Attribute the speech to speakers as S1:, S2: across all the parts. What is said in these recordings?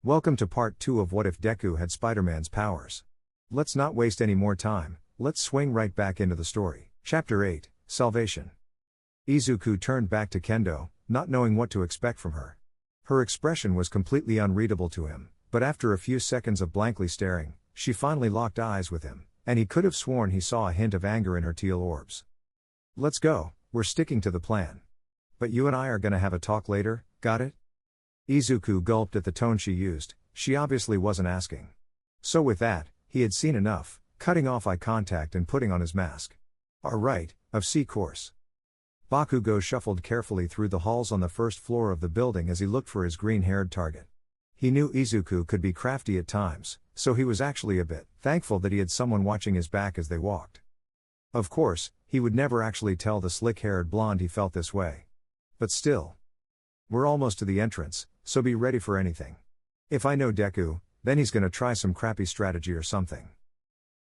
S1: Welcome to part 2 of What If Deku Had Spider-Man's Powers. Let's not waste any more time, let's swing right back into the story. Chapter 8, Salvation. Izuku turned back to Kendo, not knowing what to expect from her. Her expression was completely unreadable to him, but after a few seconds of blankly staring, she finally locked eyes with him, and he could have sworn he saw a hint of anger in her teal orbs. Let's go, we're sticking to the plan. But you and I are gonna have a talk later, got it? Izuku gulped at the tone she used, she obviously wasn't asking. So with that, he had seen enough, cutting off eye contact and putting on his mask. Alright, of course. Bakugo shuffled carefully through the halls on the first floor of the building as he looked for his green-haired target. He knew Izuku could be crafty at times, so he was actually a bit thankful that he had someone watching his back as they walked. Of course, he would never actually tell the slick-haired blonde he felt this way. But still. We're almost to the entrance, so be ready for anything. If I know Deku, then he's gonna try some crappy strategy or something.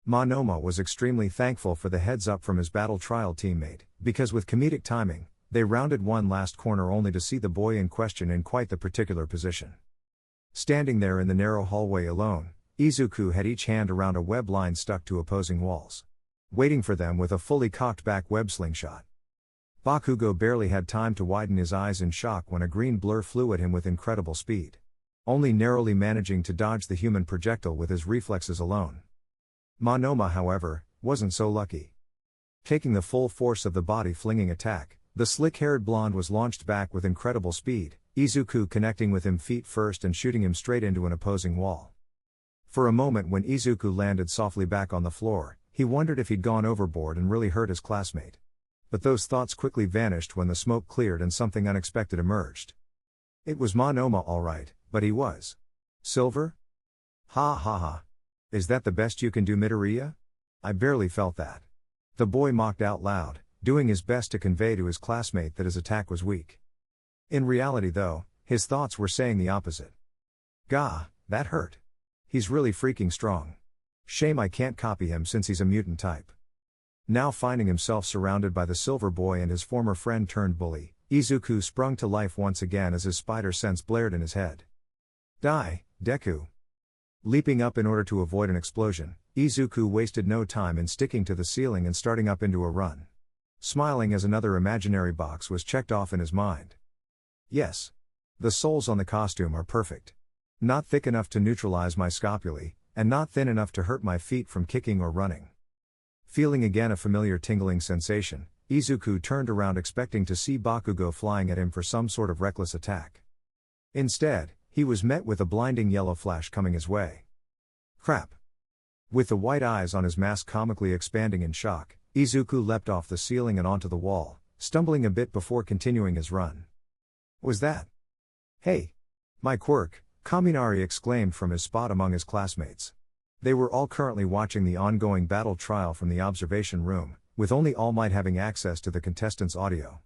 S1: Nomu was extremely thankful for the heads up from his battle trial teammate, because with comedic timing, they rounded one last corner only to see the boy in question in quite the particular position. Standing there in the narrow hallway alone, Izuku had each hand around a web line stuck to opposing walls. Waiting for them with a fully cocked back web slingshot. Bakugo barely had time to widen his eyes in shock when a green blur flew at him with incredible speed. Only narrowly managing to dodge the human projectile with his reflexes alone. Nomu, however, wasn't so lucky. Taking the full force of the body-flinging attack, the slick-haired blonde was launched back with incredible speed, Izuku connecting with him feet first and shooting him straight into an opposing wall. For a moment when Izuku landed softly back on the floor, he wondered if he'd gone overboard and really hurt his classmate. But those thoughts quickly vanished when the smoke cleared and something unexpected emerged. It was Nomu alright, but he was silver? Ha ha ha. Is that the best you can do, Midoriya? I barely felt that. The boy mocked out loud, doing his best to convey to his classmate that his attack was weak. In reality though, his thoughts were saying the opposite. Gah, that hurt. He's really freaking strong. Shame I can't copy him since he's a mutant type. Now finding himself surrounded by the silver boy and his former friend turned bully, Izuku sprung to life once again as his spider sense blared in his head. Die, Deku. Leaping up in order to avoid an explosion, Izuku wasted no time in sticking to the ceiling and starting up into a run. Smiling as another imaginary box was checked off in his mind. Yes. The soles on the costume are perfect. Not thick enough to neutralize my scapulae, and not thin enough to hurt my feet from kicking or running. Feeling again a familiar tingling sensation, Izuku turned around expecting to see Bakugo flying at him for some sort of reckless attack. Instead, he was met with a blinding yellow flash coming his way. Crap. With the white eyes on his mask comically expanding in shock, Izuku leapt off the ceiling and onto the wall, stumbling a bit before continuing his run. Was that? Hey! My quirk, Kaminari exclaimed from his spot among his classmates. They were all currently watching the ongoing battle trial from the observation room, with only All Might having access to the contestants' audio.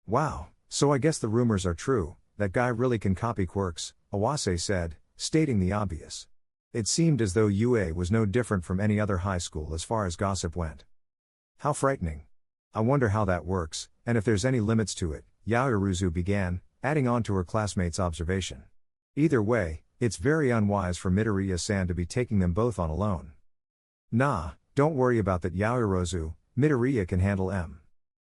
S1: Wow, so I guess the rumors are true, that guy really can copy quirks, Awase said, stating the obvious. It seemed as though UA was no different from any other high school as far as gossip went. How frightening. I wonder how that works, and if there's any limits to it, Yaoyorozu began, adding on to her classmate's observation. Either way, it's very unwise for Midoriya-san to be taking them both on alone. Nah, don't worry about that, Yaoyorozu, Midoriya can handle him.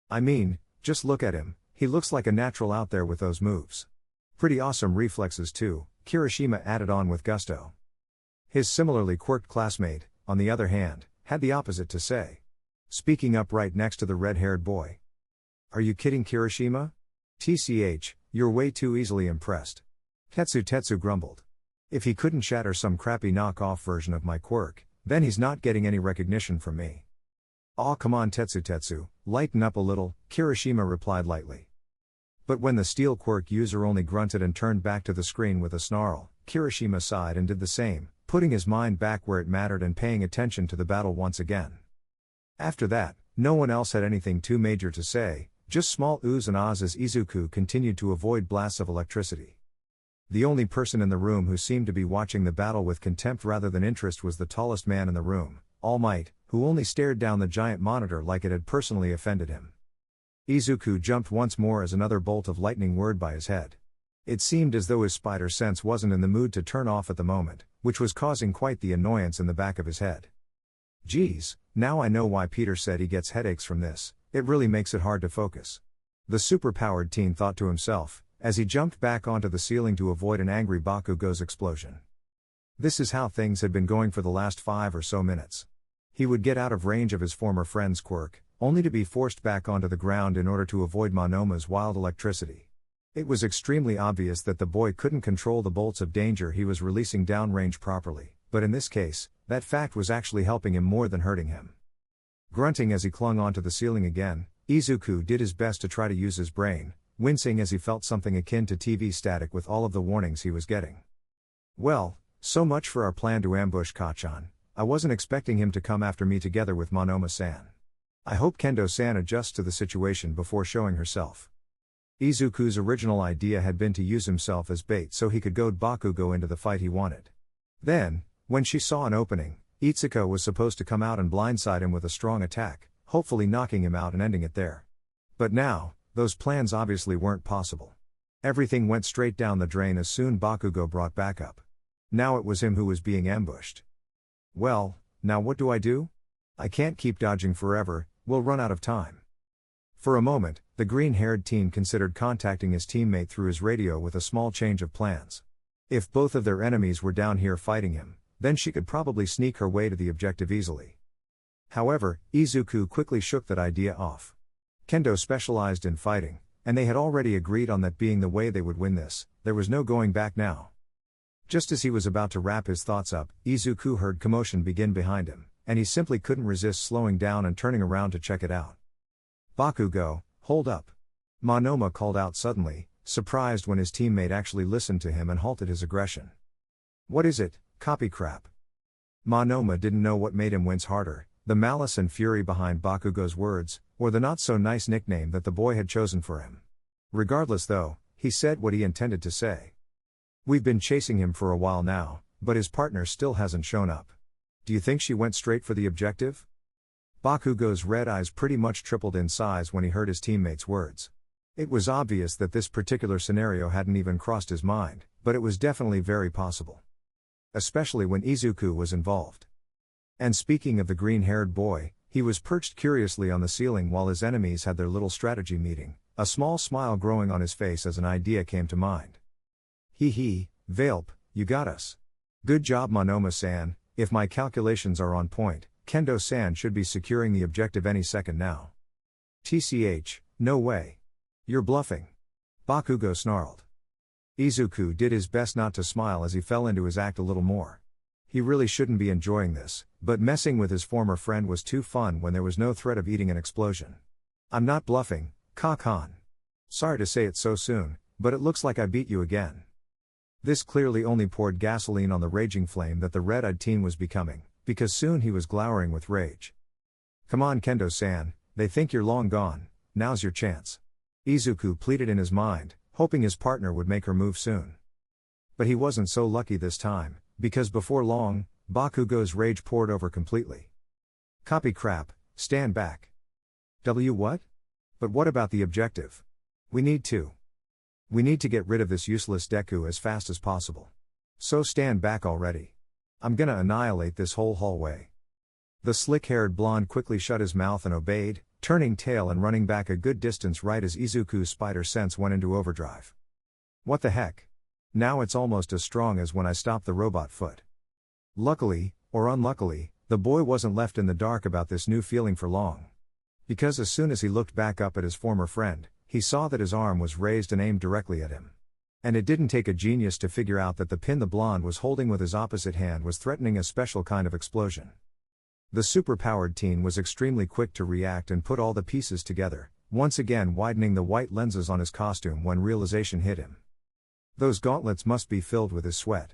S1: I mean, just look at him, he looks like a natural out there with those moves. Pretty awesome reflexes too, Kirishima added on with gusto. His similarly quirked classmate, on the other hand, had the opposite to say. Speaking up right next to the red-haired boy. Are you kidding, Kirishima? TCH, you're way too easily impressed. Tetsu grumbled. If he couldn't shatter some crappy knock-off version of my quirk, then he's not getting any recognition from me. Aw, come on Tetsu, lighten up a little, Kirishima replied lightly. But when the steel quirk user only grunted and turned back to the screen with a snarl, Kirishima sighed and did the same, putting his mind back where it mattered and paying attention to the battle once again. After that, no one else had anything too major to say, just small oohs and ahs as Izuku continued to avoid blasts of electricity. The only person in the room who seemed to be watching the battle with contempt rather than interest was the tallest man in the room, All Might, who only stared down the giant monitor like it had personally offended him. Izuku jumped once more as another bolt of lightning whirred by his head. It seemed as though his spider sense wasn't in the mood to turn off at the moment, which was causing quite the annoyance in the back of his head. Geez, now I know why Peter said he gets headaches from this, it really makes it hard to focus. The superpowered teen thought to himself, as he jumped back onto the ceiling to avoid an angry Bakugo's explosion. This is how things had been going for the last 5 or so minutes. He would get out of range of his former friend's quirk, only to be forced back onto the ground in order to avoid Monoma's wild electricity. It was extremely obvious that the boy couldn't control the bolts of danger he was releasing downrange properly, but in this case, that fact was actually helping him more than hurting him. Grunting as he clung onto the ceiling again, Izuku did his best to try to use his brain, wincing as he felt something akin to TV static with all of the warnings he was getting. Well, so much for our plan to ambush Kacchan. I wasn't expecting him to come after me together with Monoma-san. I hope Kendo-san adjusts to the situation before showing herself. Izuku's original idea had been to use himself as bait so he could goad Bakugo into the fight he wanted. Then, when she saw an opening, Itsuka was supposed to come out and blindside him with a strong attack, hopefully knocking him out and ending it there. But now, those plans obviously weren't possible. Everything went straight down the drain as soon Bakugo brought backup. Now it was him who was being ambushed. Well, now what do? I can't keep dodging forever, we'll run out of time. For a moment, the green-haired teen considered contacting his teammate through his radio with a small change of plans. If both of their enemies were down here fighting him, then she could probably sneak her way to the objective easily. However, Izuku quickly shook that idea off. Kendo specialized in fighting, and they had already agreed on that being the way they would win this, there was no going back now. Just as he was about to wrap his thoughts up, Izuku heard commotion begin behind him, and he simply couldn't resist slowing down and turning around to check it out. Bakugo, hold up. Monoma called out suddenly, surprised when his teammate actually listened to him and halted his aggression. What is it, copy crap? Monoma didn't know what made him wince harder, the malice and fury behind Bakugo's words, or the not-so-nice nickname that the boy had chosen for him. Regardless though, he said what he intended to say. We've been chasing him for a while now, but his partner still hasn't shown up. Do you think she went straight for the objective? Bakugo's red eyes pretty much tripled in size when he heard his teammate's words. It was obvious that this particular scenario hadn't even crossed his mind, but it was definitely very possible. Especially when Izuku was involved. And speaking of the green-haired boy, he was perched curiously on the ceiling while his enemies had their little strategy meeting, a small smile growing on his face as an idea came to mind. Hee, Valp, you got us. Good job Monoma-san, if my calculations are on point, Kendo-san should be securing the objective any second now. TCH, no way. You're bluffing. Bakugo snarled. Izuku did his best not to smile as he fell into his act a little more. He really shouldn't be enjoying this, but messing with his former friend was too fun when there was no threat of eating an explosion. I'm not bluffing, Kacchan. Sorry to say it so soon, but it looks like I beat you again. This clearly only poured gasoline on the raging flame that the red-eyed teen was becoming, because soon he was glowering with rage. Come on Kendo-san, they think you're long gone, now's your chance. Izuku pleaded in his mind, hoping his partner would make her move soon. But he wasn't so lucky this time, because before long, Bakugo's rage poured over completely. Copy crap, stand back. What? But what about the objective? We need to get rid of this useless Deku as fast as possible. So stand back already. I'm gonna annihilate this whole hallway. The slick-haired blonde quickly shut his mouth and obeyed, turning tail and running back a good distance right as Izuku's spider sense went into overdrive. What the heck? Now it's almost as strong as when I stopped the robot foot. Luckily, or unluckily, the boy wasn't left in the dark about this new feeling for long. Because as soon as he looked back up at his former friend, he saw that his arm was raised and aimed directly at him. And it didn't take a genius to figure out that the pin the blonde was holding with his opposite hand was threatening a special kind of explosion. The superpowered teen was extremely quick to react and put all the pieces together, once again widening the white lenses on his costume when realization hit him. Those gauntlets must be filled with his sweat.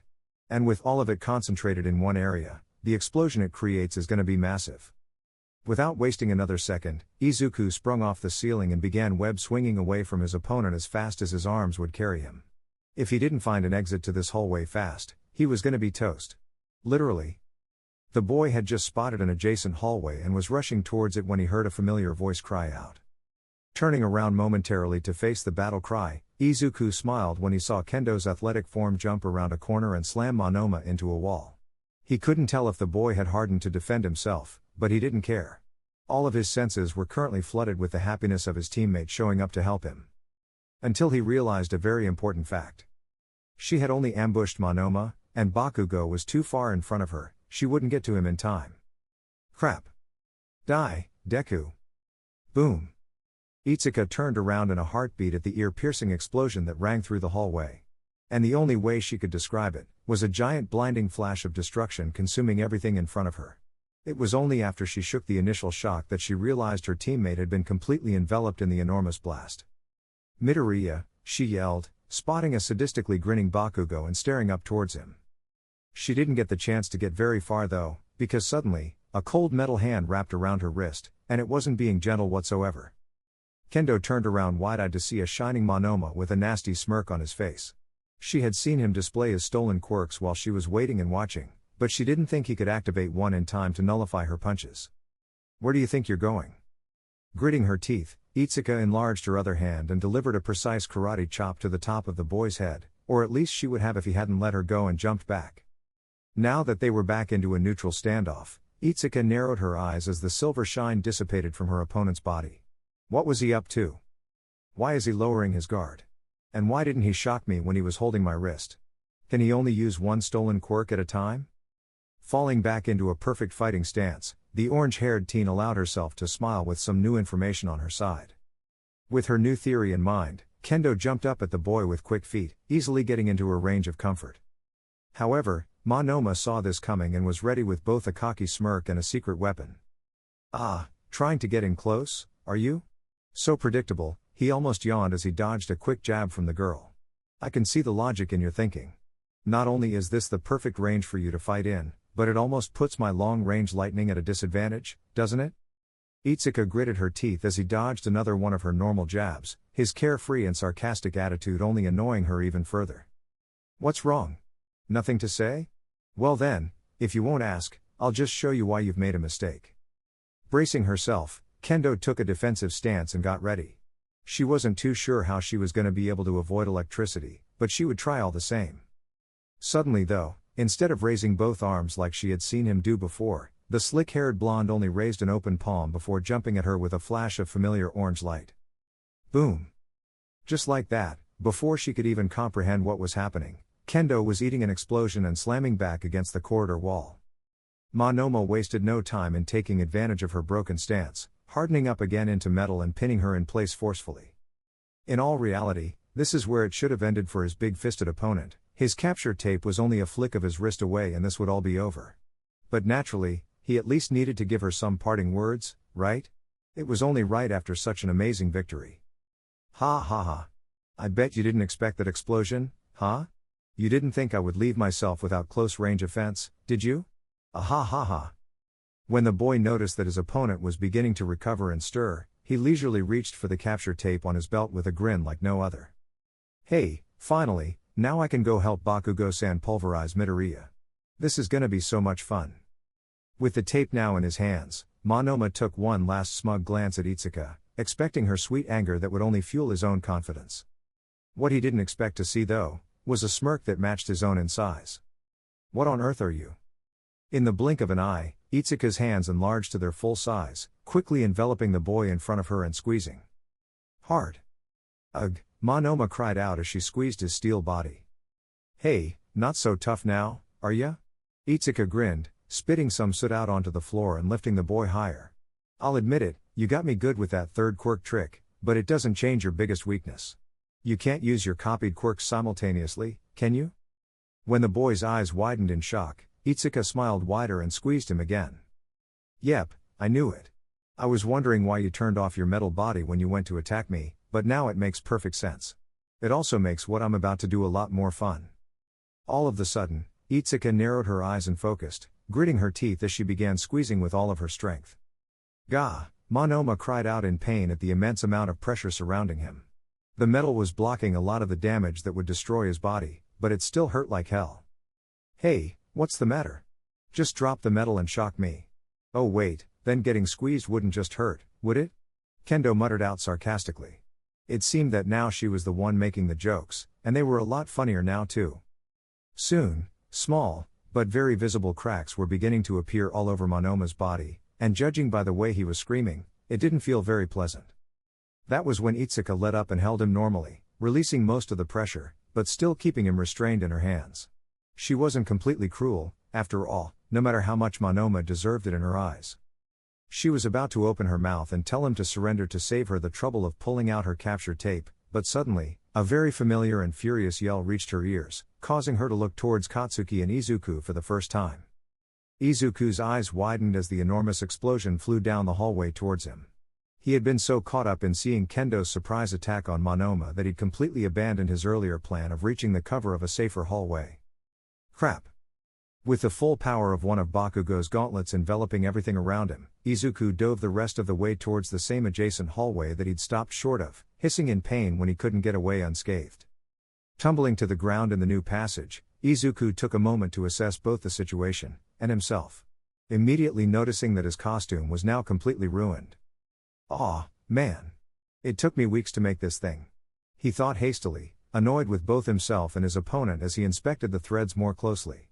S1: And with all of it concentrated in one area, the explosion it creates is going to be massive. Without wasting another second, Izuku sprung off the ceiling and began web-swinging away from his opponent as fast as his arms would carry him. If he didn't find an exit to this hallway fast, he was going to be toast. Literally. The boy had just spotted an adjacent hallway and was rushing towards it when he heard a familiar voice cry out. Turning around momentarily to face the battle cry, Izuku smiled when he saw Kendo's athletic form jump around a corner and slam Monoma into a wall. He couldn't tell if the boy had hardened to defend himself, but he didn't care. All of his senses were currently flooded with the happiness of his teammate showing up to help him. Until he realized a very important fact. She had only ambushed Monoma, and Bakugo was too far in front of her, she wouldn't get to him in time. Crap. Die, Deku. Boom. Itsuka turned around in a heartbeat at the ear-piercing explosion that rang through the hallway. And the only way she could describe it, was a giant blinding flash of destruction consuming everything in front of her. It was only after she shook the initial shock that she realized her teammate had been completely enveloped in the enormous blast. Midoriya, she yelled, spotting a sadistically grinning Bakugo and staring up towards him. She didn't get the chance to get very far though, because suddenly, a cold metal hand wrapped around her wrist, and it wasn't being gentle whatsoever. Kendo turned around wide-eyed to see a shining Monoma with a nasty smirk on his face. She had seen him display his stolen quirks while she was waiting and watching, but she didn't think he could activate one in time to nullify her punches. Where do you think you're going? Gritting her teeth, Itsuka enlarged her other hand and delivered a precise karate chop to the top of the boy's head, or at least she would have if he hadn't let her go and jumped back. Now that they were back into a neutral standoff, Itsuka narrowed her eyes as the silver shine dissipated from her opponent's body. What was he up to? Why is he lowering his guard? And why didn't he shock me when he was holding my wrist? Can he only use one stolen quirk at a time? Falling back into a perfect fighting stance, the orange-haired teen allowed herself to smile with some new information on her side. With her new theory in mind, Kendo jumped up at the boy with quick feet, easily getting into her range of comfort. However, Monoma saw this coming and was ready with both a cocky smirk and a secret weapon. Ah, trying to get in close, are you? So predictable, he almost yawned as he dodged a quick jab from the girl. I can see the logic in your thinking. Not only is this the perfect range for you to fight in, but it almost puts my long-range lightning at a disadvantage, doesn't it? Itsuka gritted her teeth as he dodged another one of her normal jabs, his carefree and sarcastic attitude only annoying her even further. What's wrong? Nothing to say? Well then, if you won't ask, I'll just show you why you've made a mistake. Bracing herself, Kendo took a defensive stance and got ready. She wasn't too sure how she was going to be able to avoid electricity, but she would try all the same. Suddenly though, instead of raising both arms like she had seen him do before, the slick-haired blonde only raised an open palm before jumping at her with a flash of familiar orange light. Boom! Just like that, before she could even comprehend what was happening, Kendo was eating an explosion and slamming back against the corridor wall. Monoma wasted no time in taking advantage of her broken stance, hardening up again into metal and pinning her in place forcefully. In all reality, this is where it should have ended for his big-fisted opponent. His capture tape was only a flick of his wrist away and this would all be over. But naturally, he at least needed to give her some parting words, right? It was only right after such an amazing victory. Ha ha ha. I bet you didn't expect that explosion, huh? You didn't think I would leave myself without close range offense, did you? Ah ha ha ha. When the boy noticed that his opponent was beginning to recover and stir, he leisurely reached for the capture tape on his belt with a grin like no other. Hey, finally, now I can go help Bakugo-san pulverize Midoriya. This is gonna be so much fun. With the tape now in his hands, Monoma took one last smug glance at Itsuka, expecting her sweet anger that would only fuel his own confidence. What he didn't expect to see though, was a smirk that matched his own in size. What on earth are you? In the blink of an eye, Itsuka's hands enlarged to their full size, quickly enveloping the boy in front of her and squeezing hard. Ugh, Monoma cried out as she squeezed his steel body. Hey, not so tough now, are ya? Itsuka grinned, spitting some soot out onto the floor and lifting the boy higher. I'll admit it, you got me good with that third quirk trick, but it doesn't change your biggest weakness. You can't use your copied quirks simultaneously, can you? When the boy's eyes widened in shock, Itsuka smiled wider and squeezed him again. Yep, I knew it. I was wondering why you turned off your metal body when you went to attack me, but now it makes perfect sense. It also makes what I'm about to do a lot more fun. All of the sudden, Itsuka narrowed her eyes and focused, gritting her teeth as she began squeezing with all of her strength. Gah! Monoma cried out in pain at the immense amount of pressure surrounding him. The metal was blocking a lot of the damage that would destroy his body, but it still hurt like hell. Hey, what's the matter? Just drop the metal and shock me. Oh wait, then getting squeezed wouldn't just hurt, would it? Kendo muttered out sarcastically. It seemed that now she was the one making the jokes, and they were a lot funnier now too. Soon, small, but very visible cracks were beginning to appear all over Monoma's body, and judging by the way he was screaming, it didn't feel very pleasant. That was when Itsuka let up and held him normally, releasing most of the pressure, but still keeping him restrained in her hands. She wasn't completely cruel, after all, no matter how much Monoma deserved it in her eyes. She was about to open her mouth and tell him to surrender to save her the trouble of pulling out her capture tape, but suddenly, a very familiar and furious yell reached her ears, causing her to look towards Katsuki and Izuku for the first time. Izuku's eyes widened as the enormous explosion flew down the hallway towards him. He had been so caught up in seeing Kendo's surprise attack on Monoma that he'd completely abandoned his earlier plan of reaching the cover of a safer hallway. Crap! With the full power of one of Bakugo's gauntlets enveloping everything around him, Izuku dove the rest of the way towards the same adjacent hallway that he'd stopped short of, hissing in pain when he couldn't get away unscathed. Tumbling to the ground in the new passage, Izuku took a moment to assess both the situation and himself. Immediately noticing that his costume was now completely ruined. Aw, man. It took me weeks to make this thing. He thought hastily, annoyed with both himself and his opponent as he inspected the threads more closely.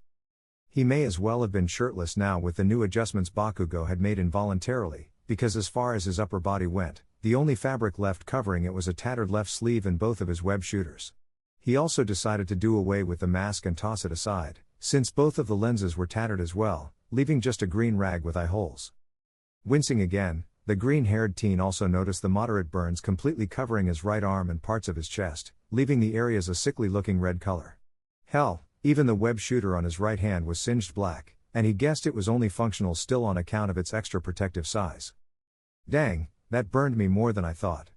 S1: He may as well have been shirtless now with the new adjustments Bakugo had made involuntarily, because as far as his upper body went, the only fabric left covering it was a tattered left sleeve in both of his web shooters. He also decided to do away with the mask and toss it aside, since both of the lenses were tattered as well, leaving just a green rag with eye holes. Wincing again, the green-haired teen also noticed the moderate burns completely covering his right arm and parts of his chest, leaving the areas a sickly-looking red color. Hell, even the web shooter on his right hand was singed black, and he guessed it was only functional still on account of its extra protective size. Dang, that burned me more than I thought.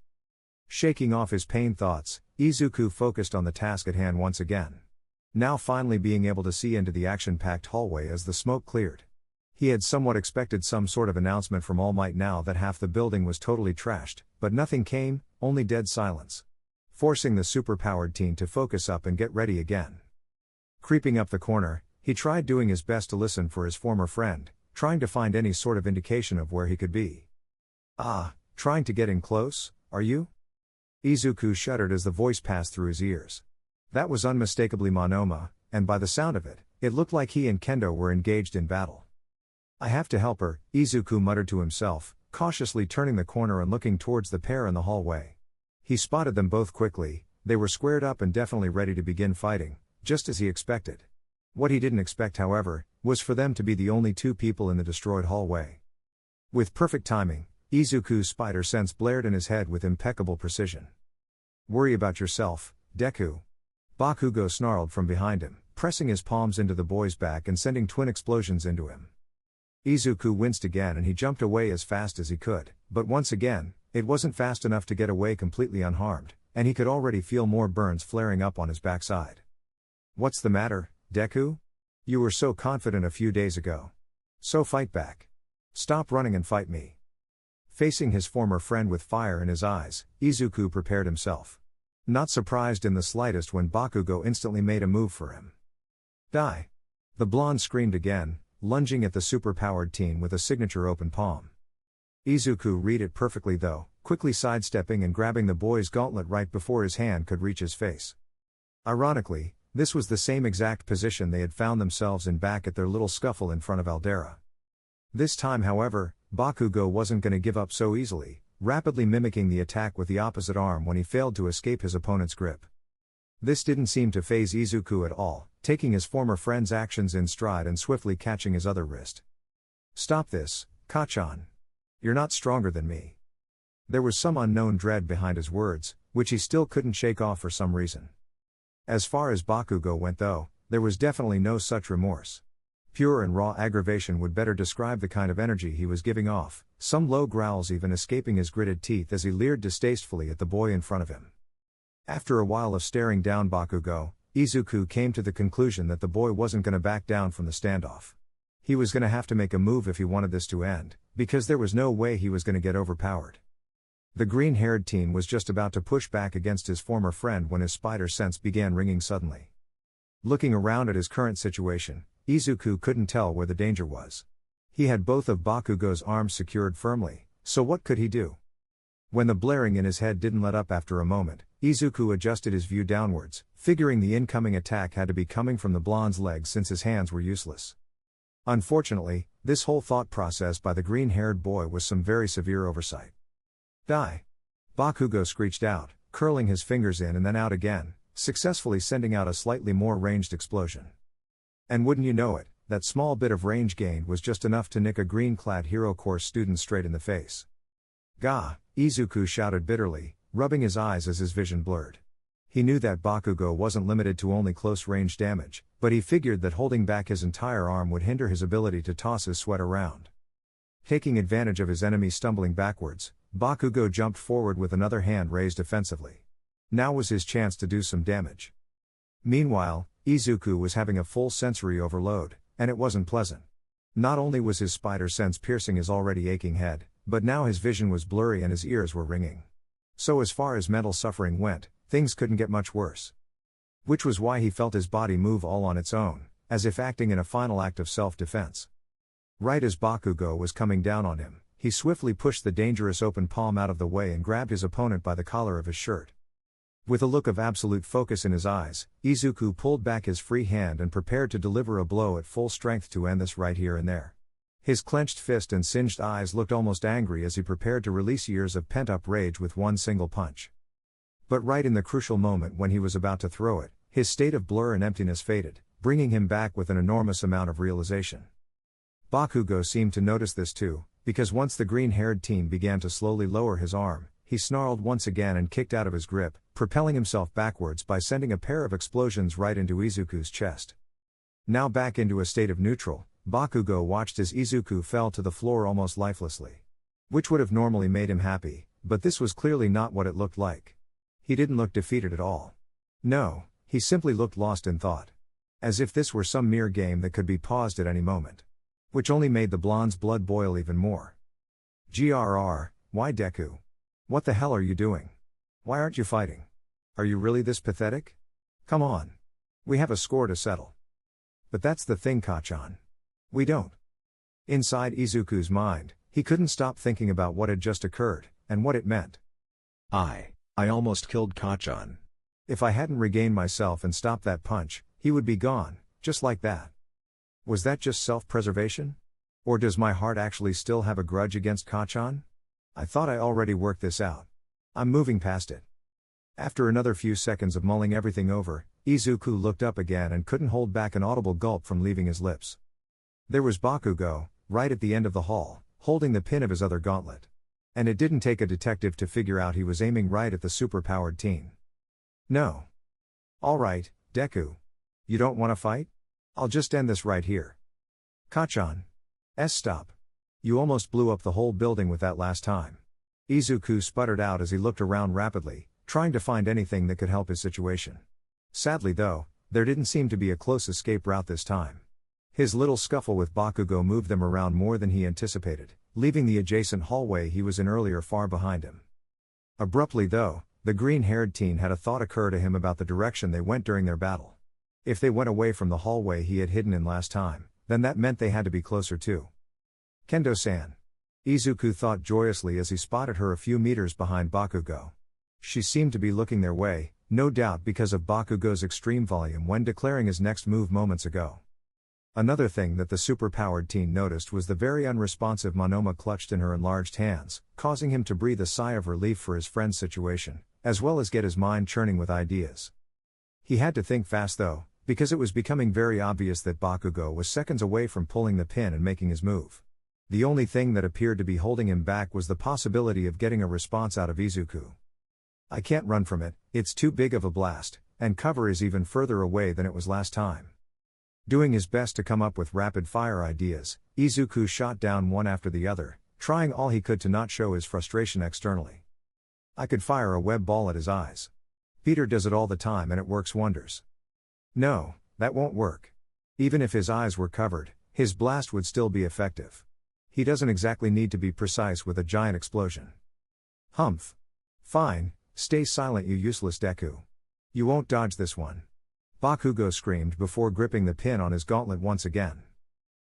S1: Shaking off his pain thoughts, Izuku focused on the task at hand once again. Now finally being able to see into the action-packed hallway as the smoke cleared. He had somewhat expected some sort of announcement from All Might now that half the building was totally trashed, but nothing came, only dead silence. Forcing the superpowered teen to focus up and get ready again. Creeping up the corner, he tried doing his best to listen for his former friend, trying to find any sort of indication of where he could be. Ah, trying to get in close, are you? Izuku shuddered as the voice passed through his ears. That was unmistakably Monoma, and by the sound of it, it looked like he and Kendo were engaged in battle. I have to help her, Izuku muttered to himself, cautiously turning the corner and looking towards the pair in the hallway. He spotted them both quickly, they were squared up and definitely ready to begin fighting, just as he expected. What he didn't expect, however, was for them to be the only two people in the destroyed hallway. With perfect timing, Izuku's spider sense blared in his head with impeccable precision. Worry about yourself, Deku. Bakugo snarled from behind him, pressing his palms into the boy's back and sending twin explosions into him. Izuku winced again and he jumped away as fast as he could, but once again, it wasn't fast enough to get away completely unharmed, and he could already feel more burns flaring up on his backside. What's the matter, Deku? You were so confident a few days ago. So fight back. Stop running and fight me. Facing his former friend with fire in his eyes, Izuku prepared himself. Not surprised in the slightest when Bakugo instantly made a move for him. Die! The blonde screamed again, lunging at the superpowered teen with a signature open palm. Izuku read it perfectly though, quickly sidestepping and grabbing the boy's gauntlet right before his hand could reach his face. Ironically, this was the same exact position they had found themselves in back at their little scuffle in front of Aldera. This time, however, Bakugo wasn't going to give up so easily, rapidly mimicking the attack with the opposite arm when he failed to escape his opponent's grip. This didn't seem to faze Izuku at all, taking his former friend's actions in stride and swiftly catching his other wrist. Stop this, Kachan. You're not stronger than me. There was some unknown dread behind his words, which he still couldn't shake off for some reason. As far as Bakugo went though, there was definitely no such remorse. Pure and raw aggravation would better describe the kind of energy he was giving off, some low growls even escaping his gritted teeth as he leered distastefully at the boy in front of him. After a while of staring down Bakugo, Izuku came to the conclusion that the boy wasn't going to back down from the standoff. He was going to have to make a move if he wanted this to end, because there was no way he was going to get overpowered. The green-haired teen was just about to push back against his former friend when his spider sense began ringing suddenly. Looking around at his current situation, Izuku couldn't tell where the danger was. He had both of Bakugo's arms secured firmly, so what could he do? When the blaring in his head didn't let up after a moment, Izuku adjusted his view downwards, figuring the incoming attack had to be coming from the blonde's legs since his hands were useless. Unfortunately, this whole thought process by the green-haired boy was some very severe oversight. Die! Bakugo screeched out, curling his fingers in and then out again, successfully sending out a slightly more ranged explosion. And wouldn't you know it, that small bit of range gained was just enough to nick a green-clad hero course student straight in the face. Gah! Izuku shouted bitterly, rubbing his eyes as his vision blurred. He knew that Bakugo wasn't limited to only close-range damage, but he figured that holding back his entire arm would hinder his ability to toss his sweat around. Taking advantage of his enemy stumbling backwards, Bakugo jumped forward with another hand raised offensively. Now was his chance to do some damage. Meanwhile, Izuku was having a full sensory overload, and it wasn't pleasant. Not only was his spider sense piercing his already aching head, but now his vision was blurry and his ears were ringing. So as far as mental suffering went, things couldn't get much worse. Which was why he felt his body move all on its own, as if acting in a final act of self-defense. Right as Bakugo was coming down on him, he swiftly pushed the dangerous open palm out of the way and grabbed his opponent by the collar of his shirt. With a look of absolute focus in his eyes, Izuku pulled back his free hand and prepared to deliver a blow at full strength to end this right here and there. His clenched fist and singed eyes looked almost angry as he prepared to release years of pent-up rage with one single punch. But right in the crucial moment when he was about to throw it, his state of blur and emptiness faded, bringing him back with an enormous amount of realization. Bakugo seemed to notice this too, because once the green-haired teen began to slowly lower his arm, he snarled once again and kicked out of his grip, propelling himself backwards by sending a pair of explosions right into Izuku's chest. Now back into a state of neutral, Bakugo watched as Izuku fell to the floor almost lifelessly. Which would have normally made him happy, but this was clearly not what it looked like. He didn't look defeated at all. No, he simply looked lost in thought. As if this were some mere game that could be paused at any moment. Which only made the blonde's blood boil even more. Grr, why Deku? What the hell are you doing? Why aren't you fighting? Are you really this pathetic? Come on. We have a score to settle. But that's the thing, Kachan. We don't. Inside Izuku's mind, he couldn't stop thinking about what had just occurred, and what it meant. I almost killed Kachan. If I hadn't regained myself and stopped that punch, he would be gone, just like that. Was that just self-preservation? Or does my heart actually still have a grudge against Kachan? I thought I already worked this out. I'm moving past it. After another few seconds of mulling everything over, Izuku looked up again and couldn't hold back an audible gulp from leaving his lips. There was Bakugo, right at the end of the hall, holding the pin of his other gauntlet. And it didn't take a detective to figure out he was aiming right at the superpowered teen. No. Alright, Deku. You don't want to fight? I'll just end this right here. Kachan. Stop. You almost blew up the whole building with that last time. Izuku sputtered out as he looked around rapidly, trying to find anything that could help his situation. Sadly though, there didn't seem to be a close escape route this time. His little scuffle with Bakugo moved them around more than he anticipated, leaving the adjacent hallway he was in earlier far behind him. Abruptly though, the green-haired teen had a thought occur to him about the direction they went during their battle. If they went away from the hallway he had hidden in last time, then that meant they had to be closer too. Kendo-san. Izuku thought joyously as he spotted her a few meters behind Bakugo. She seemed to be looking their way, no doubt because of Bakugo's extreme volume when declaring his next move moments ago. Another thing that the superpowered teen noticed was the very unresponsive Monoma clutched in her enlarged hands, causing him to breathe a sigh of relief for his friend's situation, as well as get his mind churning with ideas. He had to think fast though, because it was becoming very obvious that Bakugo was seconds away from pulling the pin and making his move. The only thing that appeared to be holding him back was the possibility of getting a response out of Izuku. I can't run from it, it's too big of a blast, and cover is even further away than it was last time. Doing his best to come up with rapid-fire ideas, Izuku shot down one after the other, trying all he could to not show his frustration externally. I could fire a web ball at his eyes. Peter does it all the time and it works wonders. No, that won't work. Even if his eyes were covered, his blast would still be effective. He doesn't exactly need to be precise with a giant explosion. Humph. Fine, stay silent you useless Deku. You won't dodge this one. Bakugo screamed before gripping the pin on his gauntlet once again.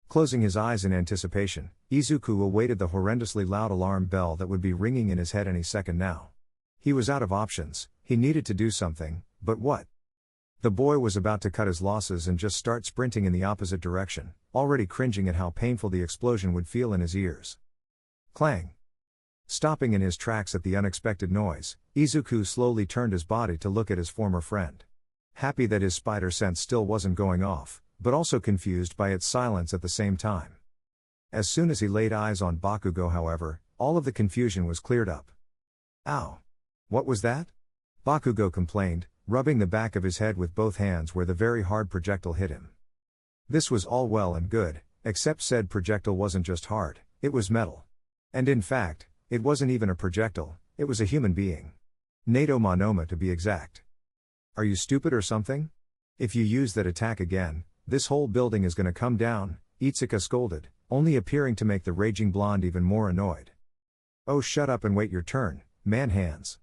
S1: Closing his eyes in anticipation, Izuku awaited the horrendously loud alarm bell that would be ringing in his head any second now. He was out of options, he needed to do something, but what? The boy was about to cut his losses and just start sprinting in the opposite direction, already cringing at how painful the explosion would feel in his ears. Clang! Stopping in his tracks at the unexpected noise, Izuku slowly turned his body to look at his former friend. Happy that his spider sense still wasn't going off, but also confused by its silence at the same time. As soon as he laid eyes on Bakugo, however, all of the confusion was cleared up. Ow! What was that? Bakugo complained, rubbing the back of his head with both hands where the very hard projectile hit him. This was all well and good, except said projectile wasn't just hard, it was metal. And in fact, it wasn't even a projectile, it was a human being. Nato Monoma to be exact. Are you stupid or something? If you use that attack again, this whole building is gonna come down, Itsuka scolded, only appearing to make the raging blonde even more annoyed. Oh, shut up and wait your turn, man hands.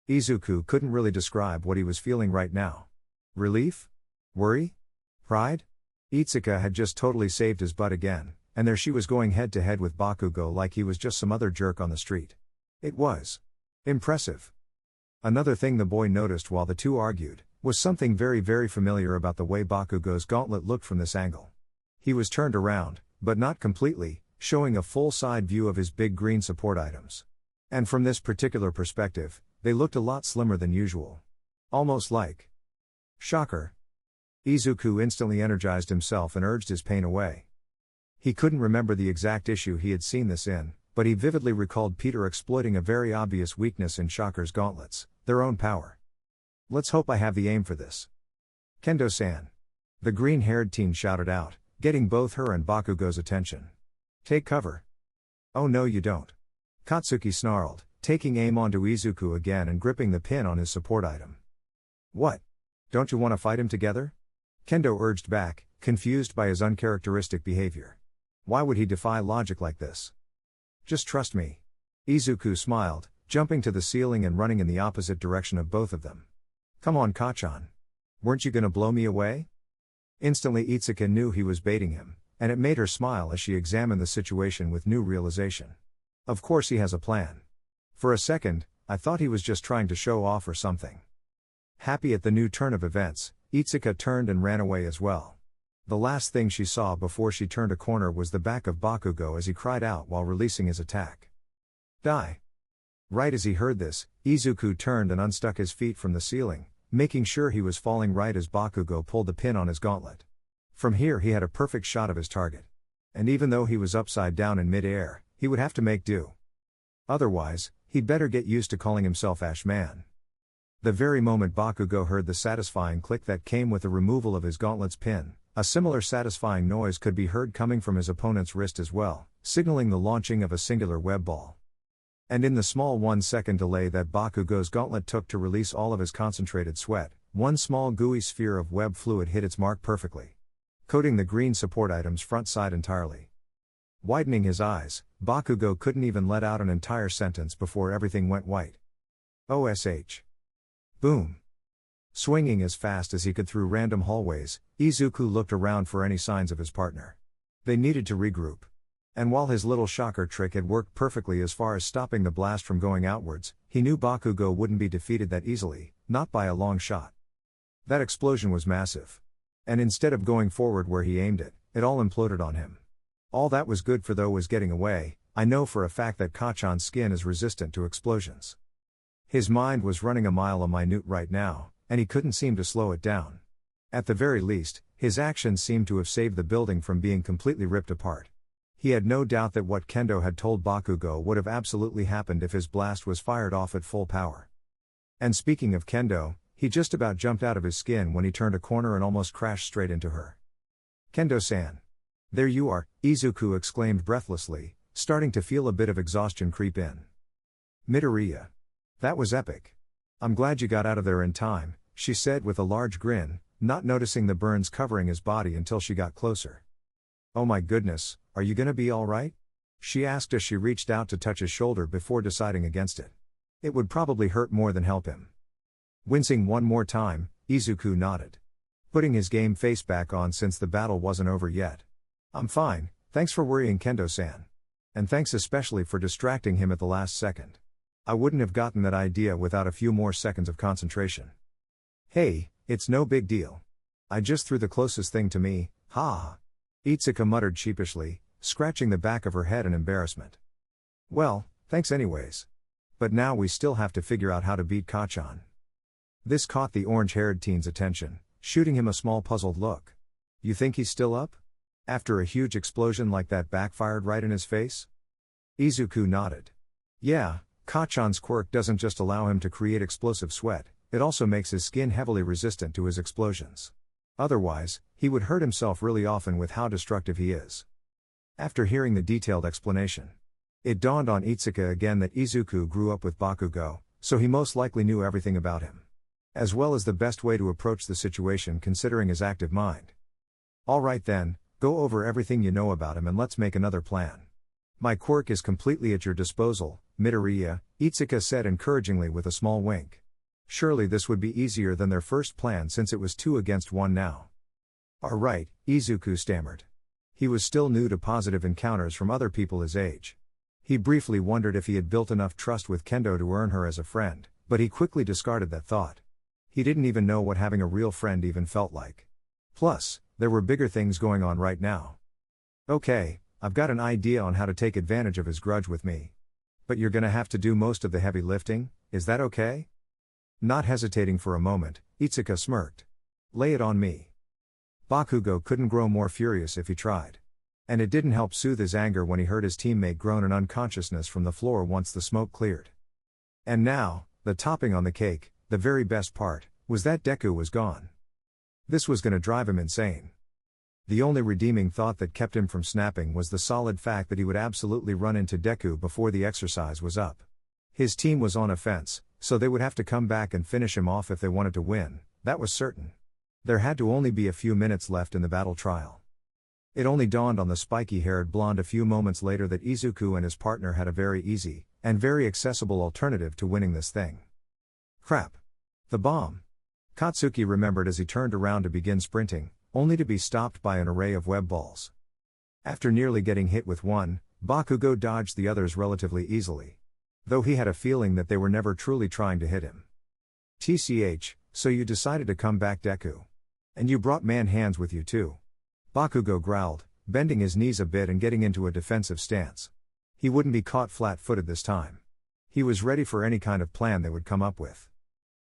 S1: Izuku couldn't really describe what he was feeling right now. Relief? Worry? Pride? Itsuka had just totally saved his butt again, and there she was going head to head with Bakugo like he was just some other jerk on the street. It was impressive. Another thing the boy noticed while the two argued, was something very very familiar about the way Bakugo's gauntlet looked from this angle. He was turned around, but not completely, showing a full side view of his big green support items. And from this particular perspective, they looked a lot slimmer than usual. Almost like shocker. Izuku instantly energized himself and urged his pain away. He couldn't remember the exact issue he had seen this in, but he vividly recalled Peter exploiting a very obvious weakness in Shocker's gauntlets, their own power. Let's hope I have the aim for this. Kendo-san. The green-haired teen shouted out, getting both her and Bakugo's attention. Take cover. Oh no you don't. Katsuki snarled, taking aim onto Izuku again and gripping the pin on his support item. What? Don't you want to fight him together? Kendo urged back, confused by his uncharacteristic behavior. Why would he defy logic like this? Just trust me. Izuku smiled, jumping to the ceiling and running in the opposite direction of both of them. Come on Kachan. Weren't you gonna blow me away? Instantly Itsuka knew he was baiting him, and it made her smile as she examined the situation with new realization. Of course he has a plan. For a second, I thought he was just trying to show off or something. Happy at the new turn of events, Itsuka turned and ran away as well. The last thing she saw before she turned a corner was the back of Bakugo as he cried out while releasing his attack. Die! Right as he heard this, Izuku turned and unstuck his feet from the ceiling, making sure he was falling right as Bakugo pulled the pin on his gauntlet. From here he had a perfect shot of his target. And even though he was upside down in mid-air, he would have to make do. Otherwise, he'd better get used to calling himself Ash Man. The very moment Bakugo heard the satisfying click that came with the removal of his gauntlet's pin, a similar satisfying noise could be heard coming from his opponent's wrist as well, signaling the launching of a singular web ball. And in the small 1-second delay that Bakugo's gauntlet took to release all of his concentrated sweat, one small gooey sphere of web fluid hit its mark perfectly, coating the green support item's front side entirely. Widening his eyes, Bakugo couldn't even let out an entire sentence before everything went white. OSH. Boom. Swinging as fast as he could through random hallways, Izuku looked around for any signs of his partner. They needed to regroup. And while his little shocker trick had worked perfectly as far as stopping the blast from going outwards, he knew Bakugo wouldn't be defeated that easily, not by a long shot. That explosion was massive. And instead of going forward where he aimed it, it all imploded on him. All that was good for though was getting away. I know for a fact that Kachan's skin is resistant to explosions. His mind was running a mile a minute right now, and he couldn't seem to slow it down. At the very least, his actions seemed to have saved the building from being completely ripped apart. He had no doubt that what Kendo had told Bakugo would have absolutely happened if his blast was fired off at full power. And speaking of Kendo, he just about jumped out of his skin when he turned a corner and almost crashed straight into her. Kendo-san. There you are, Izuku exclaimed breathlessly, starting to feel a bit of exhaustion creep in. Midoriya. That was epic. I'm glad you got out of there in time, she said with a large grin, not noticing the burns covering his body until she got closer. Oh my goodness, are you gonna be alright? She asked as she reached out to touch his shoulder before deciding against it. It would probably hurt more than help him. Wincing one more time, Izuku nodded. Putting his game face back on since the battle wasn't over yet. I'm fine, thanks for worrying Kendo-san. And thanks especially for distracting him at the last second. I wouldn't have gotten that idea without a few more seconds of concentration. Hey, it's no big deal. I just threw the closest thing to me, ha. Itsuka muttered sheepishly, scratching the back of her head in embarrassment. Well, thanks anyways. But now we still have to figure out how to beat Kachan. This caught the orange-haired teen's attention, shooting him a small puzzled look. You think he's still up? After a huge explosion like that backfired right in his face? Izuku nodded. Yeah, Kachan's quirk doesn't just allow him to create explosive sweat, it also makes his skin heavily resistant to his explosions. Otherwise, he would hurt himself really often with how destructive he is. After hearing the detailed explanation, it dawned on Itsuka again that Izuku grew up with Bakugo, so he most likely knew everything about him. As well as the best way to approach the situation considering his active mind. Alright then, go over everything you know about him and let's make another plan. My quirk is completely at your disposal, Midoriya, Itsuka said encouragingly with a small wink. Surely this would be easier than their first plan since it was 2 against 1 now. Alright, Izuku stammered. He was still new to positive encounters from other people his age. He briefly wondered if he had built enough trust with Kendo to earn her as a friend, but he quickly discarded that thought. He didn't even know what having a real friend even felt like. Plus, there were bigger things going on right now. Okay, I've got an idea on how to take advantage of his grudge with me. But you're gonna have to do most of the heavy lifting, is that okay? Not hesitating for a moment, Itsuka smirked. Lay it on me. Bakugo couldn't grow more furious if he tried. And it didn't help soothe his anger when he heard his teammate groan in unconsciousness from the floor once the smoke cleared. And now, the topping on the cake, the very best part, was that Deku was gone. This was gonna drive him insane. The only redeeming thought that kept him from snapping was the solid fact that he would absolutely run into Deku before the exercise was up. His team was on offense, so they would have to come back and finish him off if they wanted to win, that was certain. There had to only be a few minutes left in the battle trial. It only dawned on the spiky-haired blonde a few moments later that Izuku and his partner had a very easy, and very accessible alternative to winning this thing. Crap. The bomb. Katsuki remembered as he turned around to begin sprinting, only to be stopped by an array of web balls. After nearly getting hit with one, Bakugo dodged the others relatively easily. Though he had a feeling that they were never truly trying to hit him. TCH, so you decided to come back, Deku. And you brought man hands with you too. Bakugo growled, bending his knees a bit and getting into a defensive stance. He wouldn't be caught flat-footed this time. He was ready for any kind of plan they would come up with.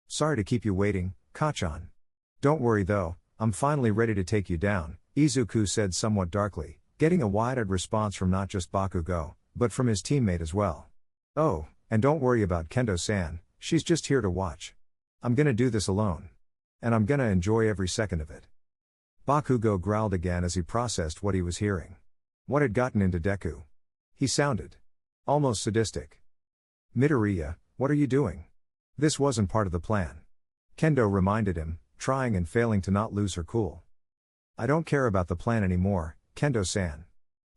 S1: Sorry to keep you waiting, Kachan. Don't worry though, I'm finally ready to take you down, Izuku said somewhat darkly, getting a wide-eyed response from not just Bakugo, but from his teammate as well. Oh, and don't worry about Kendo-san, she's just here to watch. I'm gonna do this alone. And I'm gonna enjoy every second of it. Bakugo growled again as he processed what he was hearing. What had gotten into Deku? He sounded almost sadistic. Midoriya, what are you doing? This wasn't part of the plan. Kendo reminded him, trying and failing to not lose her cool. I don't care about the plan anymore, Kendo-san.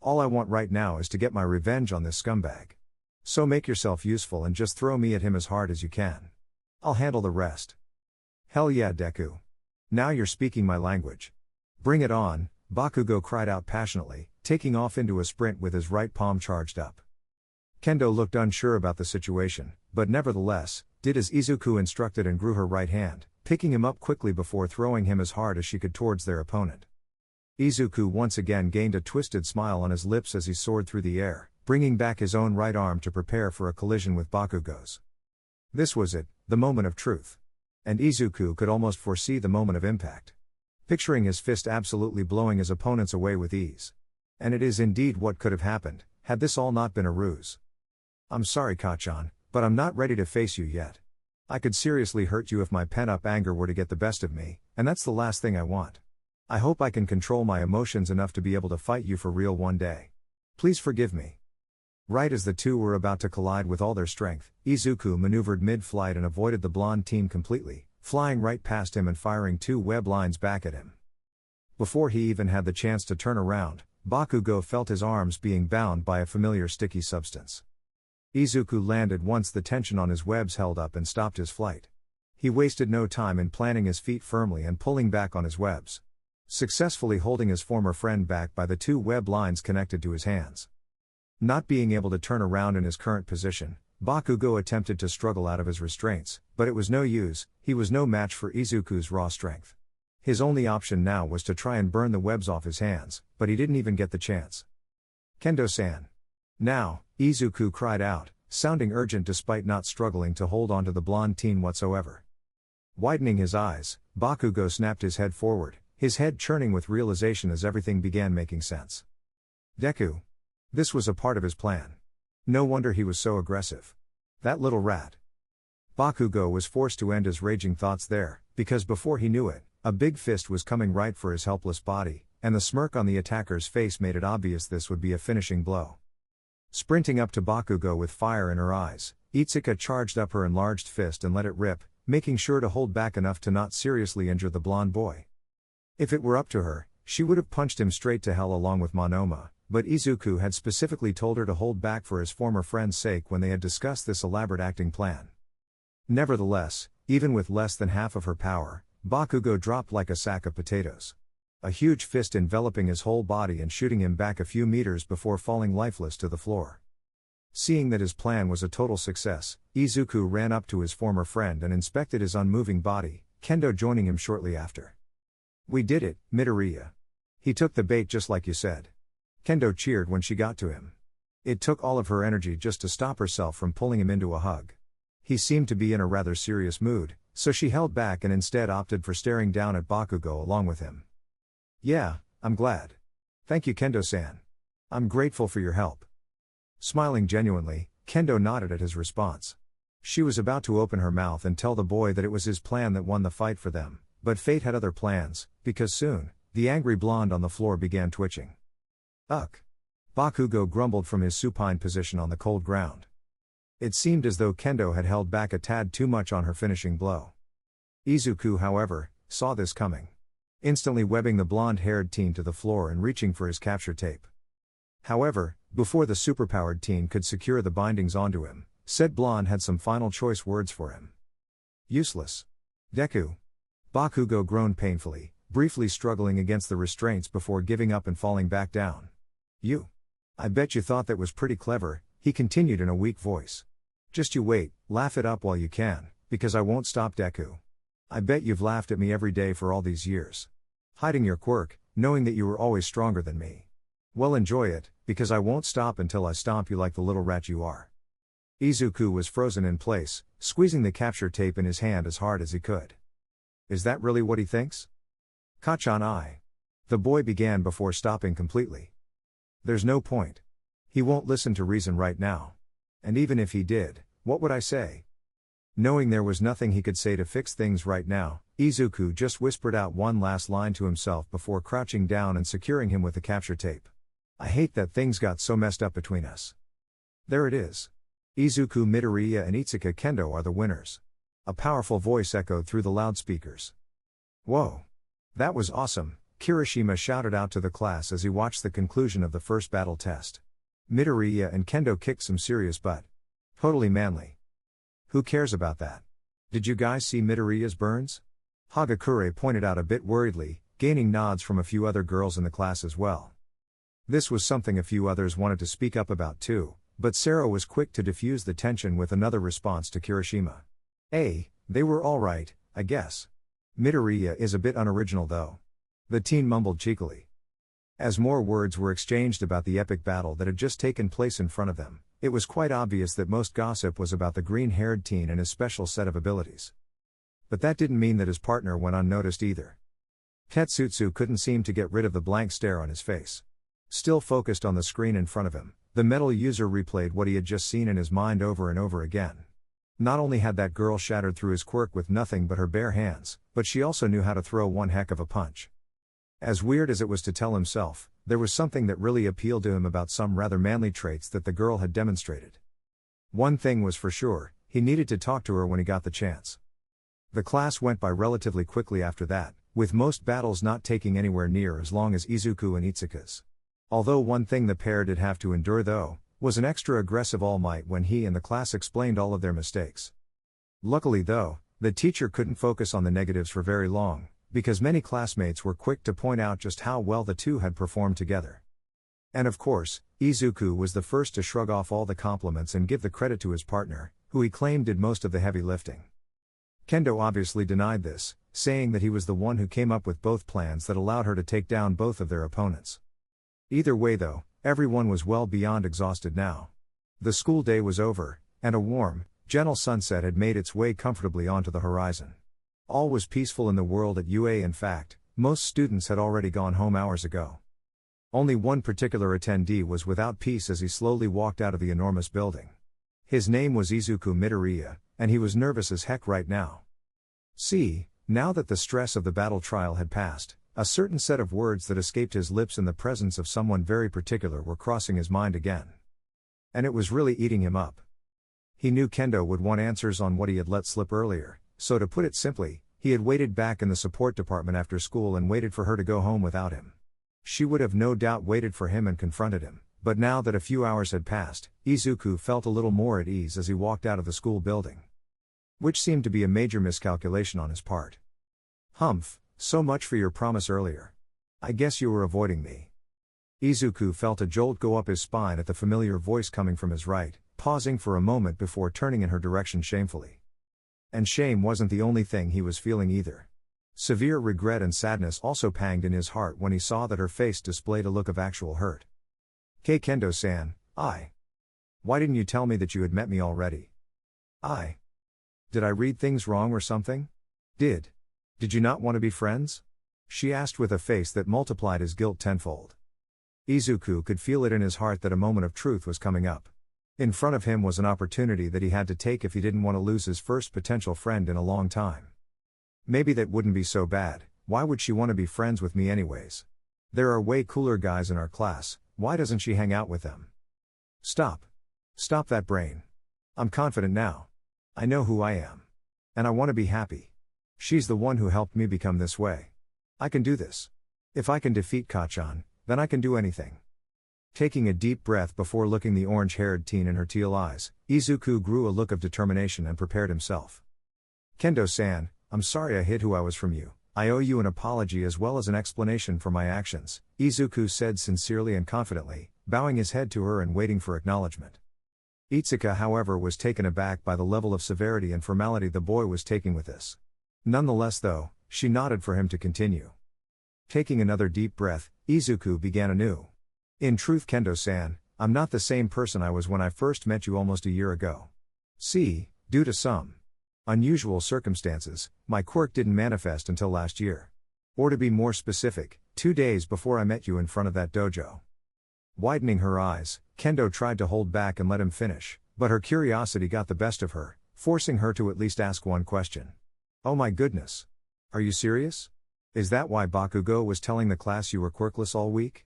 S1: All I want right now is to get my revenge on this scumbag. So make yourself useful and just throw me at him as hard as you can. I'll handle the rest. Hell yeah, Deku. Now you're speaking my language. Bring it on, Bakugo cried out passionately, taking off into a sprint with his right palm charged up. Kendo looked unsure about the situation, but nevertheless, did as Izuku instructed and grew her right hand, picking him up quickly before throwing him as hard as she could towards their opponent. Izuku once again gained a twisted smile on his lips as he soared through the air, bringing back his own right arm to prepare for a collision with Bakugo's. This was it, the moment of truth. And Izuku could almost foresee the moment of impact. Picturing his fist absolutely blowing his opponents away with ease. And it is indeed what could have happened, had this all not been a ruse. I'm sorry, Kachan, but I'm not ready to face you yet. I could seriously hurt you if my pent-up anger were to get the best of me, and that's the last thing I want. I hope I can control my emotions enough to be able to fight you for real one day. Please forgive me. Right as the two were about to collide with all their strength, Izuku maneuvered mid-flight and avoided the blonde teen completely, flying right past him and firing 2 web lines back at him. Before he even had the chance to turn around, Bakugo felt his arms being bound by a familiar sticky substance. Izuku landed once the tension on his webs held up and stopped his flight. He wasted no time in planting his feet firmly and pulling back on his webs. successfully holding his former friend back by the two web lines connected to his hands. Not being able to turn around in his current position, Bakugo attempted to struggle out of his restraints, but it was no use. He was no match for Izuku's raw strength. His only option now was to try and burn the webs off his hands, but he didn't even get the chance. Kendo-san. Now, Izuku cried out, sounding urgent despite not struggling to hold on to the blonde teen whatsoever. Widening his eyes, Bakugo snapped his head forward, his head churning with realization as everything began making sense. Deku. This was a part of his plan. No wonder he was so aggressive. That little rat. Bakugo was forced to end his raging thoughts there, because before he knew it, a big fist was coming right for his helpless body, and the smirk on the attacker's face made it obvious this would be a finishing blow. Sprinting up to Bakugo with fire in her eyes, Itsuka charged up her enlarged fist and let it rip, making sure to hold back enough to not seriously injure the blonde boy. If it were up to her, she would have punched him straight to hell along with Monoma, but Izuku had specifically told her to hold back for his former friend's sake when they had discussed this elaborate acting plan. Nevertheless, even with less than half of her power, Bakugo dropped like a sack of potatoes. A huge fist enveloping his whole body and shooting him back a few meters before falling lifeless to the floor. Seeing that his plan was a total success, Izuku ran up to his former friend and inspected his unmoving body, Kendo joining him shortly after. "We did it, Midoriya. He took the bait just like you said." Kendo cheered when she got to him. It took all of her energy just to stop herself from pulling him into a hug. He seemed to be in a rather serious mood, so she held back and instead opted for staring down at Bakugo along with him. "Yeah, I'm glad. Thank you, Kendo-san. I'm grateful for your help." Smiling genuinely, Kendo nodded at his response. She was about to open her mouth and tell the boy that it was his plan that won the fight for them, but fate had other plans, because soon, the angry blonde on the floor began twitching. "Ugh." Bakugo grumbled from his supine position on the cold ground. It seemed as though Kendo had held back a tad too much on her finishing blow. Izuku, however, saw this coming. Instantly webbing the blonde-haired teen to the floor and reaching for his capture tape. However, before the superpowered teen could secure the bindings onto him, said blonde had some final choice words for him. "Useless. Deku." Bakugo groaned painfully, briefly struggling against the restraints before giving up and falling back down. "You. I bet you thought that was pretty clever," he continued in a weak voice. "Just you wait, laugh it up while you can, because I won't stop, Deku. I bet you've laughed at me every day for all these years. Hiding your quirk, knowing that you were always stronger than me. Well, enjoy it, because I won't stop until I stomp you like the little rat you are." Izuku was frozen in place, squeezing the capture tape in his hand as hard as he could. "Is that really what he thinks?" "Kachan-I." The boy began before stopping completely. "There's no point. He won't listen to reason right now. And even if he did, what would I say?" Knowing there was nothing he could say to fix things right now, Izuku just whispered out one last line to himself before crouching down and securing him with the capture tape. "I hate that things got so messed up between us." There it is. Izuku, Midoriya and Itsuka Kendo are the winners. A powerful voice echoed through the loudspeakers. "Whoa! That was awesome," Kirishima shouted out to the class as he watched the conclusion of the first battle test. Midoriya and Kendo kicked some serious butt. Totally manly. "Who cares about that? Did you guys see Midoriya's burns?" Hagakure pointed out a bit worriedly, gaining nods from a few other girls in the class as well. This was something a few others wanted to speak up about too, but Sarah was quick to diffuse the tension with another response to Kirishima. They were alright, I guess. Midoriya is a bit unoriginal though." The teen mumbled cheekily. As more words were exchanged about the epic battle that had just taken place in front of them, it was quite obvious that most gossip was about the green-haired teen and his special set of abilities. But that didn't mean that his partner went unnoticed either. Tetsutsu couldn't seem to get rid of the blank stare on his face. Still focused on the screen in front of him, the metal user replayed what he had just seen in his mind over and over again. Not only had that girl shattered through his quirk with nothing but her bare hands, but she also knew how to throw one heck of a punch. As weird as it was to tell himself, there was something that really appealed to him about some rather manly traits that the girl had demonstrated. One thing was for sure, he needed to talk to her when he got the chance. The class went by relatively quickly after that, with most battles not taking anywhere near as long as Izuku and Itsuka's. Although one thing the pair did have to endure though, was an extra aggressive All Might when he and the class explained all of their mistakes. Luckily though, the teacher couldn't focus on the negatives for very long, because many classmates were quick to point out just how well the two had performed together. And of course, Izuku was the first to shrug off all the compliments and give the credit to his partner, who he claimed did most of the heavy lifting. Kendo obviously denied this, saying that he was the one who came up with both plans that allowed her to take down both of their opponents. Either way though, everyone was well beyond exhausted now. The school day was over, and a warm, gentle sunset had made its way comfortably onto the horizon. All was peaceful in the world at UA. In fact, most students had already gone home hours ago. Only one particular attendee was without peace as he slowly walked out of the enormous building. His name was Izuku Midoriya, and he was nervous as heck right now. See, now that the stress of the battle trial had passed, a certain set of words that escaped his lips in the presence of someone very particular were crossing his mind again. And it was really eating him up. He knew Kendo would want answers on what he had let slip earlier, so to put it simply, he had waited back in the support department after school and waited for her to go home without him. She would have no doubt waited for him and confronted him, but now that a few hours had passed, Izuku felt a little more at ease as he walked out of the school building. Which seemed to be a major miscalculation on his part. Humph, so much for your promise earlier. I guess you were avoiding me. Izuku felt a jolt go up his spine at the familiar voice coming from his right, pausing for a moment before turning in her direction shamefully. And shame wasn't the only thing he was feeling either. Severe regret and sadness also panged in his heart when he saw that her face displayed a look of actual hurt. Kendo-san, why didn't you tell me that you had met me already? Did I read things wrong or something? Did you not want to be friends? She asked with a face that multiplied his guilt tenfold. Izuku could feel it in his heart that a moment of truth was coming up. In front of him was an opportunity that he had to take if he didn't want to lose his first potential friend in a long time. Maybe that wouldn't be so bad. Why would she want to be friends with me anyways? There are way cooler guys in our class, why doesn't she hang out with them? Stop that brain. I'm confident now. I know who I am. And I want to be happy. She's the one who helped me become this way. I can do this. If I can defeat Kachan, then I can do anything. Taking a deep breath before looking the orange-haired teen in her teal eyes, Izuku grew a look of determination and prepared himself. Kendo-san, I'm sorry I hid who I was from you. I owe you an apology as well as an explanation for my actions, Izuku said sincerely and confidently, bowing his head to her and waiting for acknowledgement. Itsuka, however, was taken aback by the level of severity and formality the boy was taking with this. Nonetheless though, she nodded for him to continue. Taking another deep breath, Izuku began anew. In truth, Kendo-san, I'm not the same person I was when I first met you almost a year ago. See, due to some unusual circumstances, my quirk didn't manifest until last year. Or to be more specific, 2 days before I met you in front of that dojo. Widening her eyes, Kendo tried to hold back and let him finish, but her curiosity got the best of her, forcing her to at least ask one question. Oh my goodness. Are you serious? Is that why Bakugo was telling the class you were quirkless all week?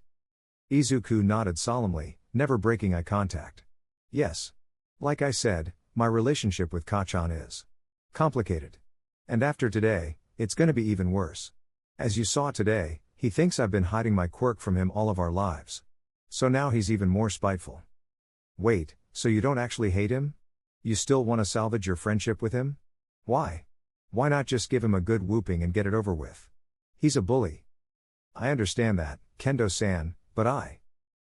S1: Izuku nodded solemnly, never breaking eye contact. Yes. Like I said, my relationship with Kachan is complicated. And after today, it's gonna be even worse. As you saw today, he thinks I've been hiding my quirk from him all of our lives. So now he's even more spiteful. Wait, so you don't actually hate him? You still want to salvage your friendship with him? Why? Why not just give him a good whooping and get it over with? He's a bully. I understand that, Kendo-san, but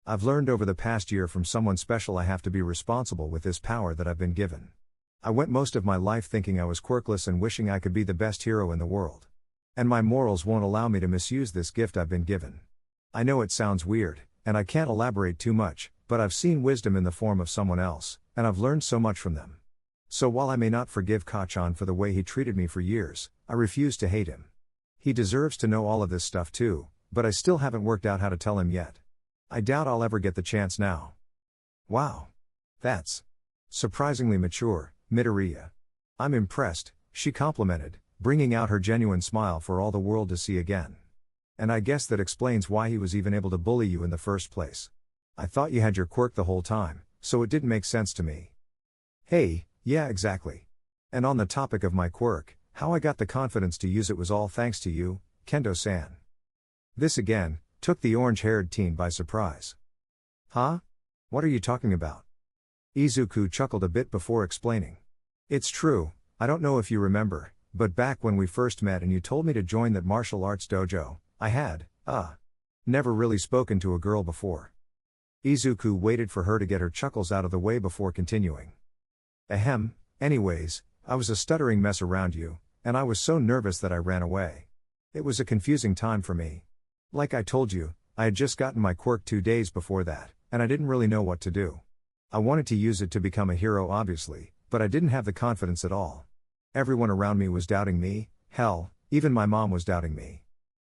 S1: I've learned over the past year from someone special I have to be responsible with this power that I've been given. I went most of my life thinking I was quirkless and wishing I could be the best hero in the world. And my morals won't allow me to misuse this gift I've been given. I know it sounds weird, and I can't elaborate too much, but I've seen wisdom in the form of someone else, and I've learned so much from them. So while I may not forgive Kachan for the way he treated me for years, I refuse to hate him. He deserves to know all of this stuff too, but I still haven't worked out how to tell him yet. I doubt I'll ever get the chance now. Wow. That's surprisingly mature, Midoriya. I'm impressed, she complimented, bringing out her genuine smile for all the world to see again. And I guess that explains why he was even able to bully you in the first place. I thought you had your quirk the whole time, so it didn't make sense to me. Hey, yeah, exactly. And on the topic of my quirk, how I got the confidence to use it was all thanks to you, Kendo-san. This again took the orange-haired teen by surprise. Huh? What are you talking about? Izuku chuckled a bit before explaining. It's true, I don't know if you remember, but back when we first met and you told me to join that martial arts dojo, I had, never really spoken to a girl before. Izuku waited for her to get her chuckles out of the way before continuing. Ahem, anyways, I was a stuttering mess around you, and I was so nervous that I ran away. It was a confusing time for me. Like I told you, I had just gotten my quirk 2 days before that, and I didn't really know what to do. I wanted to use it to become a hero obviously, but I didn't have the confidence at all. Everyone around me was doubting me, hell, even my mom was doubting me.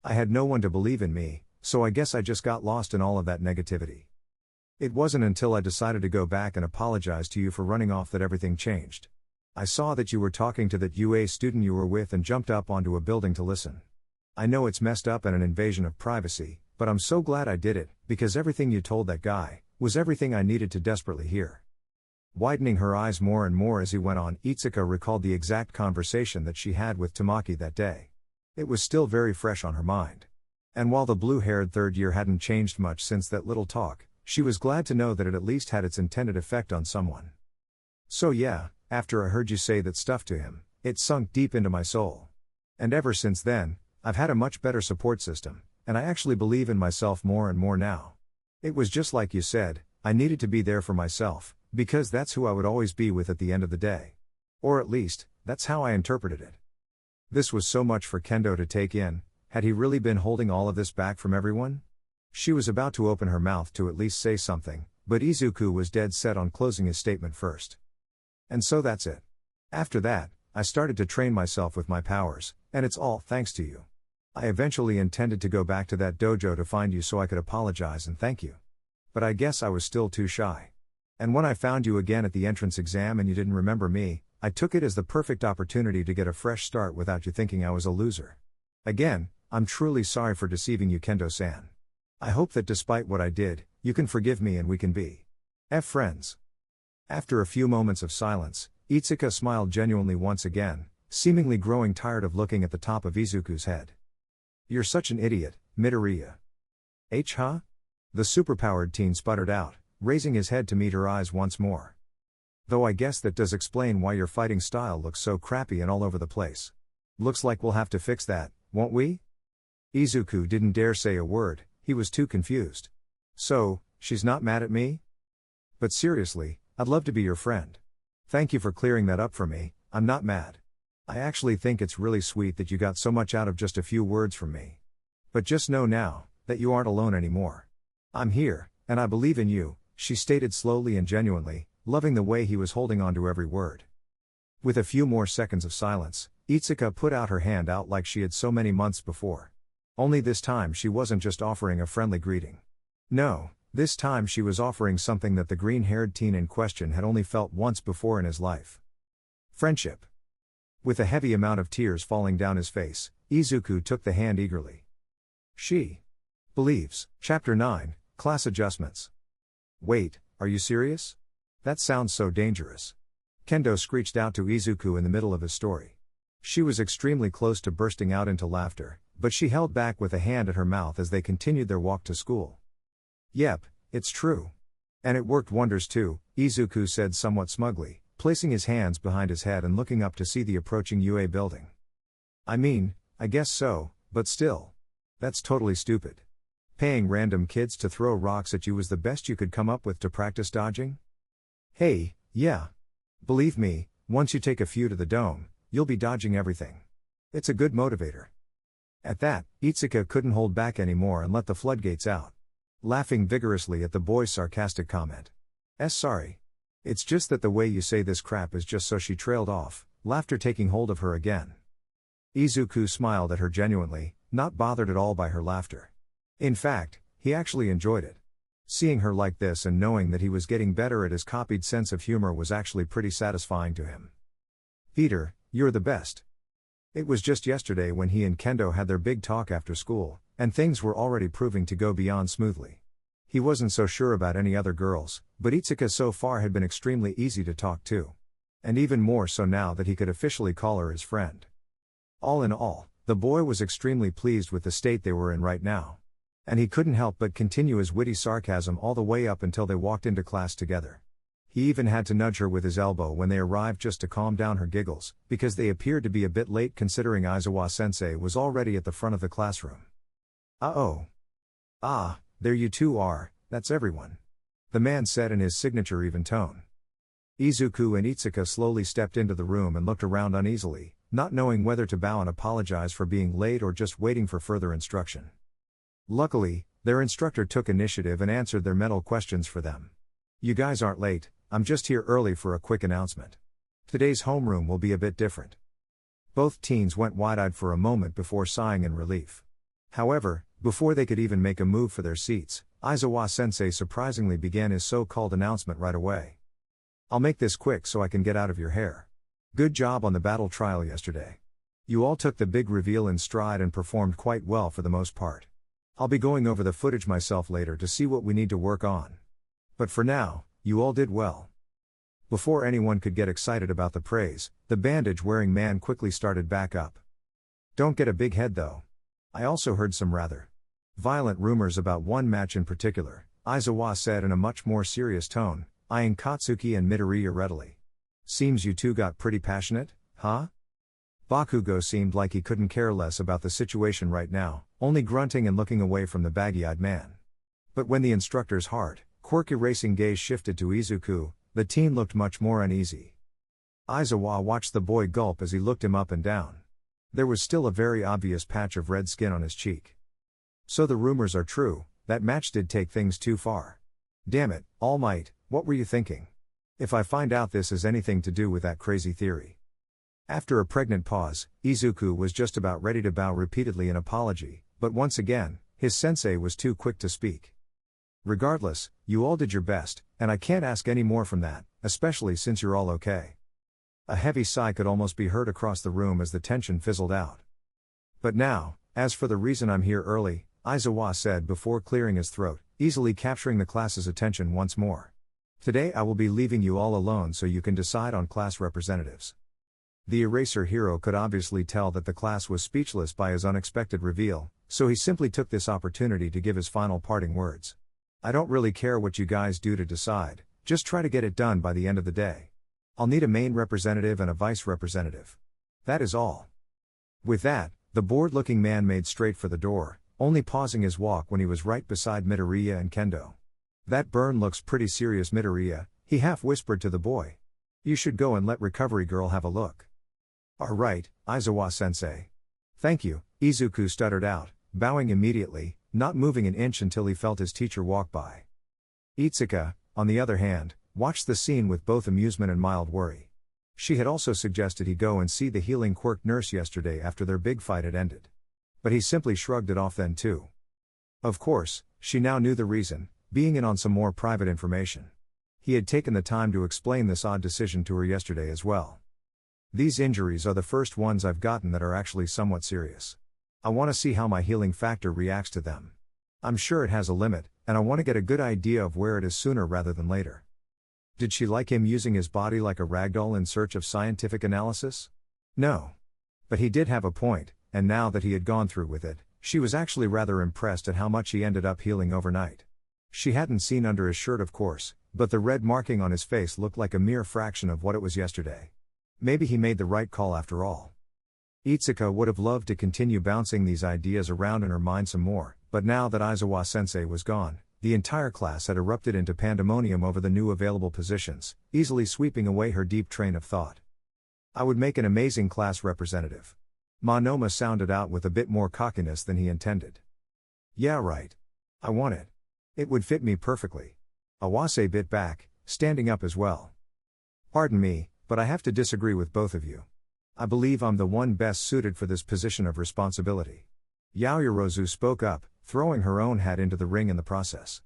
S1: I had no one to believe in me, so I guess I just got lost in all of that negativity. It wasn't until I decided to go back and apologize to you for running off that everything changed. I saw that you were talking to that UA student you were with and jumped up onto a building to listen. I know it's messed up and an invasion of privacy, but I'm so glad I did it, because everything you told that guy was everything I needed to desperately hear. Widening her eyes more and more as he went on, Itsuka recalled the exact conversation that she had with Tamaki that day. It was still very fresh on her mind. And while the blue-haired third year hadn't changed much since that little talk, she was glad to know that it at least had its intended effect on someone. So yeah, after I heard you say that stuff to him, it sunk deep into my soul. And ever since then, I've had a much better support system, and I actually believe in myself more and more now. It was just like you said, I needed to be there for myself, because that's who I would always be with at the end of the day. Or at least, that's how I interpreted it. This was so much for Kendo to take in. Had he really been holding all of this back from everyone? She was about to open her mouth to at least say something, but Izuku was dead set on closing his statement first. And so that's it. After that, I started to train myself with my powers, and it's all thanks to you. I eventually intended to go back to that dojo to find you so I could apologize and thank you. But I guess I was still too shy. And when I found you again at the entrance exam and you didn't remember me, I took it as the perfect opportunity to get a fresh start without you thinking I was a loser. Again, I'm truly sorry for deceiving you, Kendo-san. I hope that despite what I did, you can forgive me and we can be friends. After a few moments of silence, Itsuka smiled genuinely once again, seemingly growing tired of looking at the top of Izuku's head. You're such an idiot, Midoriya. Huh? The superpowered teen sputtered out, raising his head to meet her eyes once more. Though I guess that does explain why your fighting style looks so crappy and all over the place. Looks like we'll have to fix that, won't we? Izuku didn't dare say a word, he was too confused. So, she's not mad at me? But seriously, I'd love to be your friend. Thank you for clearing that up for me, I'm not mad. I actually think it's really sweet that you got so much out of just a few words from me. But just know now, that you aren't alone anymore. I'm here, and I believe in you, she stated slowly and genuinely, loving the way he was holding on to every word. With a few more seconds of silence, Itsuka put out her hand out like she had so many months before. Only this time she wasn't just offering a friendly greeting. No, this time she was offering something that the green-haired teen in question had only felt once before in his life. Friendship. With a heavy amount of tears falling down his face, Izuku took the hand eagerly. She believes. Chapter 9, Class Adjustments. Wait, are you serious? That sounds so dangerous. Kendo screeched out to Izuku in the middle of his story. She was extremely close to bursting out into laughter, but she held back with a hand at her mouth as they continued their walk to school. Yep, it's true. And it worked wonders too, Izuku said somewhat smugly, placing his hands behind his head and looking up to see the approaching UA building. I mean, I guess so, but still. That's totally stupid. Paying random kids to throw rocks at you was the best you could come up with to practice dodging? Hey, yeah. Believe me, once you take a few to the dome, you'll be dodging everything. It's a good motivator. At that, Itsuka couldn't hold back anymore and let the floodgates out. Laughing vigorously at the boy's sarcastic comment. Sorry. It's just that the way you say this crap is just so she trailed off, laughter taking hold of her again. Izuku smiled at her genuinely, not bothered at all by her laughter. In fact, he actually enjoyed it. Seeing her like this and knowing that he was getting better at his copied sense of humor was actually pretty satisfying to him. Peter, you're the best. It was just yesterday when he and Kendo had their big talk after school, and things were already proving to go beyond smoothly. He wasn't so sure about any other girls, but Itsuka so far had been extremely easy to talk to. And even more so now that he could officially call her his friend. All in all, the boy was extremely pleased with the state they were in right now. And he couldn't help but continue his witty sarcasm all the way up until they walked into class together. He even had to nudge her with his elbow when they arrived just to calm down her giggles, because they appeared to be a bit late considering Aizawa-sensei was already at the front of the classroom. Uh-oh. Ah, there you two are, that's everyone. The man said in his signature even tone. Izuku and Itsuka slowly stepped into the room and looked around uneasily, not knowing whether to bow and apologize for being late or just waiting for further instruction. Luckily, their instructor took initiative and answered their mental questions for them. You guys aren't late, I'm just here early for a quick announcement. Today's homeroom will be a bit different. Both teens went wide-eyed for a moment before sighing in relief. However, before they could even make a move for their seats, Aizawa-sensei surprisingly began his so-called announcement right away. I'll make this quick so I can get out of your hair. Good job on the battle trial yesterday. You all took the big reveal in stride and performed quite well for the most part. I'll be going over the footage myself later to see what we need to work on. But for now, you all did well. Before anyone could get excited about the praise, the bandage-wearing man quickly started back up. Don't get a big head though. I also heard some rather violent rumors about one match in particular, Aizawa said in a much more serious tone, eyeing Katsuki and Midoriya readily. Seems you two got pretty passionate, huh? Bakugo seemed like he couldn't care less about the situation right now, only grunting and looking away from the baggy-eyed man. But when the instructor's hard, quirk-erasing gaze shifted to Izuku, the teen looked much more uneasy. Aizawa watched the boy gulp as he looked him up and down. There was still a very obvious patch of red skin on his cheek. So the rumors are true, that match did take things too far. Damn it, All Might, what were you thinking? If I find out this has anything to do with that crazy theory. After a pregnant pause, Izuku was just about ready to bow repeatedly in apology, but once again, his sensei was too quick to speak. Regardless, you all did your best, and I can't ask any more from that, especially since you're all okay. A heavy sigh could almost be heard across the room as the tension fizzled out. But now, as for the reason I'm here early, Aizawa said before clearing his throat, easily capturing the class's attention once more. Today I will be leaving you all alone so you can decide on class representatives. The eraser hero could obviously tell that the class was speechless by his unexpected reveal, so he simply took this opportunity to give his final parting words. I don't really care what you guys do to decide, just try to get it done by the end of the day. I'll need a main representative and a vice representative. That is all. With that, the bored-looking man made straight for the door, only pausing his walk when he was right beside Midoriya and Kendo. That burn looks pretty serious, Midoriya, he half-whispered to the boy. You should go and let Recovery Girl have a look. All right, Aizawa-sensei. Thank you, Izuku stuttered out, bowing immediately, not moving an inch until he felt his teacher walk by. Itsuka, on the other hand, watched the scene with both amusement and mild worry. She had also suggested he go and see the healing quirk nurse yesterday after their big fight had ended. But he simply shrugged it off then too. Of course, she now knew the reason, being in on some more private information. He had taken the time to explain this odd decision to her yesterday as well. These injuries are the first ones I've gotten that are actually somewhat serious. I want to see how my healing factor reacts to them. I'm sure it has a limit, and I want to get a good idea of where it is sooner rather than later. Did she like him using his body like a ragdoll in search of scientific analysis? No. But he did have a point, and now that he had gone through with it, she was actually rather impressed at how much he ended up healing overnight. She hadn't seen under his shirt of course, but the red marking on his face looked like a mere fraction of what it was yesterday. Maybe he made the right call after all. Itsuka would have loved to continue bouncing these ideas around in her mind some more, but now that Aizawa-sensei was gone, the entire class had erupted into pandemonium over the new available positions, easily sweeping away her deep train of thought. I would make an amazing class representative. Nomu sounded out with a bit more cockiness than he intended. Yeah right. I want it. It would fit me perfectly. Awase bit back, standing up as well. Pardon me, but I have to disagree with both of you. I believe I'm the one best suited for this position of responsibility. Yaoyorozu spoke up, throwing her own hat into the ring in the process.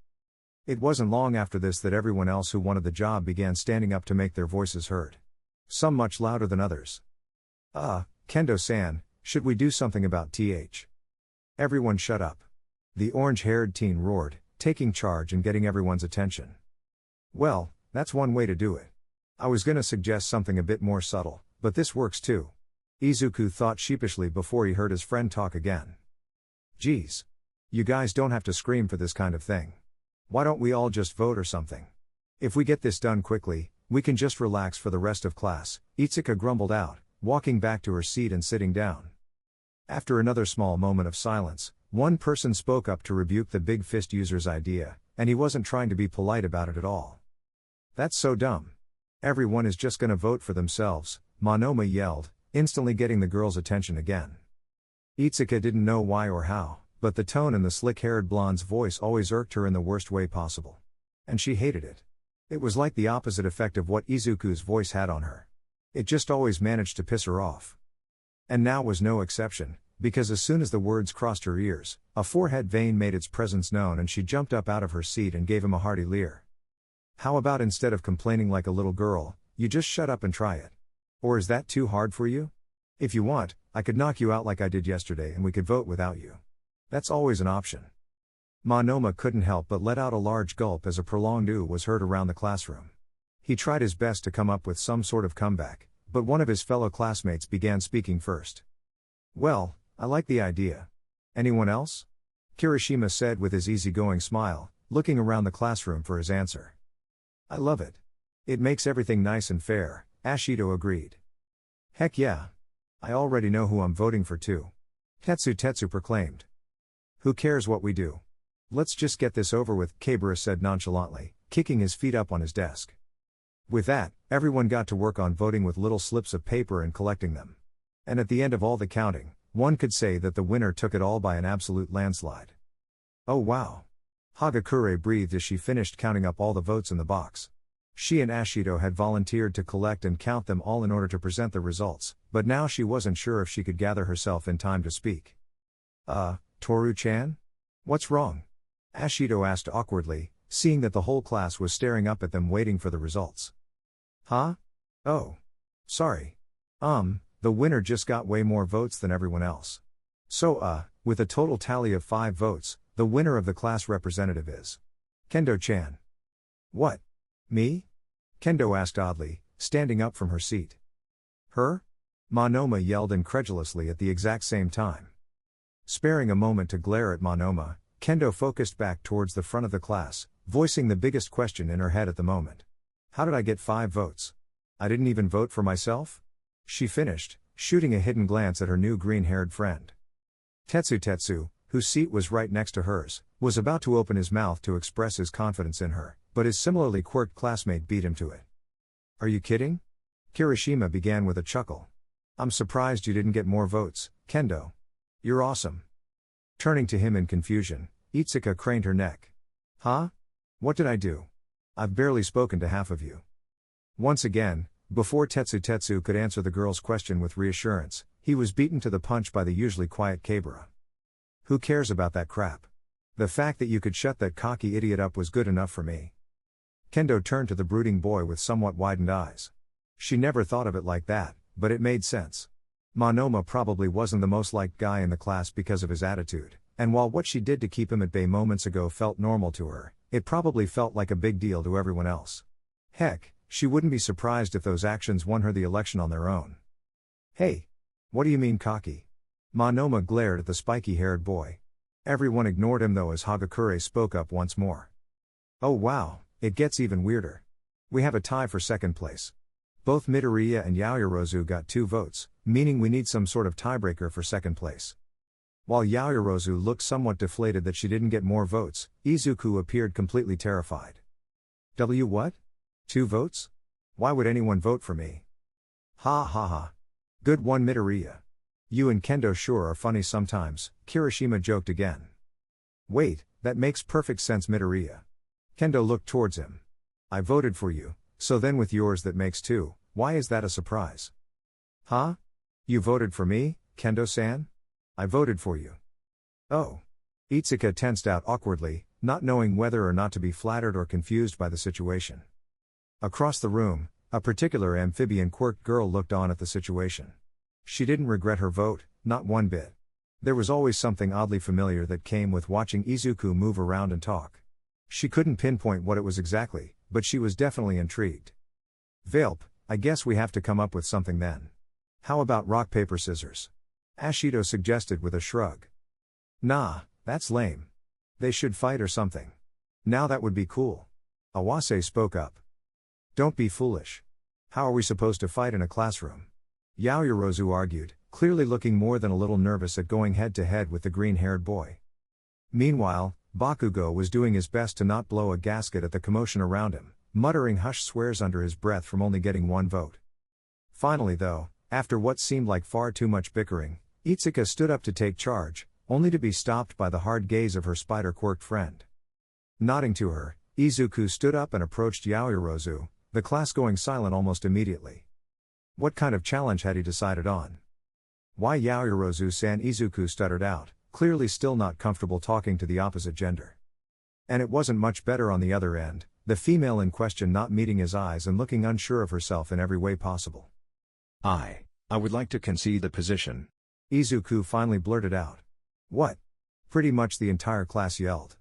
S1: It wasn't long after this that everyone else who wanted the job began standing up to make their voices heard. Some much louder than others. Kendo-san, should we do something about TH? Everyone shut up. The orange-haired teen roared, taking charge and getting everyone's attention. Well, that's one way to do it. I was gonna suggest something a bit more subtle, but this works too. Izuku thought sheepishly before he heard his friend talk again. Geez. You guys don't have to scream for this kind of thing. Why don't we all just vote or something? If we get this done quickly, we can just relax for the rest of class, Itsuka grumbled out, walking back to her seat and sitting down. After another small moment of silence, one person spoke up to rebuke the big fist user's idea, and he wasn't trying to be polite about it at all. That's so dumb. Everyone is just gonna vote for themselves, Monoma yelled, instantly getting the girl's attention again. Itsuka didn't know why or how, but the tone in the slick-haired blonde's voice always irked her in the worst way possible. And she hated it. It was like the opposite effect of what Izuku's voice had on her. It just always managed to piss her off. And now was no exception, because as soon as the words crossed her ears, a forehead vein made its presence known and she jumped up out of her seat and gave him a hearty leer. How about instead of complaining like a little girl, you just shut up and try it? Or is that too hard for you? If you want, I could knock you out like I did yesterday and we could vote without you. That's always an option. Monoma couldn't help but let out a large gulp as a prolonged ooh was heard around the classroom. He tried his best to come up with some sort of comeback, but one of his fellow classmates began speaking first. Well, I like the idea. Anyone else? Kirishima said with his easygoing smile, looking around the classroom for his answer. I love it. It makes everything nice and fair, Ashido agreed. Heck yeah. I already know who I'm voting for too. Tetsu proclaimed. Who cares what we do? Let's just get this over with, Kabura said nonchalantly, kicking his feet up on his desk. With that, everyone got to work on voting with little slips of paper and collecting them. And at the end of all the counting, one could say that the winner took it all by an absolute landslide. Oh wow. Hagakure breathed as she finished counting up all the votes in the box. She and Ashido had volunteered to collect and count them all in order to present the results, but now she wasn't sure if she could gather herself in time to speak. Toru-chan? What's wrong? Ashido asked awkwardly, seeing that the whole class was staring up at them waiting for the results. Huh? Oh. Sorry. The winner just got way more votes than everyone else. So, with a total tally of 5 votes, the winner of the class representative is Kendo-chan. What? Me? Kendo asked oddly, standing up from her seat. Her? Monoma yelled incredulously at the exact same time. Sparing a moment to glare at Monoma, Kendo focused back towards the front of the class, voicing the biggest question in her head at the moment. How did I get 5 votes? I didn't even vote for myself? She finished, shooting a hidden glance at her new green-haired friend. Tetsu, whose seat was right next to hers, was about to open his mouth to express his confidence in her, but his similarly quirked classmate beat him to it. Are you kidding? Kirishima began with a chuckle. I'm surprised you didn't get more votes, Kendo. You're awesome. Turning to him in confusion, Itsuka craned her neck. Huh? What did I do? I've barely spoken to half of you. Once again, before Tetsu could answer the girl's question with reassurance, he was beaten to the punch by the usually quiet Kabura. Who cares about that crap? The fact that you could shut that cocky idiot up was good enough for me. Kendo turned to the brooding boy with somewhat widened eyes. She never thought of it like that, but it made sense. Monoma probably wasn't the most liked guy in the class because of his attitude, and while what she did to keep him at bay moments ago felt normal to her, it probably felt like a big deal to everyone else. Heck, she wouldn't be surprised if those actions won her the election on their own. Hey! What do you mean cocky? Monoma glared at the spiky-haired boy. Everyone ignored him though as Hagakure spoke up once more. Oh wow, it gets even weirder. We have a tie for second place. Both Midoriya and Yaoyorozu got 2 votes, meaning we need some sort of tiebreaker for second place. While Yaoyorozu looked somewhat deflated that she didn't get more votes, Izuku appeared completely terrified. What? 2 votes? Why would anyone vote for me? Ha ha ha. Good one Midoriya. You and Kendo sure are funny sometimes, Kirishima joked again. Wait, that makes perfect sense Midoriya. Kendo looked towards him. I voted for you, so then with yours that makes 2, why is that a surprise? Huh? You voted for me, Kendo-san? I voted for you. Oh. Itsuka tensed out awkwardly, not knowing whether or not to be flattered or confused by the situation. Across the room, a particular amphibian quirked girl looked on at the situation. She didn't regret her vote, not one bit. There was always something oddly familiar that came with watching Izuku move around and talk. She couldn't pinpoint what it was exactly, but she was definitely intrigued. Velp, I guess we have to come up with something then. How about rock paper scissors? Ashido suggested with a shrug. Nah, that's lame. They should fight or something. Now that would be cool. Awase spoke up. Don't be foolish. How are we supposed to fight in a classroom? Yaoyorozu argued, clearly looking more than a little nervous at going head-to-head with the green-haired boy. Meanwhile, Bakugo was doing his best to not blow a gasket at the commotion around him, muttering hushed swears under his breath from only getting one vote. Finally though, after what seemed like far too much bickering, Itsuka stood up to take charge, only to be stopped by the hard gaze of her spider-quirked friend. Nodding to her, Izuku stood up and approached Yaoyorozu, the class going silent almost immediately. What kind of challenge had he decided on? Why Yaoyorozu-san, Izuku stuttered out, clearly still not comfortable talking to the opposite gender. And it wasn't much better on the other end, the female in question not meeting his eyes and looking unsure of herself in every way possible. I would like to concede the position. Izuku finally blurted out. What? Pretty much the entire class yelled.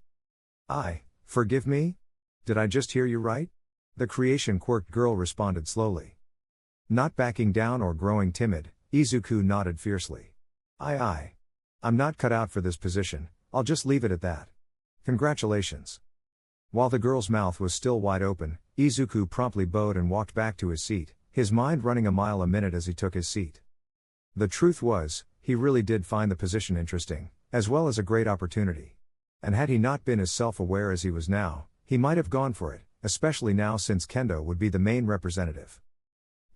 S1: Forgive me? Did I just hear you right? The creation-quirked girl responded slowly. Not backing down or growing timid, Izuku nodded fiercely. I'm not cut out for this position, I'll just leave it at that. Congratulations. While the girl's mouth was still wide open, Izuku promptly bowed and walked back to his seat, his mind running a mile a minute as he took his seat. The truth was, he really did find the position interesting, as well as a great opportunity. And had he not been as self-aware as he was now, he might have gone for it, especially now since Kendo would be the main representative.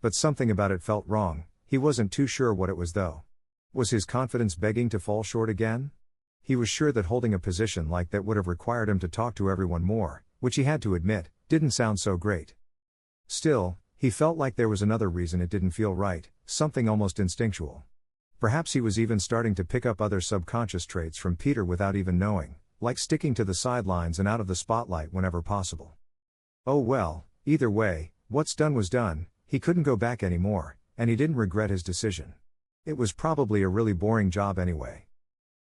S1: But something about it felt wrong, he wasn't too sure what it was though. Was his confidence begging to fall short again? He was sure that holding a position like that would have required him to talk to everyone more, which he had to admit, didn't sound so great. Still, he felt like there was another reason it didn't feel right, something almost instinctual. Perhaps he was even starting to pick up other subconscious traits from Peter without even knowing, like sticking to the sidelines and out of the spotlight whenever possible. Oh well, either way, what's done was done, he couldn't go back anymore, and he didn't regret his decision. It was probably a really boring job anyway.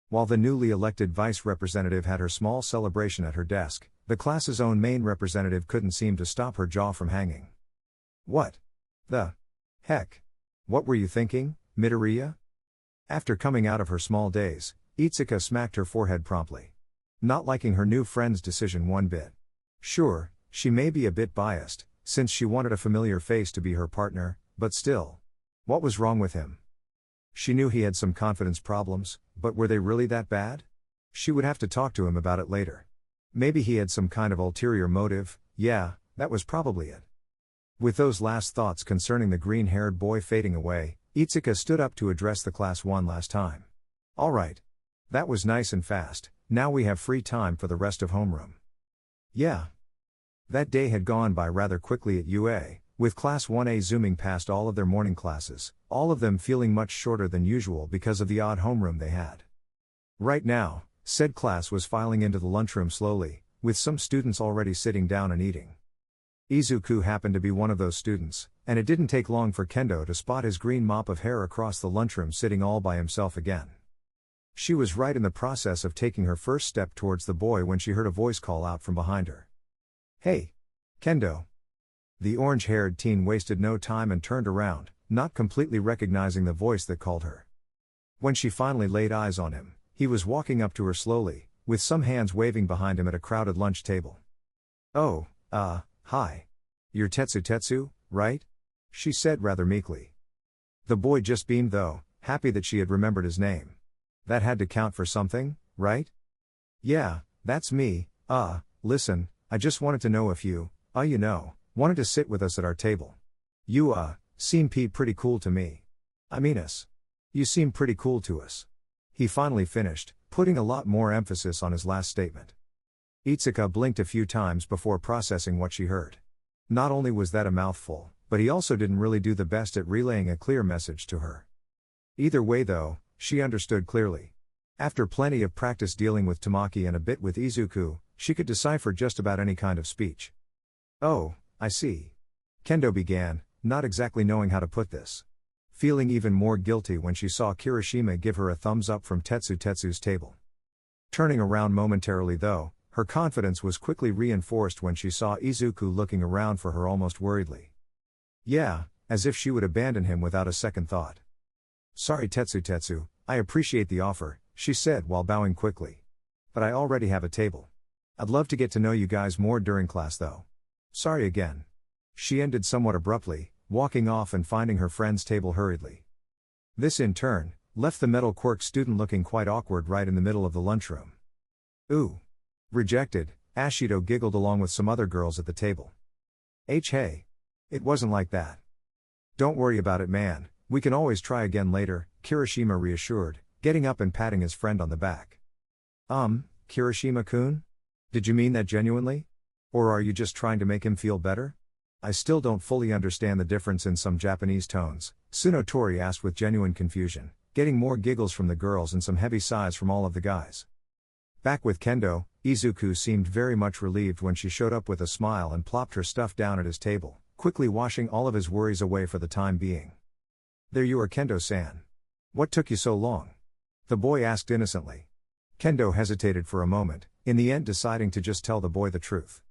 S1: While the newly elected vice representative had her small celebration at her desk, the class's own main representative couldn't seem to stop her jaw from hanging. What the heck? What were you thinking, Midoriya? After coming out of her small daze, Itsuka smacked her forehead promptly. Not liking her new friend's decision one bit. Sure, she may be a bit biased, since she wanted a familiar face to be her partner, but still. What was wrong with him? She knew he had some confidence problems, but were they really that bad? She would have to talk to him about it later. Maybe he had some kind of ulterior motive, yeah, that was probably it. With those last thoughts concerning the green-haired boy fading away, Itsuka stood up to address the class one last time. Alright. That was nice and fast, now we have free time for the rest of homeroom. Yeah. That day had gone by rather quickly at UA, with Class 1A zooming past all of their morning classes, all of them feeling much shorter than usual because of the odd homeroom they had. Right now, said class was filing into the lunchroom slowly, with some students already sitting down and eating. Izuku happened to be one of those students, and it didn't take long for Kendo to spot his green mop of hair across the lunchroom sitting all by himself again. She was right in the process of taking her first step towards the boy when she heard a voice call out from behind her. Hey! Kendo! The orange-haired teen wasted no time and turned around, not completely recognizing the voice that called her. When she finally laid eyes on him, he was walking up to her slowly, with some hands waving behind him at a crowded lunch table. Oh, hi. You're Tetsu, right? She said rather meekly. The boy just beamed though, happy that she had remembered his name. That had to count for something, right? Yeah, that's me. Listen, I just wanted to know if you, wanted to sit with us at our table. You, seem pretty cool to me. I mean us. You seem pretty cool to us. He finally finished, putting a lot more emphasis on his last statement. Itsuka blinked a few times before processing what she heard. Not only was that a mouthful, but he also didn't really do the best at relaying a clear message to her. Either way though, she understood clearly. After plenty of practice dealing with Tamaki and a bit with Izuku, she could decipher just about any kind of speech. Oh, I see. Kendo began, not exactly knowing how to put this. Feeling even more guilty when she saw Kirishima give her a thumbs up from Tetsu's table. Turning around momentarily though, her confidence was quickly reinforced when she saw Izuku looking around for her almost worriedly. Yeah, as if she would abandon him without a second thought. Sorry Tetsu, I appreciate the offer, she said while bowing quickly. But I already have a table. I'd love to get to know you guys more during class though. Sorry again. She ended somewhat abruptly, walking off and finding her friend's table hurriedly. This in turn, left the metal quirk student looking quite awkward right in the middle of the lunchroom. Ooh. Rejected, Ashido giggled along with some other girls at the table. Hey. It wasn't like that. Don't worry about it, man, we can always try again later, Kirishima reassured, getting up and patting his friend on the back. Kirishima-kun? Did you mean that genuinely? Or are you just trying to make him feel better? I still don't fully understand the difference in some Japanese tones, Tsunotori asked with genuine confusion, getting more giggles from the girls and some heavy sighs from all of the guys. Back with Kendo, Izuku seemed very much relieved when she showed up with a smile and plopped her stuff down at his table, quickly washing all of his worries away for the time being. There you are, Kendo-san. What took you so long? The boy asked innocently. Kendo hesitated for a moment, in the end deciding to just tell the boy the truth.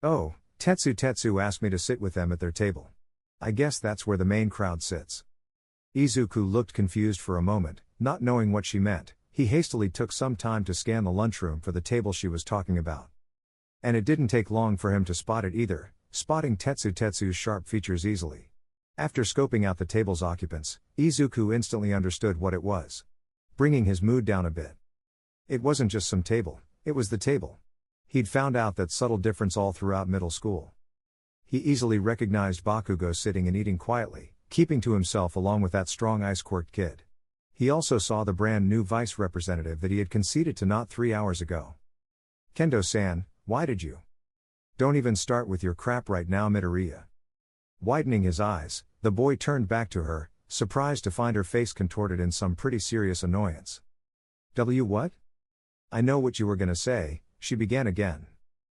S1: Oh, Tetsu asked me to sit with them at their table. I guess that's where the main crowd sits. Izuku looked confused for a moment, not knowing what she meant. He hastily took some time to scan the lunchroom for the table she was talking about. And it didn't take long for him to spot it either, spotting Tetsu's sharp features easily. After scoping out the table's occupants, Izuku instantly understood what it was. Bringing his mood down a bit. It wasn't just some table, it was the table. He'd found out that subtle difference all throughout middle school. He easily recognized Bakugo sitting and eating quietly, keeping to himself along with that strong ice-quirked kid. He also saw the brand new vice representative that he had conceded to not 3 hours ago. Kendo-san, why did you? Don't even start with your crap right now, Midoriya. Widening his eyes, the boy turned back to her, surprised to find her face contorted in some pretty serious annoyance. What? I know what you were gonna say, she began again.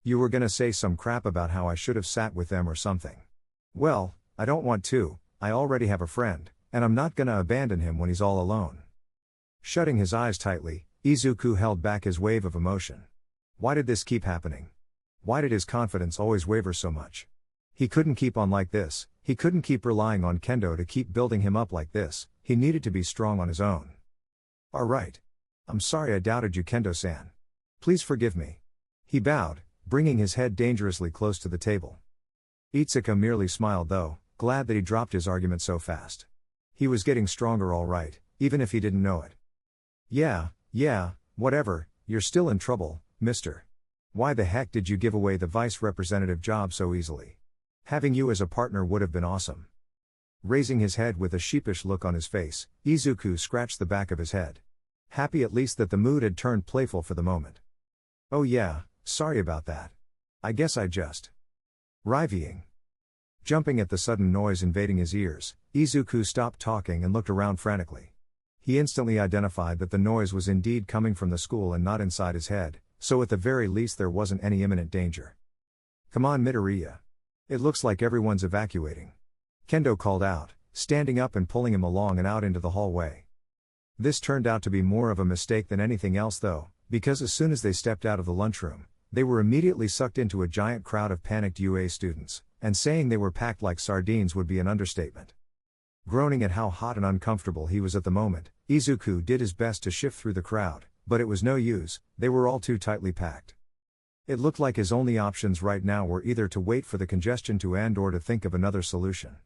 S1: You were gonna say some crap about how I should have sat with them or something. Well, I don't want to, I already have a friend, and I'm not gonna abandon him when he's all alone. Shutting his eyes tightly, Izuku held back his wave of emotion. Why did this keep happening? Why did his confidence always waver so much? He couldn't keep on like this, he couldn't keep relying on Kendo to keep building him up like this, he needed to be strong on his own. Alright. I'm sorry I doubted you, Kendo-san. Please forgive me. He bowed, bringing his head dangerously close to the table. Itsuka merely smiled though, glad that he dropped his argument so fast. He was getting stronger all right, even if he didn't know it. Yeah, whatever, you're still in trouble, mister. Why the heck did you give away the vice representative job so easily? Having you as a partner would have been awesome. Raising his head with a sheepish look on his face, Izuku scratched the back of his head. Happy at least that the mood had turned playful for the moment. Oh yeah, sorry about that. I guess I just... Rivying. Jumping at the sudden noise invading his ears, Izuku stopped talking and looked around frantically. He instantly identified that the noise was indeed coming from the school and not inside his head, so at the very least there wasn't any imminent danger. Come on, Midoriya. It looks like everyone's evacuating. Kendo called out, standing up and pulling him along and out into the hallway. This turned out to be more of a mistake than anything else though, because as soon as they stepped out of the lunchroom, they were immediately sucked into a giant crowd of panicked UA students, and saying they were packed like sardines would be an understatement. Groaning at how hot and uncomfortable he was at the moment, Izuku did his best to shift through the crowd, but it was no use, they were all too tightly packed. It looked like his only options right now were either to wait for the congestion to end or to think of another solution.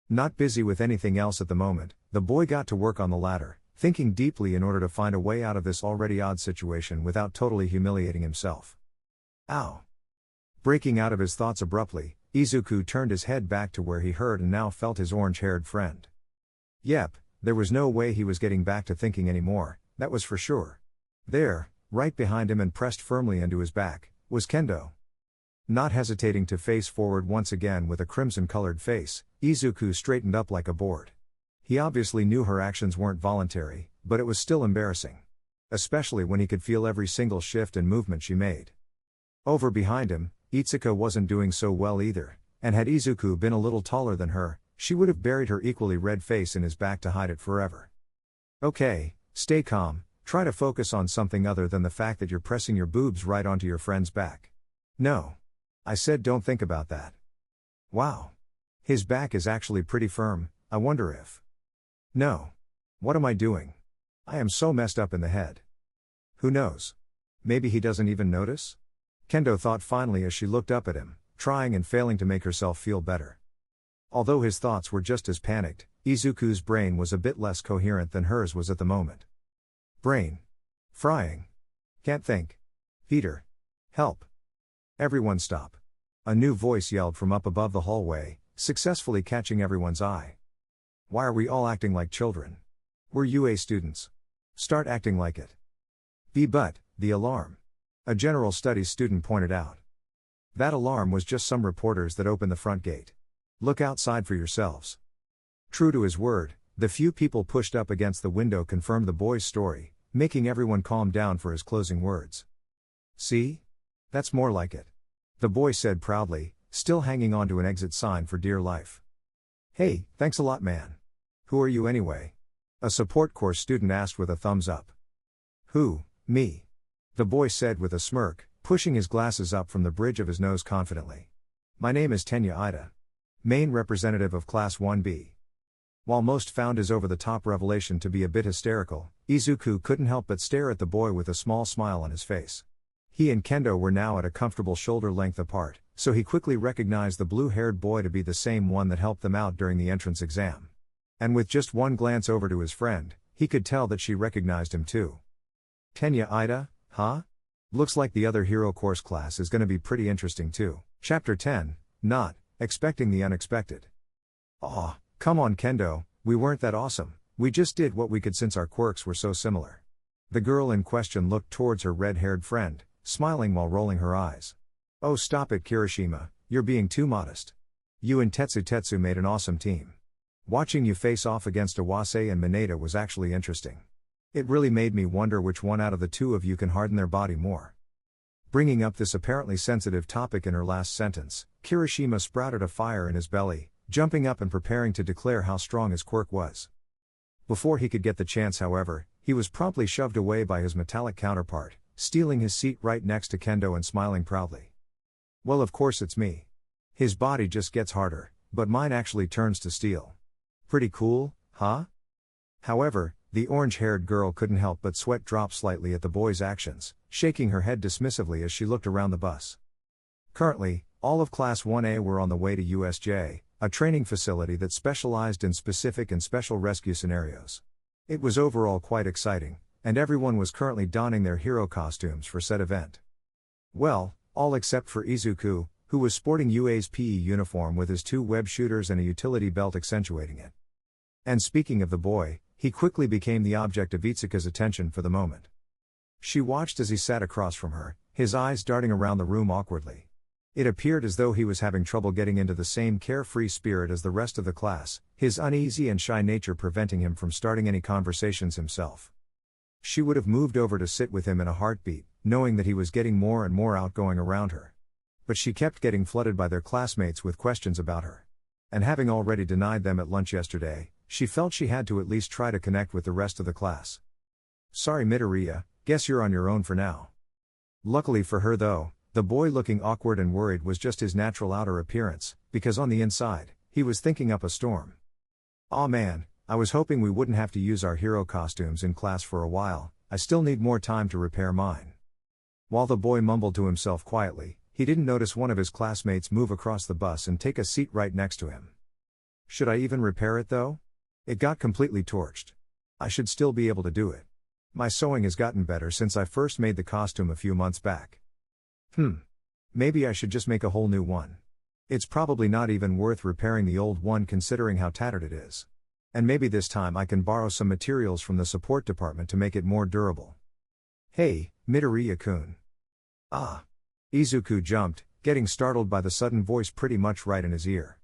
S1: Not busy with anything else at the moment, the boy got to work on the latter, thinking deeply in order to find a way out of this already odd situation without totally humiliating himself. Ow! Breaking out of his thoughts abruptly, Izuku turned his head back to where he heard and now felt his orange-haired friend. Yep, there was no way he was getting back to thinking anymore, that was for sure. There, right behind him and pressed firmly into his back, was Kendo. Not hesitating to face forward once again with a crimson-colored face, Izuku straightened up like a board. He obviously knew her actions weren't voluntary, but it was still embarrassing. Especially when he could feel every single shift and movement she made. Over behind him, Itsuka wasn't doing so well either, and had Izuku been a little taller than her, she would have buried her equally red face in his back to hide it forever. Okay, stay calm, try to focus on something other than the fact that you're pressing your boobs right onto your friend's back. No. I said don't think about that. Wow. His back is actually pretty firm, I wonder if... No. What am I doing? I am so messed up in the head. Who knows? Maybe he doesn't even notice? Kendo thought finally as she looked up at him, trying and failing to make herself feel better. Although his thoughts were just as panicked, Izuku's brain was a bit less coherent than hers was at the moment. Brain. Frying. Can't think. Peter. Help. Everyone stop. A new voice yelled from up above the hallway, successfully catching everyone's eye. Why are we all acting like children? We're UA students. Start acting like it. But, the alarm. A general studies student pointed out. That alarm was just some reporters that opened the front gate. Look outside for yourselves. True to his word, the few people pushed up against the window confirmed the boy's story, making everyone calm down for his closing words. See? That's more like it. The boy said proudly, still hanging on to an exit sign for dear life. Hey, thanks a lot, man. Who are you anyway? A support course student asked with a thumbs up. Who, me? The boy said with a smirk, pushing his glasses up from the bridge of his nose confidently. My name is Tenya Ida. Main representative of Class 1B. While most found his over-the-top revelation to be a bit hysterical, Izuku couldn't help but stare at the boy with a small smile on his face. He and Kendo were now at a comfortable shoulder length apart, so he quickly recognized the blue-haired boy to be the same one that helped them out during the entrance exam. And with just one glance over to his friend, he could tell that she recognized him too. Tenya Ida, huh? Looks like the other hero course class is gonna be pretty interesting too. Chapter 10, Not Expecting the Unexpected. Aw, come on Kendo, we weren't that awesome, we just did what we could since our quirks were so similar. The girl in question looked towards her red-haired friend, smiling while rolling her eyes. Oh stop it Kirishima, you're being too modest. You and Tetsu made an awesome team. Watching you face off against Awase and Mineta was actually interesting. It really made me wonder which one out of the two of you can harden their body more. Bringing up this apparently sensitive topic in her last sentence, Kirishima sprouted a fire in his belly, jumping up and preparing to declare how strong his quirk was. Before he could get the chance however, he was promptly shoved away by his metallic counterpart, stealing his seat right next to Kendo and smiling proudly. Well of course it's me. His body just gets harder, but mine actually turns to steel. Pretty cool, huh? However, the orange-haired girl couldn't help but sweat drop slightly at the boy's actions, shaking her head dismissively as she looked around the bus. Currently, all of Class 1A were on the way to USJ, a training facility that specialized in specific and special rescue scenarios. It was overall quite exciting, and everyone was currently donning their hero costumes for said event. Well, all except for Izuku, who was sporting UA's PE uniform with his 2 web shooters and a utility belt accentuating it. And speaking of the boy, he quickly became the object of Itsuka's attention for the moment. She watched as he sat across from her, his eyes darting around the room awkwardly. It appeared as though he was having trouble getting into the same carefree spirit as the rest of the class, his uneasy and shy nature preventing him from starting any conversations himself. She would have moved over to sit with him in a heartbeat, knowing that he was getting more and more outgoing around her. But she kept getting flooded by their classmates with questions about her. And having already denied them at lunch yesterday, she felt she had to at least try to connect with the rest of the class. Sorry Midoriya, guess you're on your own for now. Luckily for her though, the boy looking awkward and worried was just his natural outer appearance, because on the inside, he was thinking up a storm. Aw man, I was hoping we wouldn't have to use our hero costumes in class for a while, I still need more time to repair mine. While the boy mumbled to himself quietly, he didn't notice one of his classmates move across the bus and take a seat right next to him. Should I even repair it though? It got completely torched. I should still be able to do it. My sewing has gotten better since I first made the costume a few months back. Maybe I should just make a whole new one. It's probably not even worth repairing the old one considering how tattered it is. And maybe this time I can borrow some materials from the support department to make it more durable. Hey, Midoriya-kun. Ah. Izuku jumped, getting startled by the sudden voice pretty much right in his ear.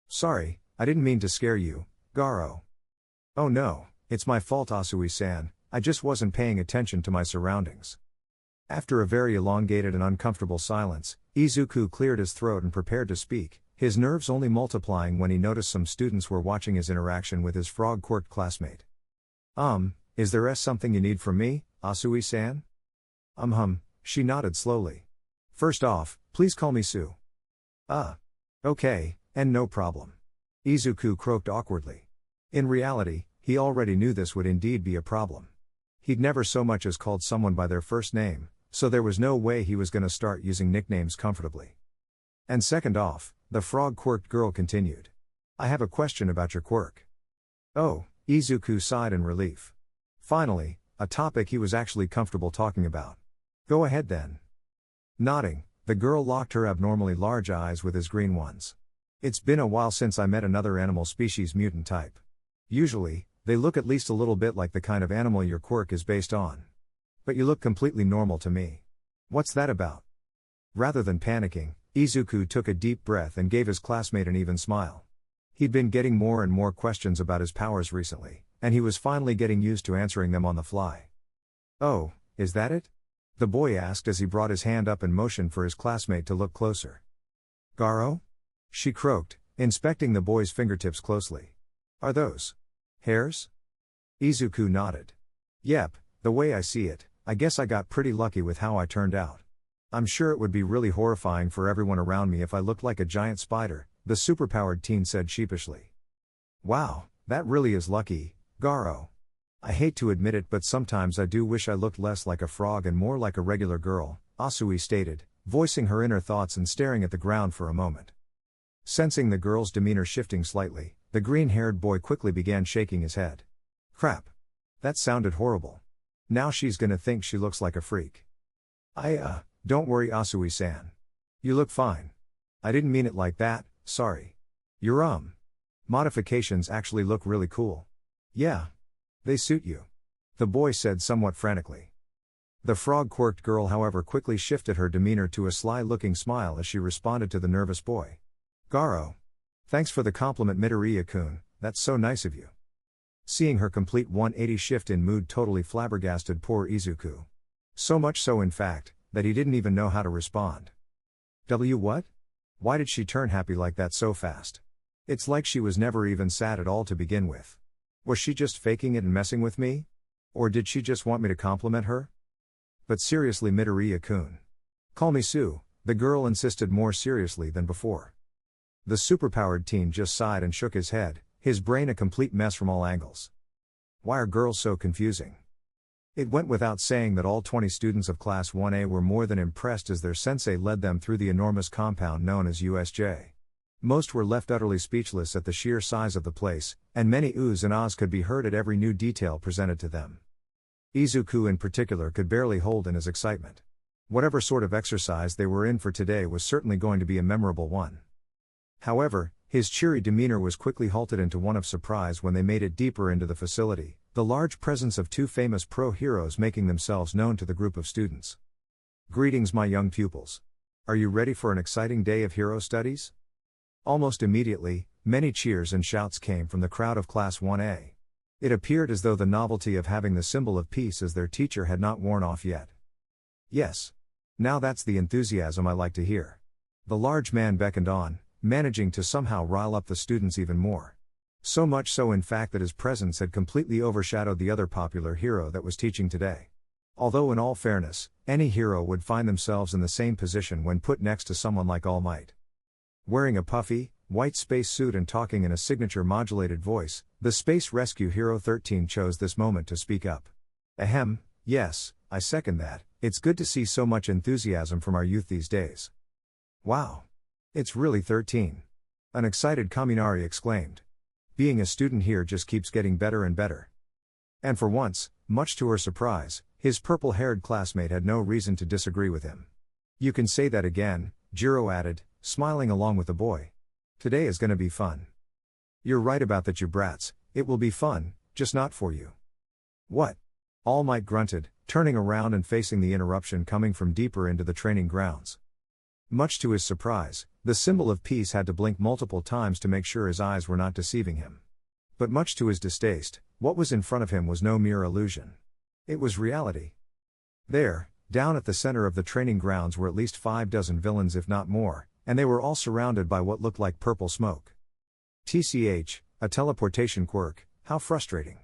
S1: Sorry, I didn't mean to scare you, Garo. Oh no, it's my fault Asui-san, I just wasn't paying attention to my surroundings. After a very elongated and uncomfortable silence, Izuku cleared his throat and prepared to speak, his nerves only multiplying when he noticed some students were watching his interaction with his frog-quirked classmate. Is there something you need from me, Asui-san? She nodded slowly. First off, please call me Sue. Okay, and no problem. Izuku croaked awkwardly. In reality, he already knew this would indeed be a problem. He'd never so much as called someone by their first name, so there was no way he was gonna start using nicknames comfortably. And second off, the frog-quirked girl continued. I have a question about your quirk. Oh, Izuku sighed in relief. Finally, a topic he was actually comfortable talking about. Go ahead then. Nodding, the girl locked her abnormally large eyes with his green ones. It's been a while since I met another animal species mutant type. Usually, they look at least a little bit like the kind of animal your quirk is based on. But you look completely normal to me. What's that about? Rather than panicking, Izuku took a deep breath and gave his classmate an even smile. He'd been getting more and more questions about his powers recently, and he was finally getting used to answering them on the fly. Oh, is that it? The boy asked as he brought his hand up and motioned for his classmate to look closer. Garo? She croaked, inspecting the boy's fingertips closely. Are those hairs? Izuku nodded. Yep, the way I see it, I guess I got pretty lucky with how I turned out. I'm sure it would be really horrifying for everyone around me if I looked like a giant spider, the superpowered teen said sheepishly. Wow, that really is lucky, Garo. I hate to admit it, but sometimes I do wish I looked less like a frog and more like a regular girl, Asui stated, voicing her inner thoughts and staring at the ground for a moment. Sensing the girl's demeanor shifting slightly, the green-haired boy quickly began shaking his head. Crap. That sounded horrible. Now she's gonna think she looks like a freak. Don't worry, Asui-san. You look fine. I didn't mean it like that, sorry. Your modifications actually look really cool. Yeah. They suit you. The boy said somewhat frantically. The frog-quirked girl, however, quickly shifted her demeanor to a sly-looking smile as she responded to the nervous boy. Garo. Thanks for the compliment, Midoriya-kun, that's so nice of you. Seeing her complete 180 shift in mood totally flabbergasted poor Izuku. So much so, in fact, that he didn't even know how to respond. What? Why did she turn happy like that so fast? It's like she was never even sad at all to begin with. Was she just faking it and messing with me? Or did she just want me to compliment her? But seriously, Midoriya-kun. Call me Sue, the girl insisted more seriously than before. The superpowered teen just sighed and shook his head, his brain a complete mess from all angles. Why are girls so confusing? It went without saying that all 20 students of Class 1A were more than impressed as their sensei led them through the enormous compound known as USJ. Most were left utterly speechless at the sheer size of the place, and many oohs and ahs could be heard at every new detail presented to them. Izuku in particular could barely hold in his excitement. Whatever sort of exercise they were in for today was certainly going to be a memorable one. However, his cheery demeanor was quickly halted into one of surprise when they made it deeper into the facility, the large presence of two famous pro heroes making themselves known to the group of students. Greetings, my young pupils. Are you ready for an exciting day of hero studies? Almost immediately, many cheers and shouts came from the crowd of Class 1A. It appeared as though the novelty of having the symbol of peace as their teacher had not worn off yet. Yes. Now that's the enthusiasm I like to hear. The large man beckoned on, managing to somehow rile up the students even more. So much so, in fact, that his presence had completely overshadowed the other popular hero that was teaching today. Although in all fairness, any hero would find themselves in the same position when put next to someone like All Might. Wearing a puffy, white space suit and talking in a signature modulated voice, the Space Rescue Hero 13 chose this moment to speak up. Ahem, yes, I second that, it's good to see so much enthusiasm from our youth these days. Wow. It's really 13. An excited Kaminari exclaimed. Being a student here just keeps getting better and better. And for once, much to her surprise, his purple-haired classmate had no reason to disagree with him. You can say that again, Jiro added, smiling along with the boy. Today is gonna be fun. You're right about that, you brats, it will be fun, just not for you. What? All Might grunted, turning around and facing the interruption coming from deeper into the training grounds. Much to his surprise, the symbol of peace had to blink multiple times to make sure his eyes were not deceiving him. But much to his distaste, what was in front of him was no mere illusion. It was reality. There, down at the center of the training grounds were at least 5 dozen villains if not more, and they were all surrounded by what looked like purple smoke. TCH, a teleportation quirk, how frustrating.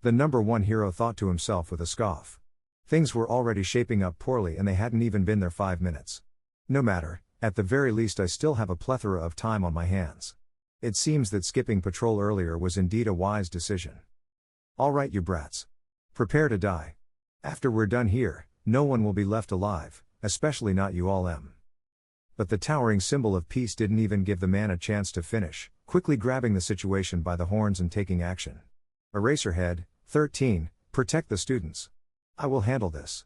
S1: The number one hero thought to himself with a scoff. Things were already shaping up poorly and they hadn't even been there 5 minutes. No matter, at the very least I still have a plethora of time on my hands. It seems that skipping patrol earlier was indeed a wise decision. Alright, you brats. Prepare to die. After we're done here, no one will be left alive, especially not you all. But the towering symbol of peace didn't even give the man a chance to finish, quickly grabbing the situation by the horns and taking action. Eraserhead, 13, protect the students. I will handle this.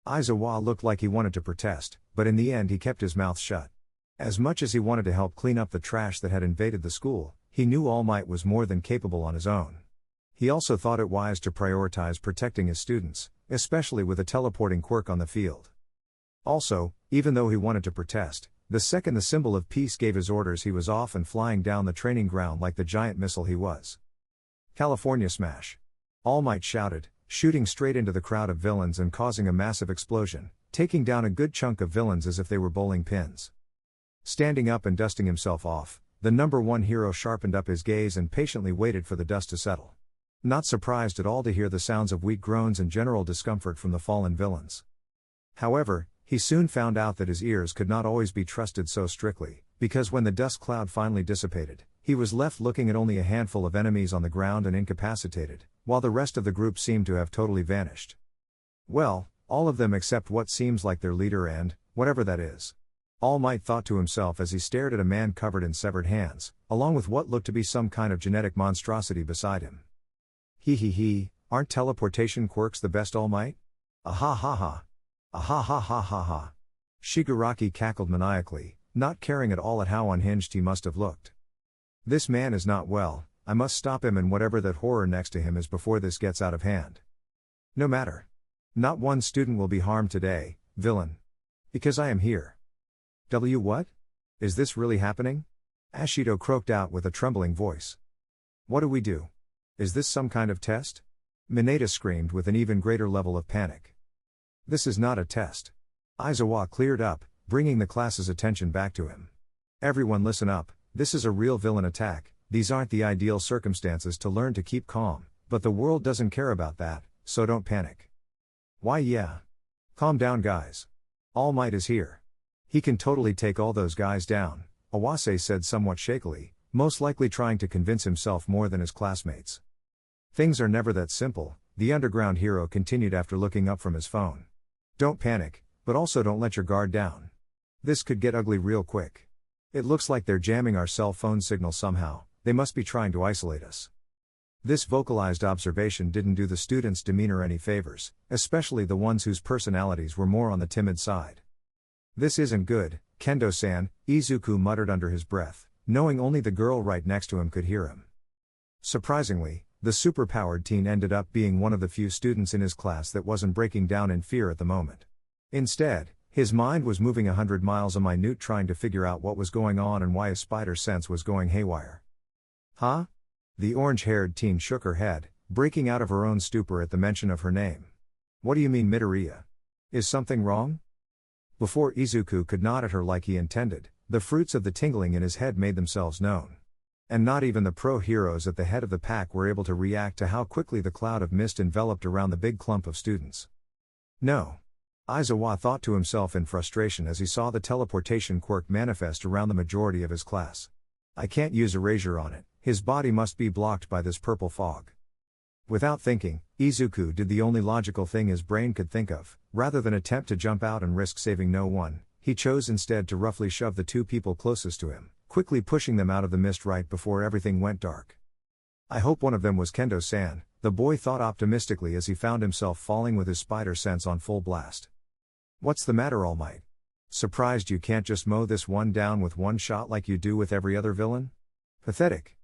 S1: Aizawa looked like he wanted to protest, but in the end he kept his mouth shut. As much as he wanted to help clean up the trash that had invaded the school, he knew All Might was more than capable on his own. He also thought it wise to prioritize protecting his students, especially with a teleporting quirk on the field. Also, even though he wanted to protest, the second the symbol of peace gave his orders he was off and flying down the training ground like the giant missile he was. California Smash! All Might shouted, shooting straight into the crowd of villains and causing a massive explosion, taking down a good chunk of villains as if they were bowling pins. Standing up and dusting himself off, the number one hero sharpened up his gaze and patiently waited for the dust to settle. Not surprised at all to hear the sounds of weak groans and general discomfort from the fallen villains. However, he soon found out that his ears could not always be trusted so strictly, because when the dust cloud finally dissipated, he was left looking at only a handful of enemies on the ground and incapacitated, while the rest of the group seemed to have totally vanished. Well, all of them except what seems like their leader and, whatever that is. All Might thought to himself as he stared at a man covered in severed hands, along with what looked to be some kind of genetic monstrosity beside him. He, aren't teleportation quirks the best, All Might? Ah ha ha. Ah ha ha ha ha. Shigaraki cackled maniacally, not caring at all at how unhinged he must have looked. This man is not well, I must stop him and whatever that horror next to him is before this gets out of hand. No matter. Not one student will be harmed today, villain. Because I am here. What? Is this really happening? Ashido croaked out with a trembling voice. What do we do? Is this some kind of test? Mineta screamed with an even greater level of panic. This is not a test. Aizawa cleared up, bringing the class's attention back to him. Everyone listen up, this is a real villain attack, these aren't the ideal circumstances to learn to keep calm, but the world doesn't care about that, so don't panic. Why yeah. Calm down guys. All Might is here. He can totally take all those guys down, Awase said somewhat shakily, most likely trying to convince himself more than his classmates. Things are never that simple, the underground hero continued after looking up from his phone. Don't panic, but also don't let your guard down. This could get ugly real quick. It looks like they're jamming our cell phone signal somehow, they must be trying to isolate us. This vocalized observation didn't do the students' demeanor any favors, especially the ones whose personalities were more on the timid side. This isn't good, Kendo-san, Izuku muttered under his breath, knowing only the girl right next to him could hear him. Surprisingly, the superpowered teen ended up being one of the few students in his class that wasn't breaking down in fear at the moment. Instead, his mind was moving 100 miles a minute trying to figure out what was going on and why his spider sense was going haywire. Huh? The orange-haired teen shook her head, breaking out of her own stupor at the mention of her name. What do you mean Midoriya? Is something wrong? Before Izuku could nod at her like he intended, the fruits of the tingling in his head made themselves known. And not even the pro-heroes at the head of the pack were able to react to how quickly the cloud of mist enveloped around the big clump of students. No. Aizawa thought to himself in frustration as he saw the teleportation quirk manifest around the majority of his class. I can't use erasure on it, his body must be blocked by this purple fog. Without thinking, Izuku did the only logical thing his brain could think of. Rather than attempt to jump out and risk saving no one, he chose instead to roughly shove the two people closest to him, quickly pushing them out of the mist right before everything went dark. I hope one of them was Kendo-san, the boy thought optimistically as he found himself falling with his spider sense on full blast. What's the matter, All Might? Surprised you can't just mow this one down with one shot like you do with every other villain? Pathetic.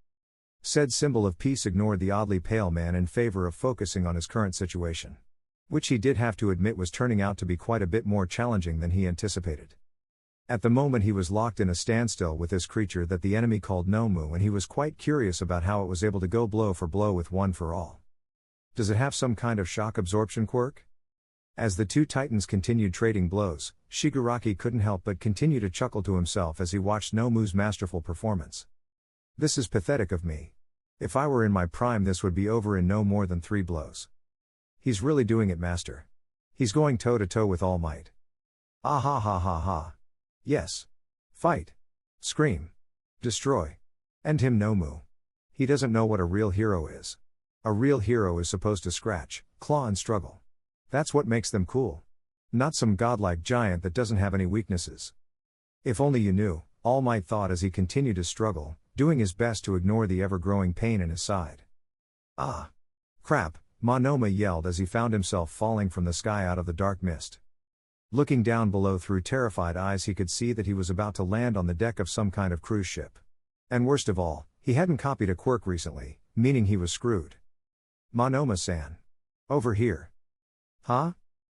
S1: Said symbol of peace ignored the oddly pale man in favor of focusing on his current situation. Which he did have to admit was turning out to be quite a bit more challenging than he anticipated. At the moment he was locked in a standstill with this creature that the enemy called Nomu, and he was quite curious about how it was able to go blow for blow with One for All. Does it have some kind of shock absorption quirk? As the two titans continued trading blows, Shigaraki couldn't help but continue to chuckle to himself as he watched Nomu's masterful performance. This is pathetic of me. If I were in my prime this would be over in no more than 3 blows. He's really doing it, master. He's going toe-to-toe with All Might. Ah ha ha ha ha. Yes. Fight. Scream. Destroy. End him, Nomu. He doesn't know what a real hero is. A real hero is supposed to scratch, claw and struggle. That's what makes them cool. Not some godlike giant that doesn't have any weaknesses. If only you knew, All Might thought as he continued to struggle, doing his best to ignore the ever-growing pain in his side. Ah! Crap, Nomu yelled as he found himself falling from the sky out of the dark mist. Looking down below through terrified eyes, he could see that he was about to land on the deck of some kind of cruise ship. And worst of all, he hadn't copied a quirk recently, meaning he was screwed. Monoma-san. Over here. Huh?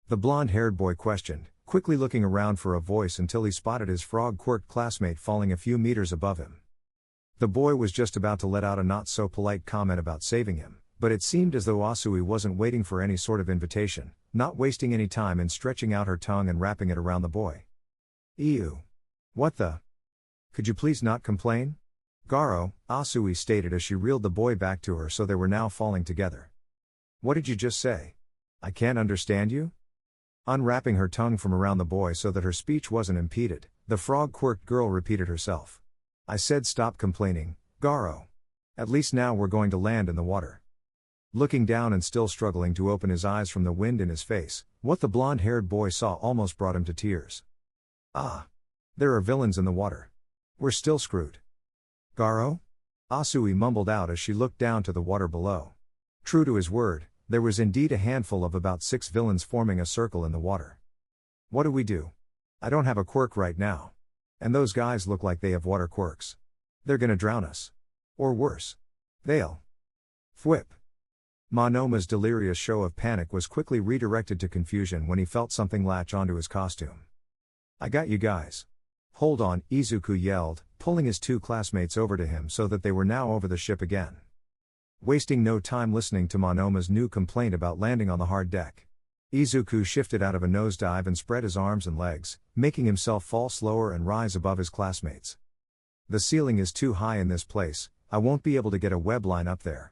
S1: The blonde-haired boy questioned, quickly looking around for a voice until he spotted his frog-quirked classmate falling a few meters above him. The boy was just about to let out a not-so-polite comment about saving him, but it seemed as though Asui wasn't waiting for any sort of invitation, not wasting any time in stretching out her tongue and wrapping it around the boy. Ew. What the? Could you please not complain? Garo, Asui stated as she reeled the boy back to her so they were now falling together. What did you just say? I can't understand you? Unwrapping her tongue from around the boy so that her speech wasn't impeded, the frog-quirked girl repeated herself. I said stop complaining, Garo. At least now we're going to land in the water. Looking down and still struggling to open his eyes from the wind in his face, what the blonde-haired boy saw almost brought him to tears. Ah! There are villains in the water. We're still screwed. Garo? Asui mumbled out as she looked down to the water below. True to his word, there was indeed a handful of about 6 villains forming a circle in the water. What do we do? I don't have a quirk right now. And those guys look like they have water quirks. They're gonna drown us. Or worse. They'll. Thwip. Monoma's delirious show of panic was quickly redirected to confusion when he felt something latch onto his costume. I got you guys. Hold on, Izuku yelled, pulling his 2 classmates over to him so that they were now over the ship again. Wasting no time listening to Monoma's new complaint about landing on the hard deck, Izuku shifted out of a nosedive and spread his arms and legs, making himself fall slower and rise above his classmates. The ceiling is too high in this place, I won't be able to get a web line up there.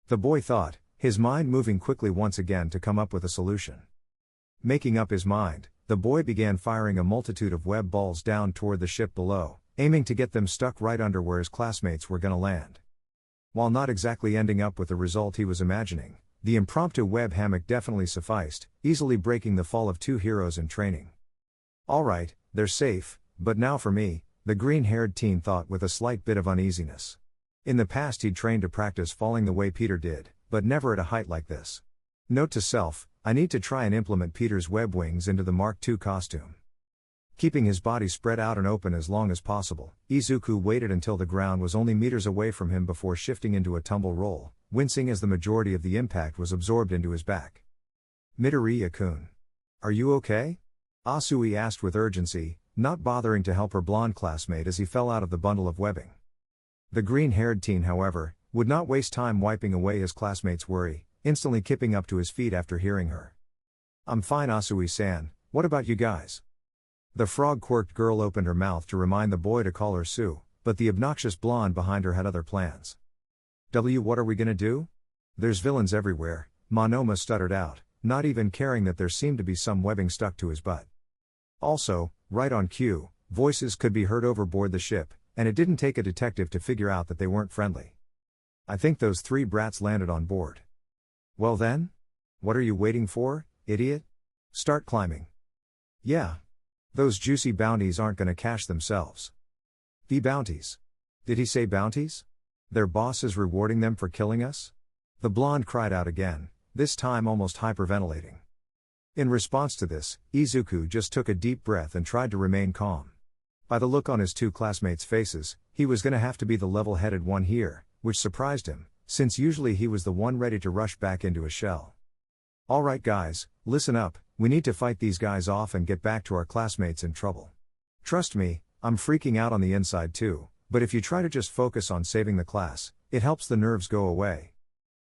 S1: The boy thought, his mind moving quickly once again to come up with a solution. Making up his mind, the boy began firing a multitude of web balls down toward the ship below, aiming to get them stuck right under where his classmates were gonna land. While not exactly ending up with the result he was imagining, the impromptu web hammock definitely sufficed, easily breaking the fall of 2 heroes in training. Alright, they're safe, but now for me, the green-haired teen thought with a slight bit of uneasiness. In the past he'd trained to practice falling the way Peter did, but never at a height like this. Note to self, I need to try and implement Peter's web wings into the Mark II costume. Keeping his body spread out and open as long as possible, Izuku waited until the ground was only meters away from him before shifting into a tumble roll, wincing as the majority of the impact was absorbed into his back. Midoriya-kun. Are you okay? Asui asked with urgency, not bothering to help her blonde classmate as he fell out of the bundle of webbing. The green-haired teen, however, would not waste time wiping away his classmate's worry, instantly kipping up to his feet after hearing her. I'm fine, Asui-san, what about you guys? The frog-quirked girl opened her mouth to remind the boy to call her Sue, but the obnoxious blonde behind her had other plans. What are we gonna do? There's villains everywhere, Monoma stuttered out, not even caring that there seemed to be some webbing stuck to his butt. Also, right on cue, voices could be heard overboard the ship, and it didn't take a detective to figure out that they weren't friendly. I think those 3 brats landed on board. Well then? What are you waiting for, idiot? Start climbing. Yeah. Those juicy bounties aren't gonna cash themselves. The bounties. Did he say bounties? Their boss is rewarding them for killing us? The blonde cried out again, this time almost hyperventilating. In response to this, Izuku just took a deep breath and tried to remain calm. By the look on his 2 classmates' faces, he was gonna have to be the level-headed one here, which surprised him, since usually he was the one ready to rush back into a shell. Alright guys, listen up, we need to fight these guys off and get back to our classmates in trouble. Trust me, I'm freaking out on the inside too, but if you try to just focus on saving the class, it helps the nerves go away.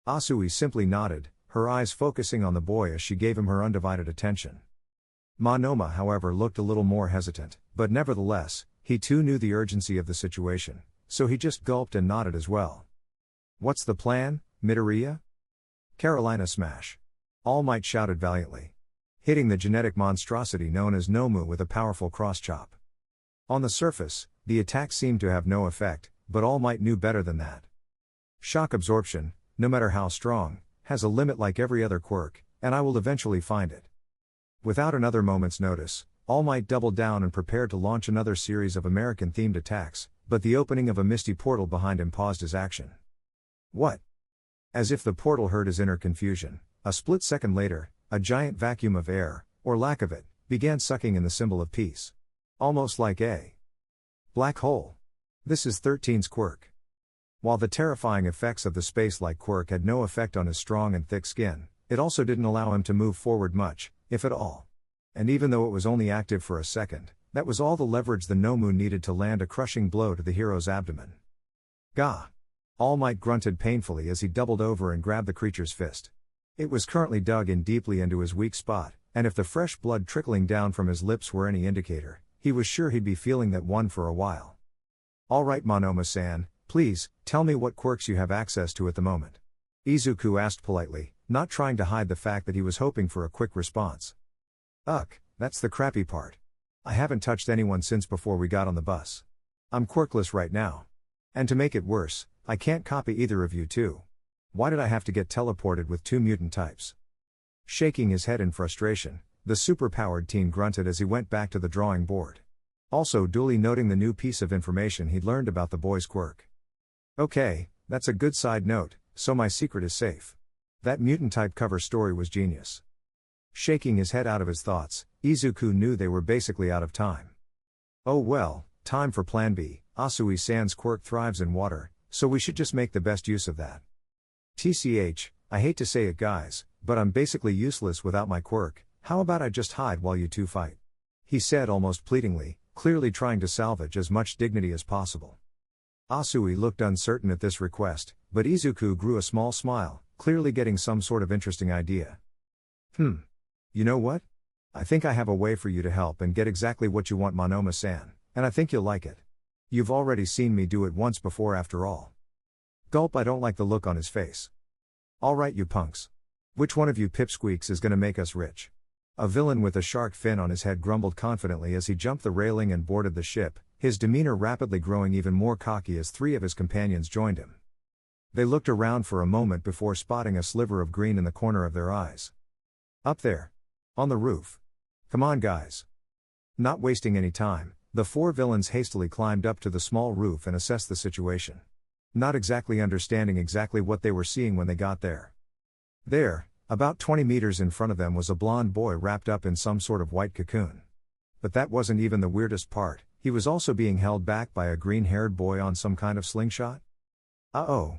S1: Asui simply nodded, her eyes focusing on the boy as she gave him her undivided attention. Monoma, however, looked a little more hesitant, but nevertheless, he too knew the urgency of the situation, so he just gulped and nodded as well. What's the plan, Midoriya? Carolina smash. All Might shouted valiantly, hitting the genetic monstrosity known as Nomu with a powerful cross-chop. On the surface, the attack seemed to have no effect, but All Might knew better than that. Shock absorption, no matter how strong, has a limit like every other quirk, and I will eventually find it. Without another moment's notice, All Might doubled down and prepared to launch another series of American-themed attacks, but the opening of a misty portal behind him paused his action. What? As if the portal heard his inner confusion, a split second later, a giant vacuum of air, or lack of it, began sucking in the symbol of peace. Almost like a black hole. This is 13's quirk. While the terrifying effects of the space-like quirk had no effect on his strong and thick skin, it also didn't allow him to move forward much, if at all. And even though it was only active for a second, that was all the leverage the Nomu needed to land a crushing blow to the hero's abdomen. Gah! All Might grunted painfully as he doubled over and grabbed the creature's fist. It was currently dug in deeply into his weak spot, and if the fresh blood trickling down from his lips were any indicator, he was sure he'd be feeling that one for a while. All right, Monoma-san, please, tell me what quirks you have access to at the moment. Izuku asked politely, not trying to hide the fact that he was hoping for a quick response. That's the crappy part. I haven't touched anyone since before we got on the bus. I'm quirkless right now. And to make it worse, I can't copy either of you too. Why did I have to get teleported with two mutant types? Shaking his head in frustration, the superpowered teen grunted as he went back to the drawing board. Also duly noting the new piece of information he'd learned about the boy's quirk. Okay, that's a good side note, so my secret is safe. That mutant type cover story was genius. Shaking his head out of his thoughts, Izuku knew they were basically out of time. Oh well, time for plan B. Asui-san's quirk thrives in water, so we should just make the best use of that. TCH, I hate to say it guys, but I'm basically useless without my quirk. How about I just hide while you two fight? He said almost pleadingly, clearly trying to salvage as much dignity as possible. Asui looked uncertain at this request, but Izuku grew a small smile, clearly getting some sort of interesting idea. You know what? I think I have a way for you to help and get exactly what you want, Monoma-san, and I think you'll like it. You've already seen me do it once before after all. Gulp. I don't like the look on his face. Alright you punks. Which one of you pipsqueaks is gonna make us rich? A villain with a shark fin on his head grumbled confidently as he jumped the railing and boarded the ship, his demeanor rapidly growing even more cocky as three of his companions joined him. They looked around for a moment before spotting a sliver of green in the corner of their eyes. Up there. On the roof. Come on guys. Not wasting any time, the four villains hastily climbed up to the small roof and assessed the situation. Not exactly understanding exactly what they were seeing when they got there. There, about 20 meters in front of them was a blonde boy wrapped up in some sort of white cocoon. But that wasn't even the weirdest part, he was also being held back by a green-haired boy on some kind of slingshot. Uh-oh.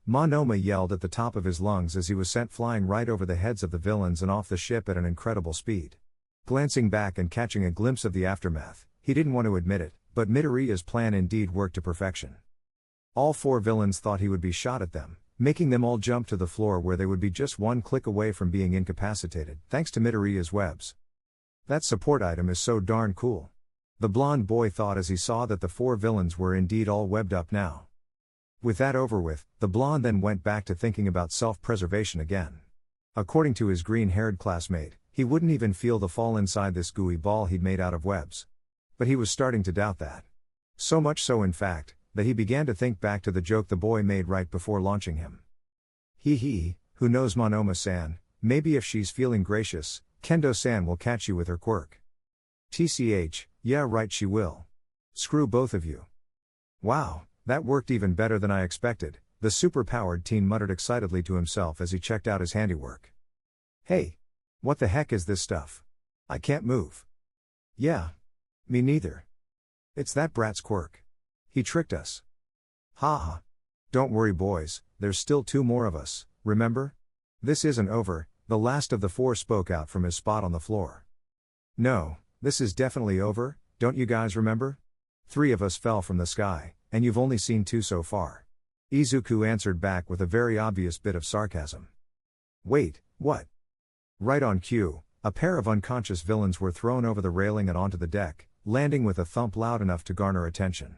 S1: Monoma yelled at the top of his lungs as he was sent flying right over the heads of the villains and off the ship at an incredible speed. Glancing back and catching a glimpse of the aftermath, he didn't want to admit it, but Midoriya's plan indeed worked to perfection. All four villains thought he would be shot at them, making them all jump to the floor where they would be just one click away from being incapacitated, thanks to Midoriya's webs. That support item is so darn cool. The blonde boy thought as he saw that the four villains were indeed all webbed up now. With that over with, the blonde then went back to thinking about self-preservation again. According to his green-haired classmate, he wouldn't even feel the fall inside this gooey ball he'd made out of webs. But he was starting to doubt that. So much so in fact, that he began to think back to the joke the boy made right before launching him. Who knows Monoma-san, maybe if she's feeling gracious, Kendo-san will catch you with her quirk. TCH, yeah right she will. Screw both of you. Wow. That worked even better than I expected, the superpowered teen muttered excitedly to himself as he checked out his handiwork. Hey! What the heck is this stuff? I can't move. Yeah. Me neither. It's that brat's quirk. He tricked us. Ha. Don't worry boys, there's still two more of us, remember? This isn't over, the last of the four spoke out from his spot on the floor. No, this is definitely over, don't you guys remember? 3 of us fell from the sky. And you've only seen 2 so far. Izuku answered back with a very obvious bit of sarcasm. Wait, what? Right on cue, a pair of unconscious villains were thrown over the railing and onto the deck, landing with a thump loud enough to garner attention.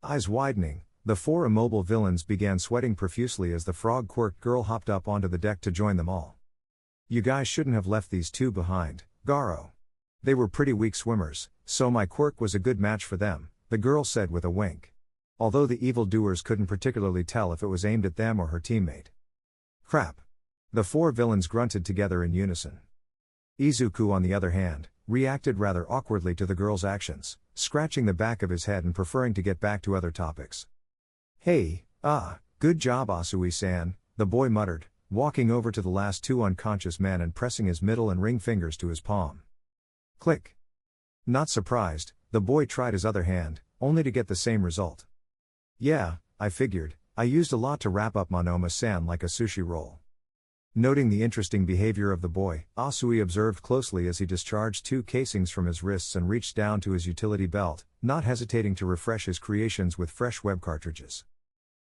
S1: Eyes widening, the 4 immobile villains began sweating profusely as the frog-quirked girl hopped up onto the deck to join them all. You guys shouldn't have left these 2 behind, Garo. They were pretty weak swimmers, so my quirk was a good match for them, the girl said with a wink. Although the evildoers couldn't particularly tell if it was aimed at them or her teammate. Crap. The 4 villains grunted together in unison. Izuku on the other hand, reacted rather awkwardly to the girl's actions, scratching the back of his head and preferring to get back to other topics. Hey, good job Asui-san, the boy muttered, walking over to the last two unconscious men and pressing his middle and ring fingers to his palm. Click. Not surprised, the boy tried his other hand, only to get the same result. Yeah, I figured, I used a lot to wrap up Monoma-san like a sushi roll. Noting the interesting behavior of the boy, Asui observed closely as he discharged two casings from his wrists and reached down to his utility belt, not hesitating to refresh his creations with fresh web cartridges.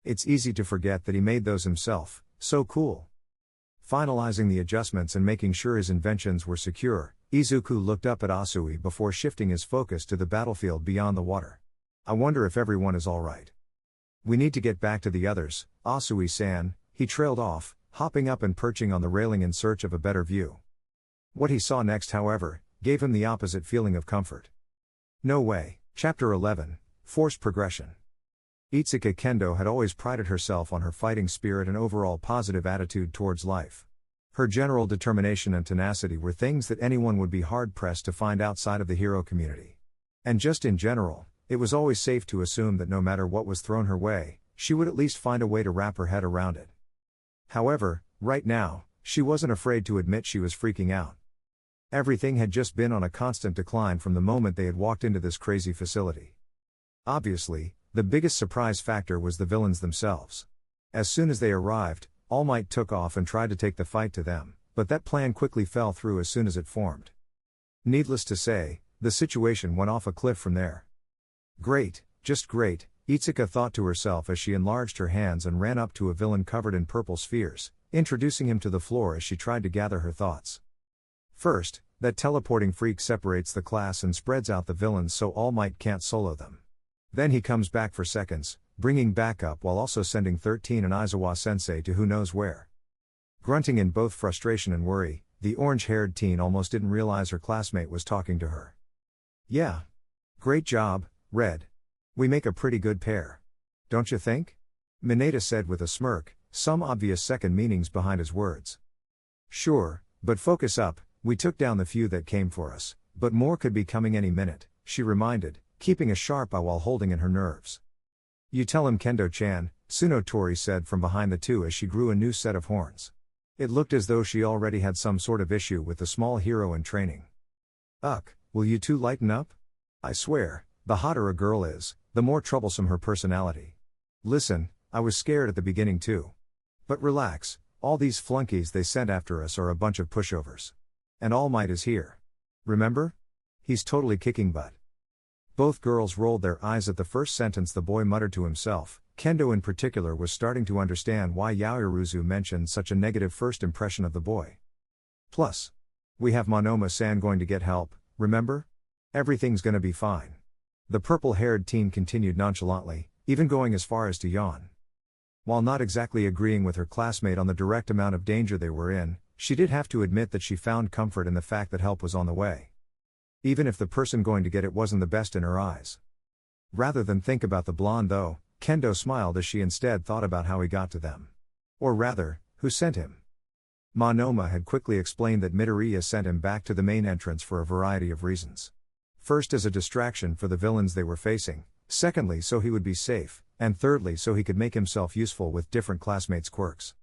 S1: It's easy to forget that he made those himself, so cool. Finalizing the adjustments and making sure his inventions were secure, Izuku looked up at Asui before shifting his focus to the battlefield beyond the water. I wonder if everyone is alright. We need to get back to the others, Asui-san, he trailed off, hopping up and perching on the railing in search of a better view. What he saw next, however, gave him the opposite feeling of comfort. No way. Chapter 11, Forced Progression. Itsuka Kendo had always prided herself on her fighting spirit and overall positive attitude towards life. Her general determination and tenacity were things that anyone would be hard-pressed to find outside of the hero community. And just in general, it was always safe to assume that no matter what was thrown her way, she would at least find a way to wrap her head around it. However, right now, she wasn't afraid to admit she was freaking out. Everything had just been on a constant decline from the moment they had walked into this crazy facility. Obviously, the biggest surprise factor was the villains themselves. As soon as they arrived, All Might took off and tried to take the fight to them, but that plan quickly fell through as soon as it formed. Needless to say, the situation went off a cliff from there. Great, just great, Itsuka thought to herself as she enlarged her hands and ran up to a villain covered in purple spheres, introducing him to the floor as she tried to gather her thoughts. First, that teleporting freak separates the class and spreads out the villains so All Might can't solo them. Then he comes back for seconds, bringing backup while also sending 13 and Aizawa-sensei to who knows where. Grunting in both frustration and worry, the orange-haired teen almost didn't realize her classmate was talking to her. Yeah. Great job, Red. We make a pretty good pair. Don't you think? Mineta said with a smirk, some obvious second meanings behind his words. Sure, but focus up, we took down the few that came for us, but more could be coming any minute, she reminded, keeping a sharp eye while holding in her nerves. You tell him, Kendo-chan, Tsunotori said from behind the two as she grew a new set of horns. It looked as though she already had some sort of issue with the small hero in training. Will you two lighten up? I swear, the hotter a girl is, the more troublesome her personality. Listen, I was scared at the beginning too. But relax, all these flunkies they sent after us are a bunch of pushovers. And All Might is here. Remember? He's totally kicking butt. Both girls rolled their eyes at the first sentence the boy muttered to himself. Kendo in particular was starting to understand why Yaoiruzu mentioned such a negative first impression of the boy. Plus, we have Monoma-san going to get help, remember? Everything's gonna be fine. The purple-haired teen continued nonchalantly, even going as far as to yawn. While not exactly agreeing with her classmate on the direct amount of danger they were in, she did have to admit that she found comfort in the fact that help was on the way. Even if the person going to get it wasn't the best in her eyes. Rather than think about the blonde though, Kendo smiled as she instead thought about how he got to them. Or rather, who sent him. Monoma had quickly explained that Midoriya sent him back to the main entrance for a variety of reasons. First as a distraction for the villains they were facing, secondly so he would be safe, and thirdly so he could make himself useful with different classmates' quirks.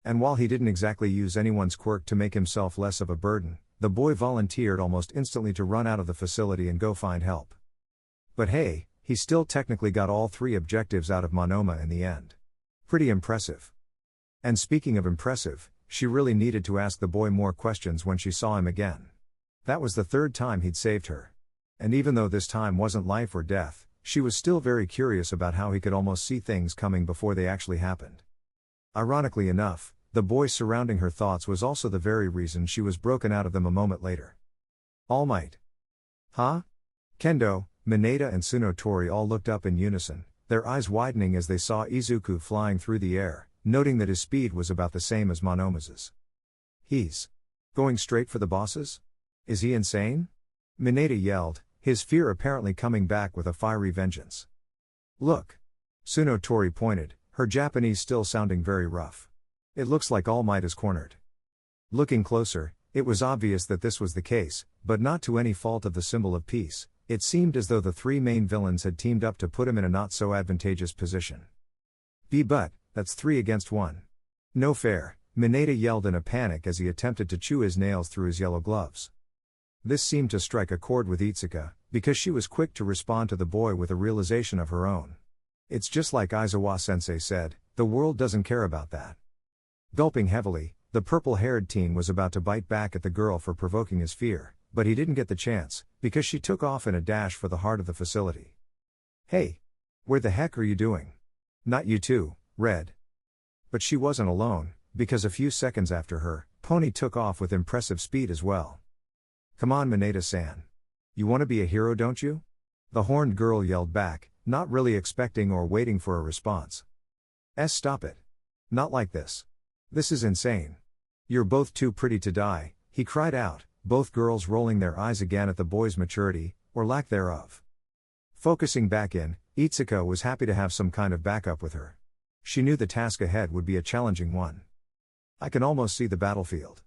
S1: And while he didn't exactly use anyone's quirk to make himself less of a burden, the boy volunteered almost instantly to run out of the facility and go find help. But hey, he still technically got all three objectives out of Monoma in the end. Pretty impressive. And speaking of impressive, she really needed to ask the boy more questions when she saw him again. That was the third time he'd saved her. And even though this time wasn't life or death, she was still very curious about how he could almost see things coming before they actually happened. Ironically enough, the boy surrounding her thoughts was also the very reason she was broken out of them a moment later. All Might. Huh? Kendo, Mineta and Tsunotori all looked up in unison, their eyes widening as they saw Izuku flying through the air, noting that his speed was about the same as Monoma's. He's going straight for the bosses? Is he insane? Mineta yelled, his fear apparently coming back with a fiery vengeance. Look. Tsunotori pointed, her Japanese still sounding very rough. It looks like All Might is cornered. Looking closer, It was obvious that this was the case, but not to any fault of the symbol of peace. It seemed as though the three main villains had teamed up to put him in a not so advantageous position. But, that's 3 against 1. No fair, Mineta yelled in a panic as he attempted to chew his nails through his yellow gloves. This seemed to strike a chord with Itsuka, because she was quick to respond to the boy with a realization of her own. It's just like Aizawa-sensei said, the world doesn't care about that. Gulping heavily, the purple-haired teen was about to bite back at the girl for provoking his fear, but he didn't get the chance, because she took off in a dash for the heart of the facility. Hey! Where the heck are you doing? Not you too, Red. But she wasn't alone, because a few seconds after her, Pony took off with impressive speed as well. Come on, Mineta-san. You want to be a hero, don't you? The horned girl yelled back, not really expecting or waiting for a response. Stop it. Not like this. This is insane. You're both too pretty to die, he cried out, both girls rolling their eyes again at the boy's maturity, or lack thereof. Focusing back in, Itsuka was happy to have some kind of backup with her. She knew the task ahead would be a challenging one. I can almost see the battlefield.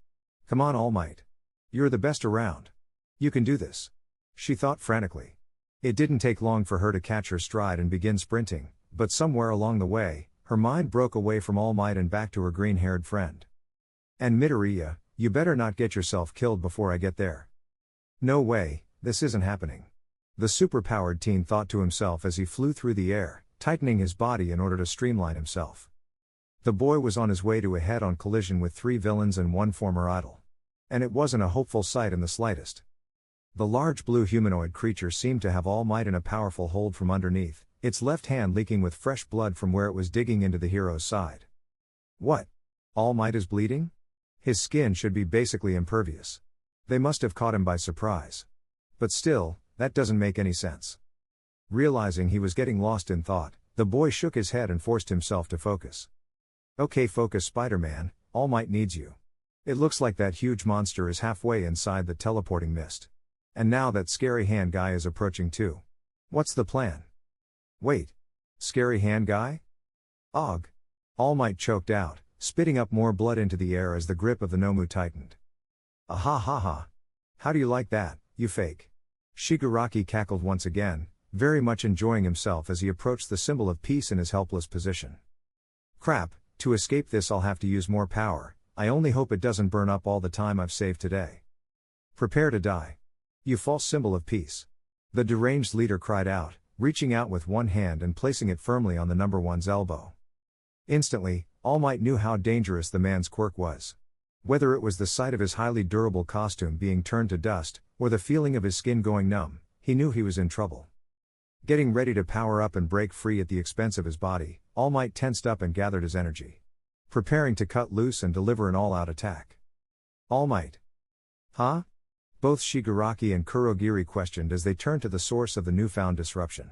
S1: Come on, All Might. You're the best around. You can do this. She thought frantically. It didn't take long for her to catch her stride and begin sprinting, but somewhere along the way, her mind broke away from All Might and back to her green-haired friend. And Midoriya, you better not get yourself killed before I get there. No way, this isn't happening. The superpowered teen thought to himself as he flew through the air, tightening his body in order to streamline himself. The boy was on his way to a head-on collision with 3 villains and 1 former idol. And it wasn't a hopeful sight in the slightest. The large blue humanoid creature seemed to have All Might in a powerful hold from underneath, its left hand leaking with fresh blood from where it was digging into the hero's side. What? All Might is bleeding? His skin should be basically impervious. They must have caught him by surprise. But still, that doesn't make any sense. Realizing he was getting lost in thought, the boy shook his head and forced himself to focus. Okay, focus, Spider-Man, All Might needs you. It looks like that huge monster is halfway inside the teleporting mist. And now that scary hand guy is approaching too. What's the plan? Wait. Scary hand guy? Og. All Might choked out, spitting up more blood into the air as the grip of the Nomu tightened. Ah ha ha. How do you like that, you fake? Shigaraki cackled once again, very much enjoying himself as he approached the symbol of peace in his helpless position. Crap, to escape this I'll have to use more power. I only hope it doesn't burn up all the time I've saved today. Prepare to die. You false symbol of peace. The deranged leader cried out, reaching out with one hand and placing it firmly on the number one's elbow. Instantly, All Might knew how dangerous the man's quirk was. Whether it was the sight of his highly durable costume being turned to dust, or the feeling of his skin going numb, he knew he was in trouble. Getting ready to power up and break free at the expense of his body, All Might tensed up and gathered his energy. Preparing to cut loose and deliver an all-out attack. All Might. Huh? Both Shigaraki and Kurogiri questioned as they turned to the source of the newfound disruption.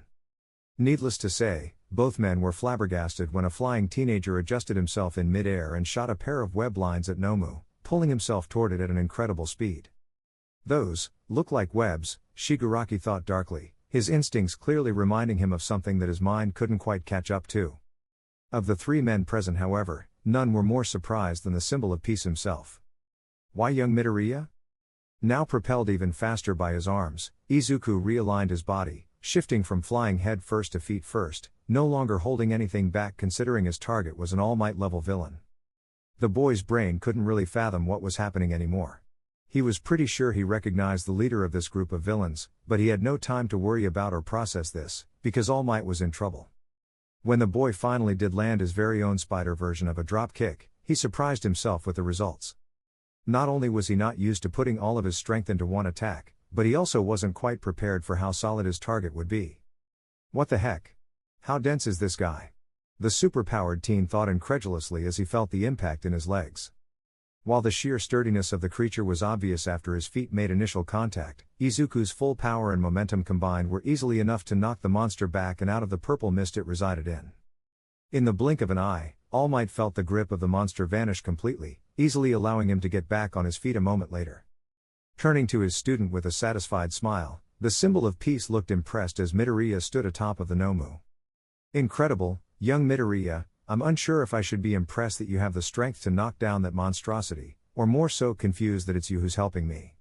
S1: Needless to say, both men were flabbergasted when a flying teenager adjusted himself in mid-air and shot a pair of web lines at Nomu, pulling himself toward it at an incredible speed. Those look like webs, Shigaraki thought darkly, his instincts clearly reminding him of something that his mind couldn't quite catch up to. Of the 3 men present, however, none were more surprised than the symbol of peace himself. Why young Midoriya? Now propelled even faster by his arms, Izuku realigned his body, shifting from flying head first to feet first, no longer holding anything back considering his target was an All Might level villain. The boy's brain couldn't really fathom what was happening anymore. He was pretty sure he recognized the leader of this group of villains, but he had no time to worry about or process this, because All Might was in trouble. When the boy finally did land his very own spider version of a drop kick, he surprised himself with the results. Not only was he not used to putting all of his strength into one attack, but he also wasn't quite prepared for how solid his target would be. What the heck? How dense is this guy? The superpowered teen thought incredulously as he felt the impact in his legs. While the sheer sturdiness of the creature was obvious after his feet made initial contact, Izuku's full power and momentum combined were easily enough to knock the monster back and out of the purple mist it resided in. In the blink of an eye, All Might felt the grip of the monster vanish completely, easily allowing him to get back on his feet a moment later. Turning to his student with a satisfied smile, the symbol of peace looked impressed as Midoriya stood atop of the Nomu. Incredible, young Midoriya, I'm unsure if I should be impressed that you have the strength to knock down that monstrosity, Or more so confused that it's you who's helping me.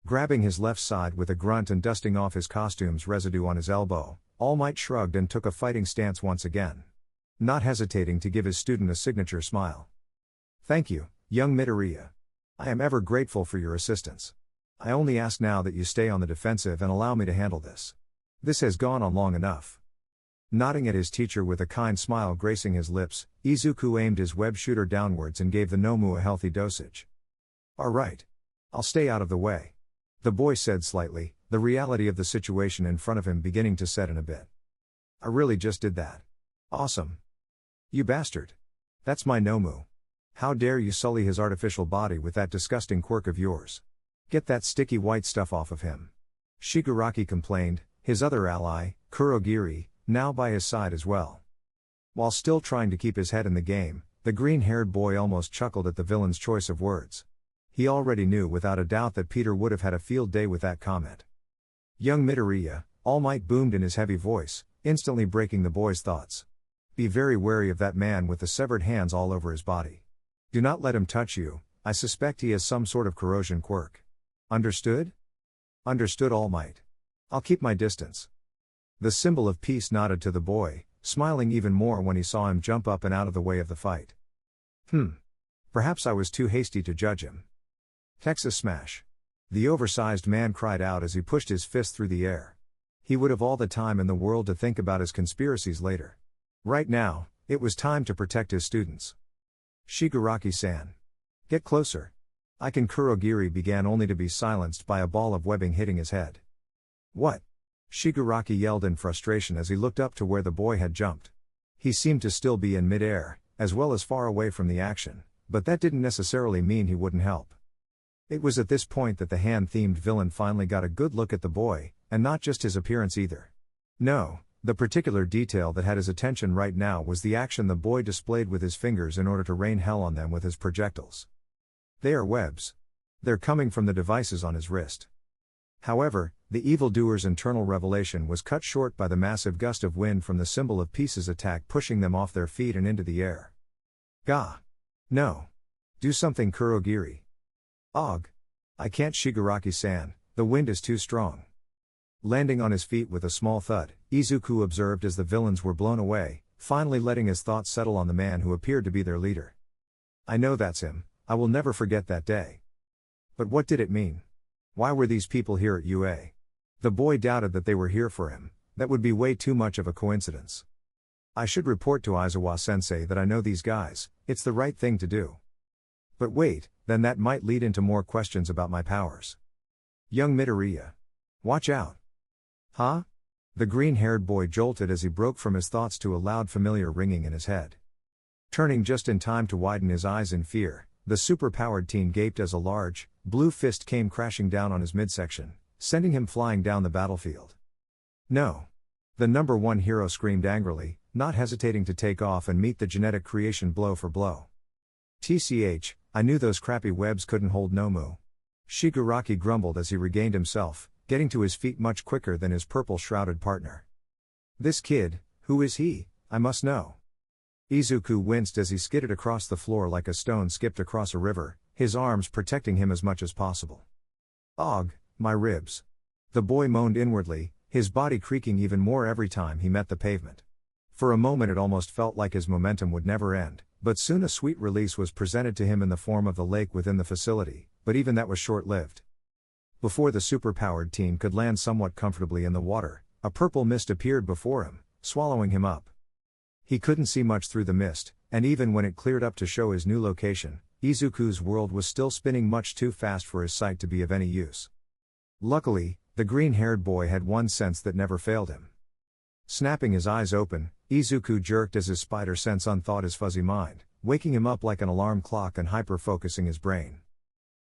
S1: Grabbing his left side with a grunt and dusting off his costume's residue on his elbow, All Might shrugged and took a fighting stance once again. Not hesitating to give his student a signature smile. Thank you, young Midoriya. I am ever grateful for your assistance. I only ask now that you stay on the defensive and allow me to handle this. This has gone on long enough. Nodding at his teacher with a kind smile gracing his lips, Izuku aimed his web shooter downwards and gave the Nomu a healthy dosage. Alright. I'll stay out of the way. The boy said slightly, the reality of the situation in front of him beginning to set in a bit. I really just did that. Awesome. You bastard. That's my Nomu. How dare you sully his artificial body with that disgusting quirk of yours. Get that sticky white stuff off of him. Shigaraki complained, his other ally, Kurogiri, now by his side as well. While still trying to keep his head in the game, the green-haired boy almost chuckled at the villain's choice of words. He already knew without a doubt that Peter would have had a field day with that comment. Young Midoriya, All Might boomed in his heavy voice, instantly breaking the boy's thoughts. Be very wary of that man with the severed hands all over his body. Do not let him touch you, I suspect he has some sort of corrosion quirk. Understood? Understood, All Might. I'll keep my distance. The symbol of peace nodded to the boy, smiling even more when he saw him jump up and out of the way of the fight. Perhaps I was too hasty to judge him. Texas smash. The oversized man cried out as he pushed his fist through the air. He would have all the time in the world to think about his conspiracies later. Right now, it was time to protect his students. Shigaraki-san. Get closer. Kurogiri began only to be silenced by a ball of webbing hitting his head. What? Shigaraki yelled in frustration as he looked up to where the boy had jumped. He seemed to still be in mid-air, as well as far away from the action, but that didn't necessarily mean he wouldn't help. It was at this point that the hand-themed villain finally got a good look at the boy, and not just his appearance either. No, the particular detail that had his attention right now was the action the boy displayed with his fingers in order to rain hell on them with his projectiles. They are webs. They're coming from the devices on his wrist. However, the evildoer's internal revelation was cut short by the massive gust of wind from the symbol of peace's attack pushing them off their feet and into the air. Gah! No! Do something, Kurogiri. Og! I can't, Shigaraki-san, the wind is too strong. Landing on his feet with a small thud, Izuku observed as the villains were blown away, finally letting his thoughts settle on the man who appeared to be their leader. I know that's him, I will never forget that day. But what did it mean? Why were these people here at UA? The boy doubted that they were here for him, that would be way too much of a coincidence. I should report to Aizawa-sensei that I know these guys, it's the right thing to do. But wait, then that might lead into more questions about my powers. Young Midoriya. Watch out. Huh? The green-haired boy jolted as he broke from his thoughts to a loud familiar ringing in his head. Turning just in time to widen his eyes in fear, the super-powered teen gaped as a large, blue fist came crashing down on his midsection, sending him flying down the battlefield. No. The number one hero screamed angrily, not hesitating to take off and meet the genetic creation blow for blow. TCH, I knew those crappy webs couldn't hold Nomu. Shigaraki grumbled as he regained himself, getting to his feet much quicker than his purple-shrouded partner. This kid, who is he, I must know. Izuku winced as he skidded across the floor like a stone skipped across a river, his arms protecting him as much as possible. Og, my ribs. The boy moaned inwardly, his body creaking even more every time he met the pavement. For a moment it almost felt like his momentum would never end, but soon a sweet release was presented to him in the form of the lake within the facility, but even that was short-lived. Before the super-powered teen could land somewhat comfortably in the water, a purple mist appeared before him, swallowing him up. He couldn't see much through the mist, and even when it cleared up to show his new location, Izuku's world was still spinning much too fast for his sight to be of any use. Luckily, the green-haired boy had one sense that never failed him. Snapping his eyes open, Izuku jerked as his spider sense unthawed his fuzzy mind, waking him up like an alarm clock and hyper-focusing his brain.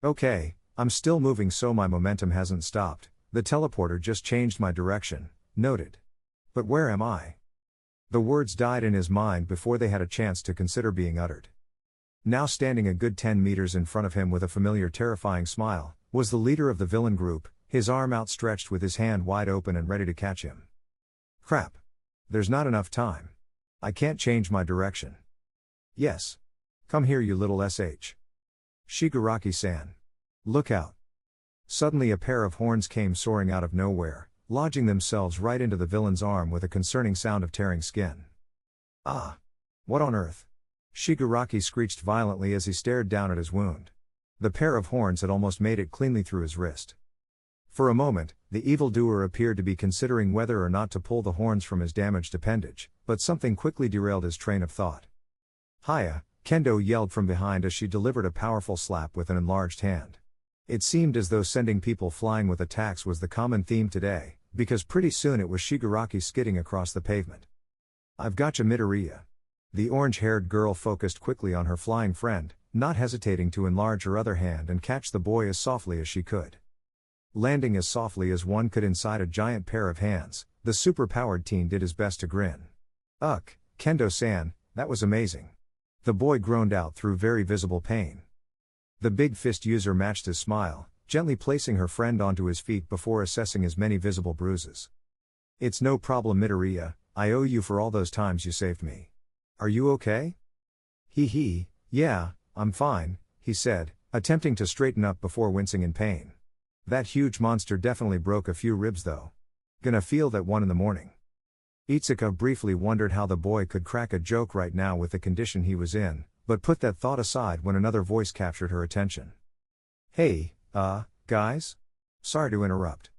S1: Okay, I'm still moving so my momentum hasn't stopped, the teleporter just changed my direction, noted. But where am I? The words died in his mind before they had a chance to consider being uttered. Now standing a good 10 meters in front of him with a familiar terrifying smile, was the leader of the villain group, his arm outstretched with his hand wide open and ready to catch him. Crap. There's not enough time. I can't change my direction. Yes. Come here, you little sh. Shigaraki-san. Look out. Suddenly a pair of horns came soaring out of nowhere, lodging themselves right into the villain's arm with a concerning sound of tearing skin. Ah! What on earth? Shigaraki screeched violently as he stared down at his wound. The pair of horns had almost made it cleanly through his wrist. For a moment, the evildoer appeared to be considering whether or not to pull the horns from his damaged appendage, but something quickly derailed his train of thought. Hiya! Kendo yelled from behind as she delivered a powerful slap with an enlarged hand. It seemed as though sending people flying with attacks was the common theme today, because pretty soon it was Shigaraki skidding across the pavement. I've gotcha, Midoriya. The orange-haired girl focused quickly on her flying friend, not hesitating to enlarge her other hand and catch the boy as softly as she could. Landing as softly as one could inside a giant pair of hands, the super-powered teen did his best to grin. Ugh, Kendo-san, that was amazing. The boy groaned out through very visible pain. The big fist user matched his smile, gently placing her friend onto his feet before assessing his many visible bruises. It's no problem, Midoriya, I owe you for all those times you saved me. Are you okay? Hee, yeah, I'm fine, he said, attempting to straighten up before wincing in pain. That huge monster definitely broke a few ribs though. Gonna feel that one in the morning. Itsuka briefly wondered how the boy could crack a joke right now with the condition he was in, but put that thought aside when another voice captured her attention. Hey, guys? Sorry to interrupt.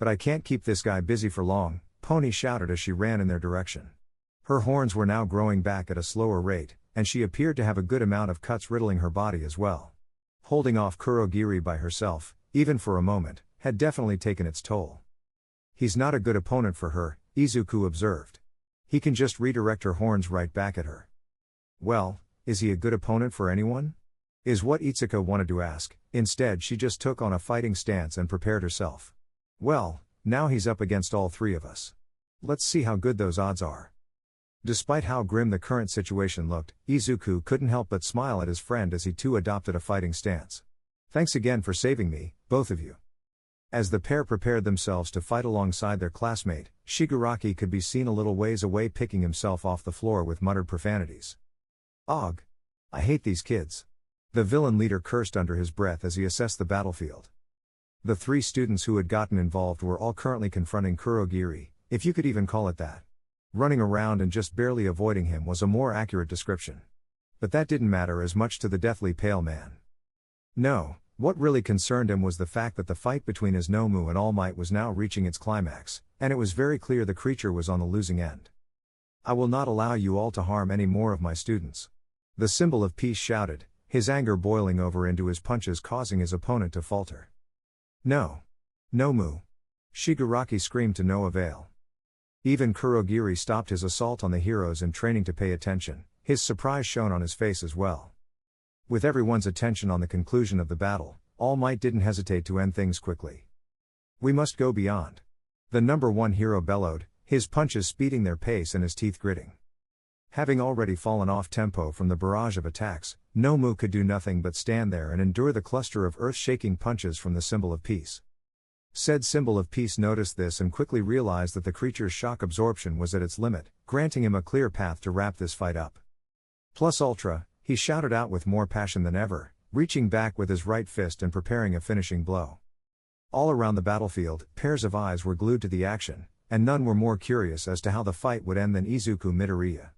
S1: But I can't keep this guy busy for long, Pony shouted as she ran in their direction. Her horns were now growing back at a slower rate, and she appeared to have a good amount of cuts riddling her body as well. Holding off Kurogiri by herself, even for a moment, had definitely taken its toll. He's not a good opponent for her, Izuku observed. He can just redirect her horns right back at her. Well, is he a good opponent for anyone? Is what Itsuka wanted to ask. Instead she just took on a fighting stance and prepared herself. Well, now he's up against all three of us. Let's see how good those odds are. Despite how grim the current situation looked, Izuku couldn't help but smile at his friend as he too adopted a fighting stance. Thanks again for saving me, both of you. As the pair prepared themselves to fight alongside their classmate, Shigaraki could be seen a little ways away picking himself off the floor with muttered profanities. Og! I hate these kids. The villain leader cursed under his breath as he assessed the battlefield. The three students who had gotten involved were all currently confronting Kurogiri, if you could even call it that. Running around and just barely avoiding him was a more accurate description. But that didn't matter as much to the deathly pale man. No, what really concerned him was the fact that the fight between his Nomu and All Might was now reaching its climax, and it was very clear the creature was on the losing end. I will not allow you all to harm any more of my students. The symbol of peace shouted, his anger boiling over into his punches causing his opponent to falter. No. Nomu. Shigaraki screamed to no avail. Even Kurogiri stopped his assault on the heroes in training to pay attention, his surprise shown on his face as well. With everyone's attention on the conclusion of the battle, All Might didn't hesitate to end things quickly. We must go beyond. The number one hero bellowed, his punches speeding their pace and his teeth gritting. Having already fallen off tempo from the barrage of attacks, Nomu could do nothing but stand there and endure the cluster of earth-shaking punches from the symbol of peace. Said symbol of peace noticed this and quickly realized that the creature's shock absorption was at its limit, granting him a clear path to wrap this fight up. Plus ultra, he shouted out with more passion than ever, reaching back with his right fist and preparing a finishing blow. All around the battlefield, pairs of eyes were glued to the action, and none were more curious as to how the fight would end than Izuku Midoriya.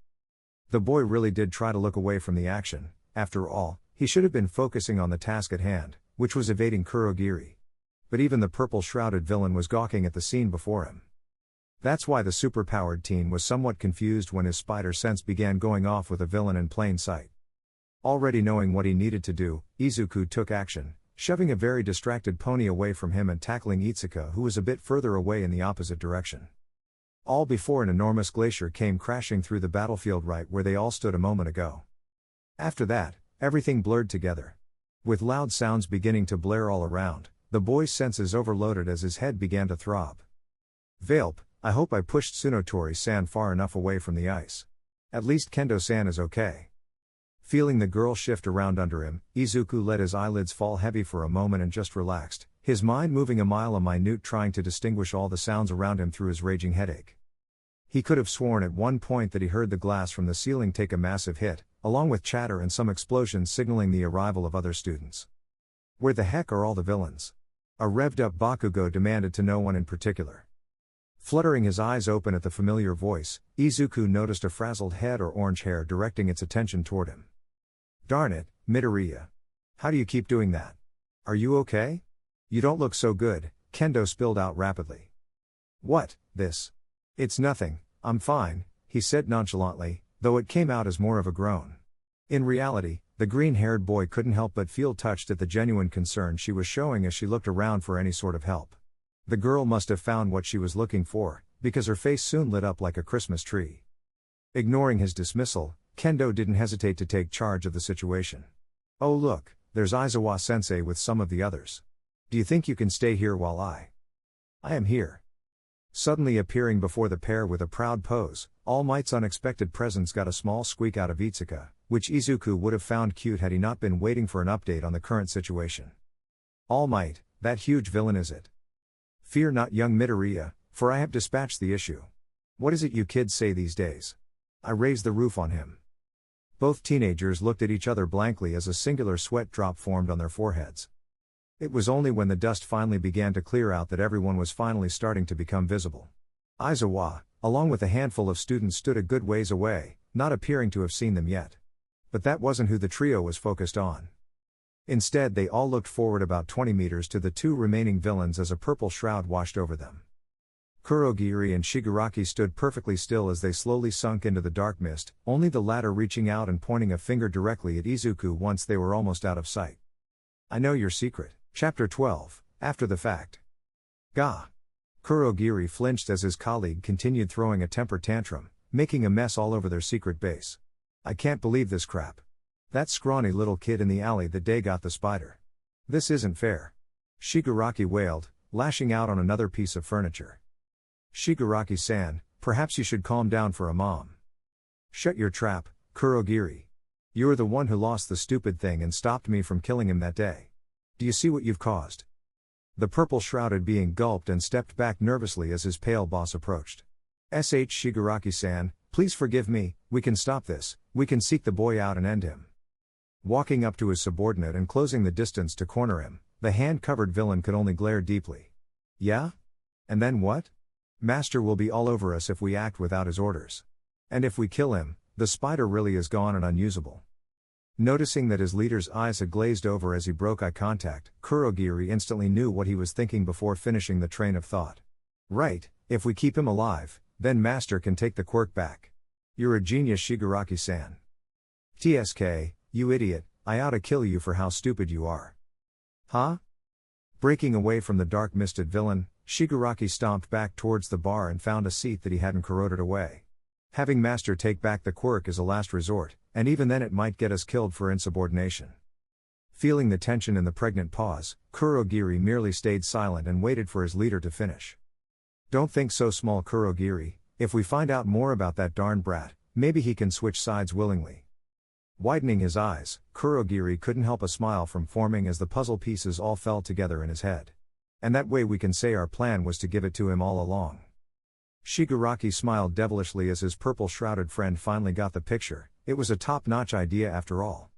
S1: The boy really did try to look away from the action. After all, he should have been focusing on the task at hand, which was evading Kurogiri. But even the purple-shrouded villain was gawking at the scene before him. That's why the superpowered teen was somewhat confused when his spider sense began going off with a villain in plain sight. Already knowing what he needed to do, Izuku took action, shoving a very distracted pony away from him and tackling Itsuka, who was a bit further away in the opposite direction. All before an enormous glacier came crashing through the battlefield right where they all stood a moment ago. After that, everything blurred together. With loud sounds beginning to blare all around, the boy's senses overloaded as his head began to throb. Valp, I hope I pushed Tsunotori-san far enough away from the ice. At least Kendo-san is okay. Feeling the girl shift around under him, Izuku let his eyelids fall heavy for a moment and just relaxed, his mind moving a mile a minute trying to distinguish all the sounds around him through his raging headache. He could have sworn at one point that he heard the glass from the ceiling take a massive hit, along with chatter and some explosions signaling the arrival of other students. Where the heck are all the villains? A revved-up Bakugo demanded to no one in particular. Fluttering his eyes open at the familiar voice, Izuku noticed a frazzled head or orange hair directing its attention toward him. Darn it, Midoriya. How do you keep doing that? Are you okay? You don't look so good, Kendo spilled out rapidly. What, this? It's nothing, I'm fine, he said nonchalantly, though it came out as more of a groan. In reality, the green-haired boy couldn't help but feel touched at the genuine concern she was showing as she looked around for any sort of help. The girl must have found what she was looking for, because her face soon lit up like a Christmas tree. Ignoring his dismissal, Kendo didn't hesitate to take charge of the situation. Oh look, there's Aizawa-sensei with some of the others. Do you think you can stay here while I am here? Suddenly appearing before the pair with a proud pose, All Might's unexpected presence got a small squeak out of Itsuka, which Izuku would have found cute had he not been waiting for an update on the current situation. All Might, that huge villain is it? Fear not, young Midoriya, for I have dispatched the issue. What is it you kids say these days? I raised the roof on him. Both teenagers looked at each other blankly as a singular sweat drop formed on their foreheads. It was only when the dust finally began to clear out that everyone was finally starting to become visible. Aizawa, along with a handful of students, stood a good ways away, not appearing to have seen them yet. But that wasn't who the trio was focused on. Instead, they all looked forward about 20 meters to the two remaining villains as a purple shroud washed over them. Kurogiri and Shigaraki stood perfectly still as they slowly sunk into the dark mist, only the latter reaching out and pointing a finger directly at Izuku once they were almost out of sight. I know your secret. Chapter 12, After the Fact. Gah! Kurogiri flinched as his colleague continued throwing a temper tantrum, making a mess all over their secret base. I can't believe this crap. That scrawny little kid in the alley that day got the spider. This isn't fair. Shigaraki wailed, lashing out on another piece of furniture. Shigaraki-san, perhaps you should calm down for a mom. Shut your trap, Kurogiri. You're the one who lost the stupid thing and stopped me from killing him that day. Do you see what you've caused? The purple-shrouded being gulped and stepped back nervously as his pale boss approached. Shigaraki-san, please forgive me, we can stop this, we can seek the boy out and end him. Walking up to his subordinate and closing the distance to corner him, the hand-covered villain could only glare deeply. Yeah? And then what? Master will be all over us if we act without his orders. And if we kill him, the spider really is gone and unusable. Noticing that his leader's eyes had glazed over as he broke eye contact, Kurogiri instantly knew what he was thinking before finishing the train of thought. Right, if we keep him alive, then Master can take the quirk back. You're a genius, Shigaraki-san. TSK, you idiot, I ought to kill you for how stupid you are. Huh? Breaking away from the dark-misted villain, Shigaraki stomped back towards the bar and found a seat that he hadn't corroded away. Having Master take back the quirk is a last resort, and even then it might get us killed for insubordination. Feeling the tension in the pregnant pause, Kurogiri merely stayed silent and waited for his leader to finish. Don't think so small, Kurogiri, if we find out more about that darn brat, maybe he can switch sides willingly. Widening his eyes, Kurogiri couldn't help a smile from forming as the puzzle pieces all fell together in his head. And that way we can say our plan was to give it to him all along. Shigaraki smiled devilishly as his purple-shrouded friend finally got the picture. It was a top-notch idea after all.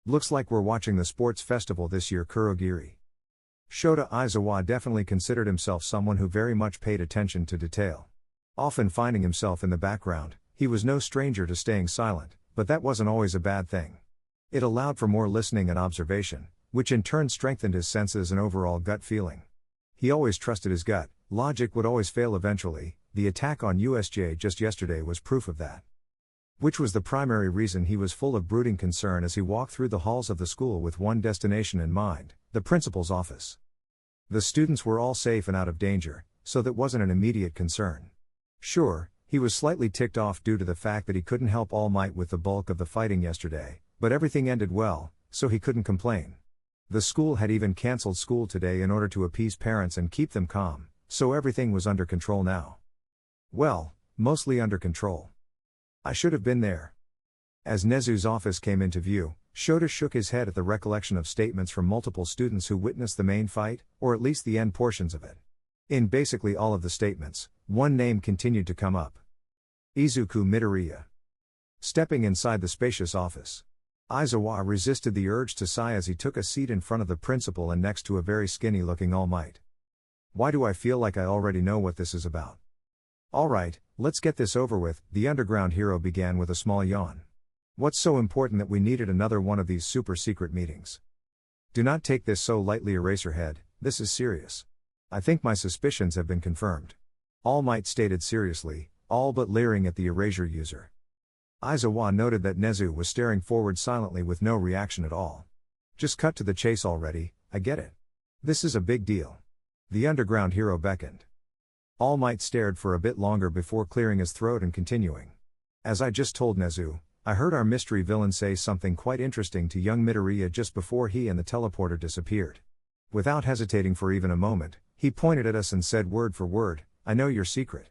S1: Looks like we're watching the sports festival this year, Kurogiri. Shota Aizawa definitely considered himself someone who very much paid attention to detail. Often finding himself in the background, he was no stranger to staying silent, but that wasn't always a bad thing. It allowed for more listening and observation, which in turn strengthened his senses and overall gut feeling. He always trusted his gut, logic would always fail eventually. The attack on USJ just yesterday was proof of that. Which was the primary reason he was full of brooding concern as he walked through the halls of the school with one destination in mind, the principal's office. The students were all safe and out of danger, so that wasn't an immediate concern. Sure, he was slightly ticked off due to the fact that he couldn't help All Might with the bulk of the fighting yesterday, but everything ended well, so he couldn't complain. The school had even cancelled school today in order to appease parents and keep them calm, so everything was under control now. Well, mostly under control. I should have been there. As Nezu's office came into view, Shota shook his head at the recollection of statements from multiple students who witnessed the main fight, or at least the end portions of it. In basically all of the statements, one name continued to come up. Izuku Midoriya. Stepping inside the spacious office, Aizawa resisted the urge to sigh as he took a seat in front of the principal and next to a very skinny-looking All Might. Why do I feel like I already know what this is about? Alright, let's get this over with, the underground hero began with a small yawn. What's so important that we needed another one of these super-secret meetings? Do not take this so lightly, Eraserhead, this is serious. I think my suspicions have been confirmed. All Might stated seriously, all but leering at the erasure user. Aizawa noted that Nezu was staring forward silently with no reaction at all. Just cut to the chase already, I get it. This is a big deal. The underground hero beckoned. All Might stared for a bit longer before clearing his throat and continuing. As I just told Nezu, I heard our mystery villain say something quite interesting to young Midoriya just before he and the teleporter disappeared. Without hesitating for even a moment, he pointed at us and said word for word, I know your secret.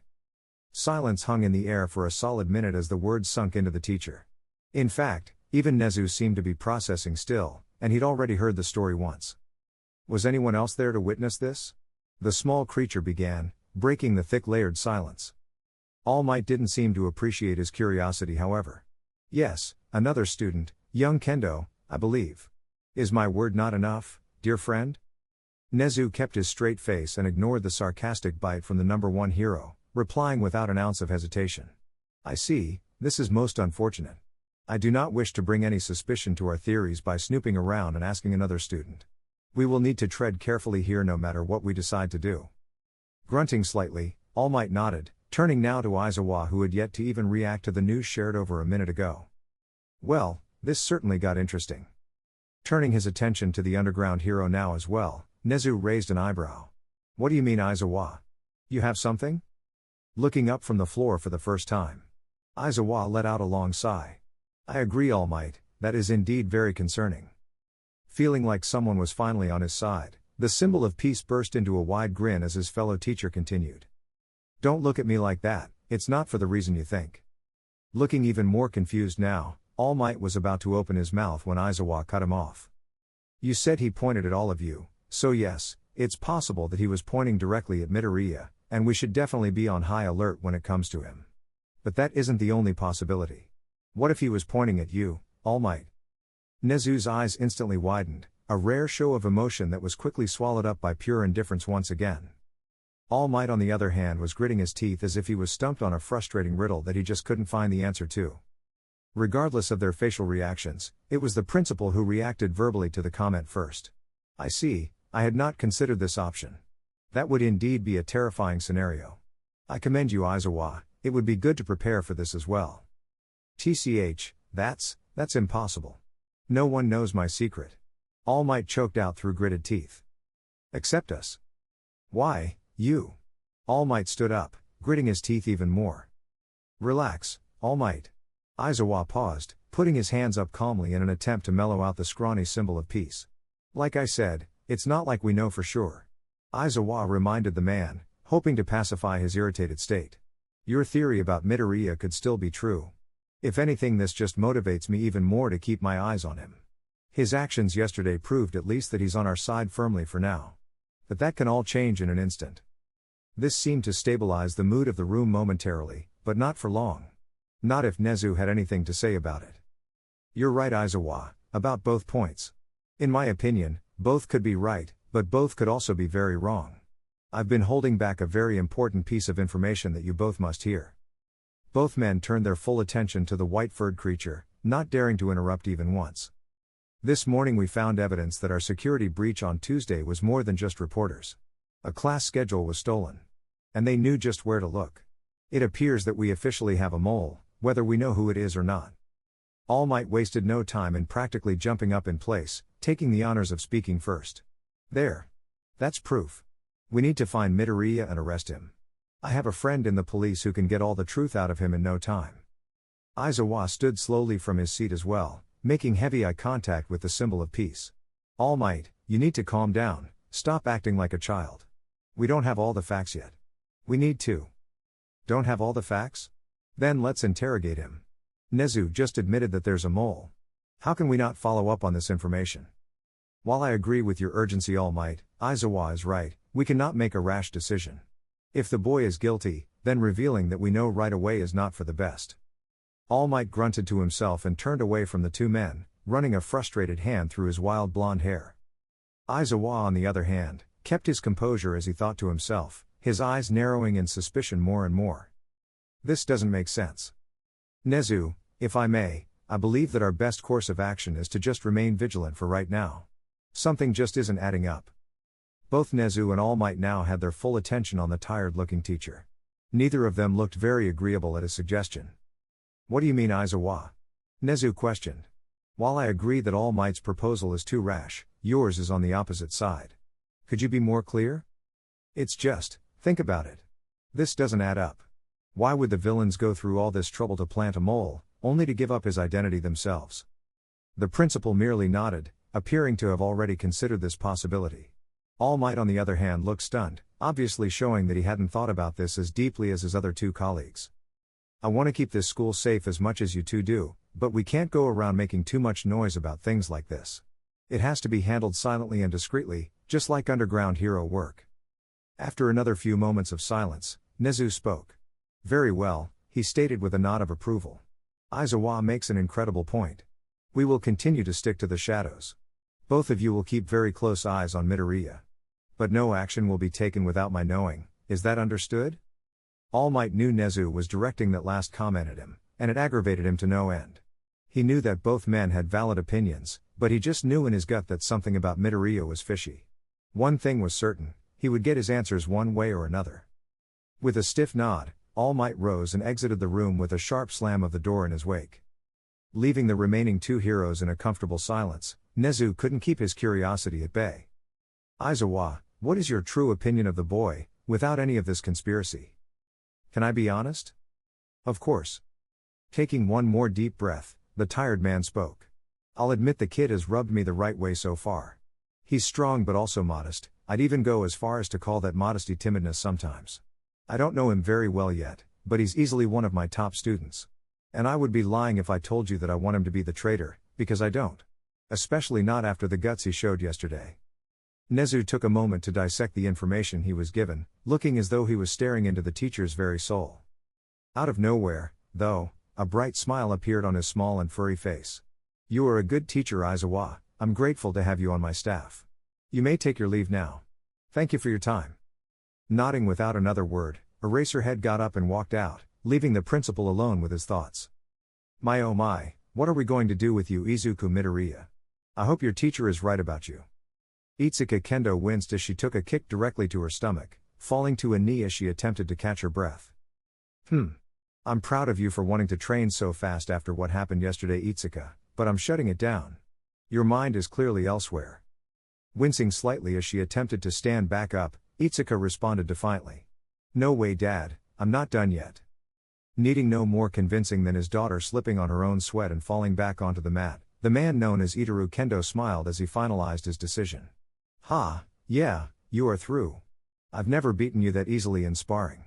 S1: Silence hung in the air for a solid minute as the words sunk into the teacher. In fact, even Nezu seemed to be processing still, and he'd already heard the story once. Was anyone else there to witness this? The small creature began, breaking the thick layered silence. All Might didn't seem to appreciate his curiosity, however. Yes, another student, young Kendo, I believe. Is my word not enough, dear friend? Nezu kept his straight face and ignored the sarcastic bite from the number one hero, replying without an ounce of hesitation. I see, this is most unfortunate. I do not wish to bring any suspicion to our theories by snooping around and asking another student. We will need to tread carefully here no matter what we decide to do. Grunting slightly, All Might nodded, turning now to Aizawa, who had yet to even react to the news shared over a minute ago. Well, this certainly got interesting. Turning his attention to the underground hero now as well, Nezu raised an eyebrow. What do you mean, Aizawa? You have something? Looking up from the floor for the first time, Aizawa let out a long sigh. I agree, All Might, that is indeed very concerning. Feeling like someone was finally on his side, the symbol of peace burst into a wide grin as his fellow teacher continued. Don't look at me like that, it's not for the reason you think. Looking even more confused now, All Might was about to open his mouth when Aizawa cut him off. You said he pointed at all of you, so yes, it's possible that he was pointing directly at Midoriya, and we should definitely be on high alert when it comes to him. But that isn't the only possibility. What if he was pointing at you, All Might? Nezu's eyes instantly widened, a rare show of emotion that was quickly swallowed up by pure indifference once again. All Might, on the other hand, was gritting his teeth as if he was stumped on a frustrating riddle that he just couldn't find the answer to. Regardless of their facial reactions, it was the principal who reacted verbally to the comment first. I see, I had not considered this option. That would indeed be a terrifying scenario. I commend you, Aizawa, it would be good to prepare for this as well. TCH, that's impossible. No one knows my secret. All Might choked out through gritted teeth. Except us. Why, you. All Might stood up, gritting his teeth even more. Relax, All Might. Aizawa paused, putting his hands up calmly in an attempt to mellow out the scrawny symbol of peace. Like I said, it's not like we know for sure. Aizawa reminded the man, hoping to pacify his irritated state. Your theory about Midoriya could still be true. If anything, this just motivates me even more to keep my eyes on him. His actions yesterday proved at least that he's on our side firmly for now. But that can all change in an instant. This seemed to stabilize the mood of the room momentarily, but not for long. Not if Nezu had anything to say about it. You're right, Aizawa, about both points. In my opinion, both could be right, but both could also be very wrong. I've been holding back a very important piece of information that you both must hear. Both men turned their full attention to the white-furred creature, not daring to interrupt even once. This morning we found evidence that our security breach on Tuesday was more than just reporters. A class schedule was stolen. And they knew just where to look. It appears that we officially have a mole, whether we know who it is or not. All Might wasted no time in practically jumping up in place, taking the honors of speaking first. There. That's proof. We need to find Midoriya and arrest him. I have a friend in the police who can get all the truth out of him in no time. Aizawa stood slowly from his seat as well, making heavy eye contact with the symbol of peace. All Might, you need to calm down, stop acting like a child. We don't have all the facts yet. We need to. Don't have all the facts? Then let's interrogate him. Nezu just admitted that there's a mole. How can we not follow up on this information? While I agree with your urgency, All Might, Aizawa is right, we cannot make a rash decision. If the boy is guilty, then revealing that we know right away is not for the best. All Might grunted to himself and turned away from the two men, running a frustrated hand through his wild blonde hair. Aizawa, on the other hand, kept his composure as he thought to himself, his eyes narrowing in suspicion more and more. This doesn't make sense. Nezu, if I may, I believe that our best course of action is to just remain vigilant for right now. Something just isn't adding up. Both Nezu and All Might now had their full attention on the tired-looking teacher. Neither of them looked very agreeable at his suggestion. What do you mean, Aizawa? Nezu questioned. While I agree that All Might's proposal is too rash, yours is on the opposite side. Could you be more clear? It's just, think about it. This doesn't add up. Why would the villains go through all this trouble to plant a mole, only to give up his identity themselves? The principal merely nodded, appearing to have already considered this possibility. All Might, on the other hand, looked stunned, obviously showing that he hadn't thought about this as deeply as his other two colleagues. I want to keep this school safe as much as you two do, but we can't go around making too much noise about things like this. It has to be handled silently and discreetly, just like underground hero work. After another few moments of silence, Nezu spoke. Very well, he stated with a nod of approval. Aizawa makes an incredible point. We will continue to stick to the shadows. Both of you will keep very close eyes on Midoriya. But no action will be taken without my knowing, is that understood? All Might knew Nezu was directing that last comment at him, and it aggravated him to no end. He knew that both men had valid opinions, but he just knew in his gut that something about Midoriya was fishy. One thing was certain, he would get his answers one way or another. With a stiff nod, All Might rose and exited the room with a sharp slam of the door in his wake. Leaving the remaining two heroes in a comfortable silence, Nezu couldn't keep his curiosity at bay. Aizawa, what is your true opinion of the boy, without any of this conspiracy? Can I be honest? Of course. Taking one more deep breath, the tired man spoke. I'll admit the kid has rubbed me the right way so far. He's strong but also modest, I'd even go as far as to call that modesty timidness sometimes. I don't know him very well yet, but he's easily one of my top students. And I would be lying if I told you that I want him to be the traitor, because I don't. Especially not after the guts he showed yesterday. Nezu took a moment to dissect the information he was given, looking as though he was staring into the teacher's very soul. Out of nowhere, though, a bright smile appeared on his small and furry face. You are a good teacher, Aizawa. I'm grateful to have you on my staff. You may take your leave now. Thank you for your time. Nodding without another word, Eraserhead got up and walked out, leaving the principal alone with his thoughts. My oh my, what are we going to do with you, Izuku Midoriya? I hope your teacher is right about you. Itsuka Kendo winced as she took a kick directly to her stomach, falling to a knee as she attempted to catch her breath. I'm proud of you for wanting to train so fast after what happened yesterday, Itsuka, but I'm shutting it down. Your mind is clearly elsewhere. Wincing slightly as she attempted to stand back up, Itsuka responded defiantly. No way, Dad, I'm not done yet. Needing no more convincing than his daughter slipping on her own sweat and falling back onto the mat, the man known as Itaru Kendo smiled as he finalized his decision. Yeah, you are through. I've never beaten you that easily in sparring.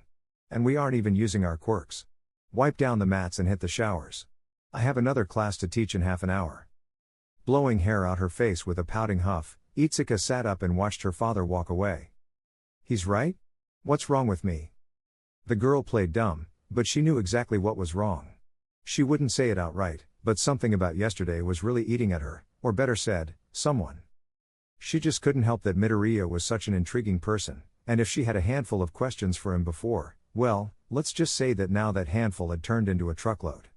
S1: And we aren't even using our quirks. Wipe down the mats and hit the showers. I have another class to teach in half an hour. Blowing hair out her face with a pouting huff, Itsuka sat up and watched her father walk away. He's right? What's wrong with me? The girl played dumb, but she knew exactly what was wrong. She wouldn't say it outright, but something about yesterday was really eating at her, or better said, someone. She just couldn't help that Midoriya was such an intriguing person, and if she had a handful of questions for him before, well, let's just say that now that handful had turned into a truckload.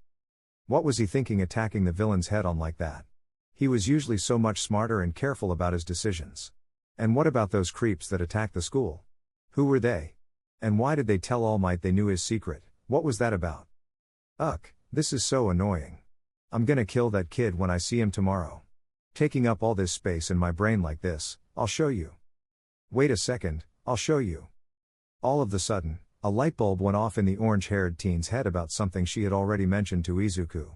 S1: What was he thinking attacking the villain's head on like that? He was usually so much smarter and careful about his decisions. And what about those creeps that attacked the school? Who were they? And why did they tell All Might they knew his secret? What was that about? This is so annoying. I'm gonna kill that kid when I see him tomorrow. Taking up all this space in my brain like this, I'll show you. Wait a second, I'll show you. All of the sudden, a light bulb went off in the orange-haired teen's head about something she had already mentioned to Izuku.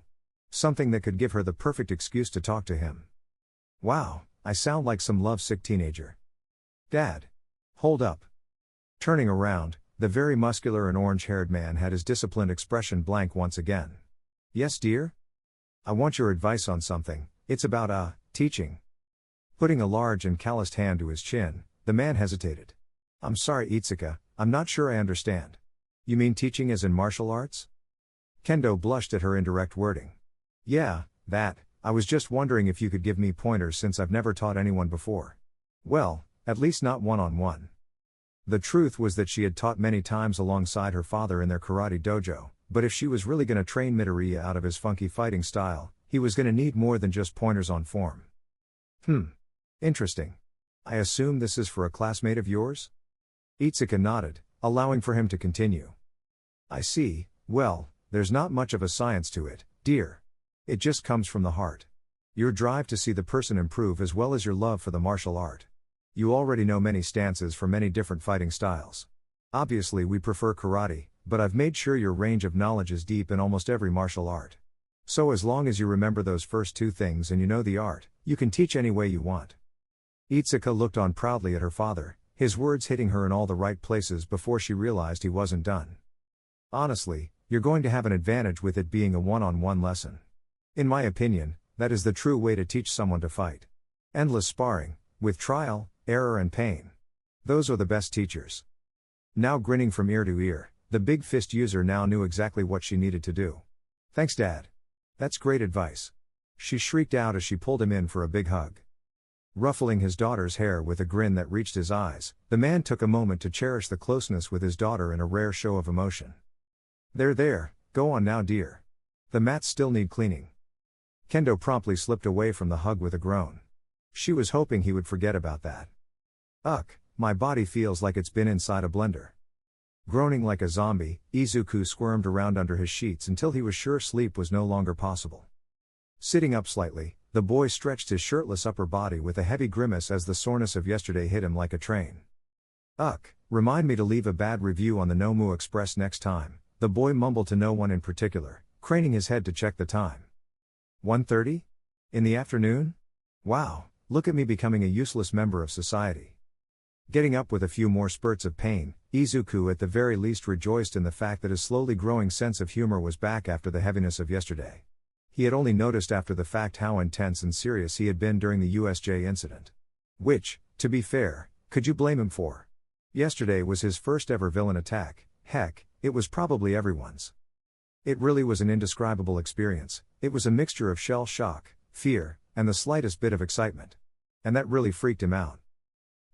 S1: Something that could give her the perfect excuse to talk to him. Wow, I sound like some lovesick teenager. Dad. Hold up. Turning around, the very muscular and orange-haired man had his disciplined expression blank once again. Yes, dear? I want your advice on something. It's about, teaching. Putting a large and calloused hand to his chin, the man hesitated. I'm sorry, Itsuka, I'm not sure I understand. You mean teaching as in martial arts? Kendo blushed at her indirect wording. Yeah, that, I was just wondering if you could give me pointers since I've never taught anyone before. Well, at least not one-on-one. The truth was that she had taught many times alongside her father in their karate dojo, but if she was really going to train Midoriya out of his funky fighting style, he was going to need more than just pointers on form. Interesting. I assume this is for a classmate of yours? Itsuka nodded, allowing for him to continue. I see, well, there's not much of a science to it, dear. It just comes from the heart. Your drive to see the person improve as well as your love for the martial art. You already know many stances for many different fighting styles. Obviously we prefer karate, but I've made sure your range of knowledge is deep in almost every martial art. So as long as you remember those first two things and you know the art, you can teach any way you want. Itsuka looked on proudly at her father, his words hitting her in all the right places before she realized he wasn't done. Honestly, you're going to have an advantage with it being a one-on-one lesson. In my opinion, that is the true way to teach someone to fight. Endless sparring, with trial, error and pain. Those are the best teachers. Now grinning from ear to ear, the big fist user now knew exactly what she needed to do. Thanks, Dad. That's great advice. She shrieked out as she pulled him in for a big hug. Ruffling his daughter's hair with a grin that reached his eyes, the man took a moment to cherish the closeness with his daughter in a rare show of emotion. There, go on now, dear. The mats still need cleaning. Kendo promptly slipped away from the hug with a groan. She was hoping he would forget about that. Ugh, my body feels like it's been inside a blender. Groaning like a zombie, Izuku squirmed around under his sheets until he was sure sleep was no longer possible. Sitting up slightly, the boy stretched his shirtless upper body with a heavy grimace as the soreness of yesterday hit him like a train. Remind me to leave a bad review on the Nomu Express next time, the boy mumbled to no one in particular, craning his head to check the time. 1:30? In the afternoon? Wow, look at me becoming a useless member of society. Getting up with a few more spurts of pain, Izuku at the very least rejoiced in the fact that his slowly growing sense of humor was back after the heaviness of yesterday. He had only noticed after the fact how intense and serious he had been during the USJ incident. Which, to be fair, could you blame him for? Yesterday was his first ever villain attack, heck, it was probably everyone's. It really was an indescribable experience. It was a mixture of shell shock, fear, and the slightest bit of excitement. And that really freaked him out.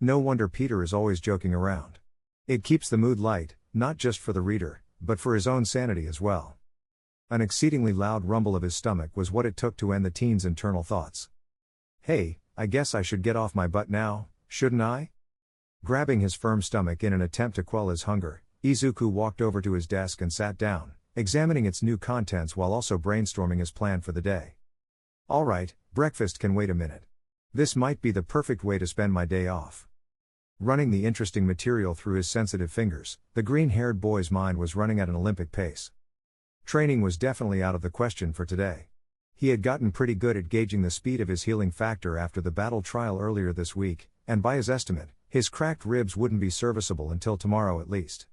S1: No wonder Peter is always joking around. It keeps the mood light, not just for the reader, but for his own sanity as well. An exceedingly loud rumble of his stomach was what it took to end the teen's internal thoughts. Hey, I guess I should get off my butt now, shouldn't I? Grabbing his firm stomach in an attempt to quell his hunger, Izuku walked over to his desk and sat down, examining its new contents while also brainstorming his plan for the day. Alright, breakfast can wait a minute. This might be the perfect way to spend my day off. Running the interesting material through his sensitive fingers, the green-haired boy's mind was running at an Olympic pace. Training was definitely out of the question for today. He had gotten pretty good at gauging the speed of his healing factor after the battle trial earlier this week, and by his estimate, his cracked ribs wouldn't be serviceable until tomorrow at least.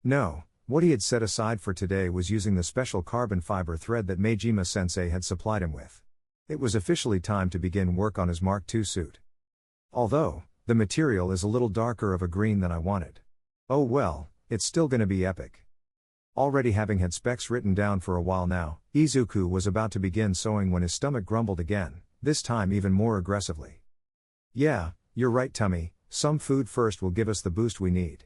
S1: No, what he had set aside for today was using the special carbon fiber thread that Meijima-sensei had supplied him with. It was officially time to begin work on his Mark II suit. Although, the material is a little darker of a green than I wanted. Oh well, it's still gonna be epic. Already having had specs written down for a while now, Izuku was about to begin sewing when his stomach grumbled again, this time even more aggressively. Yeah, you're right, tummy, some food first will give us the boost we need.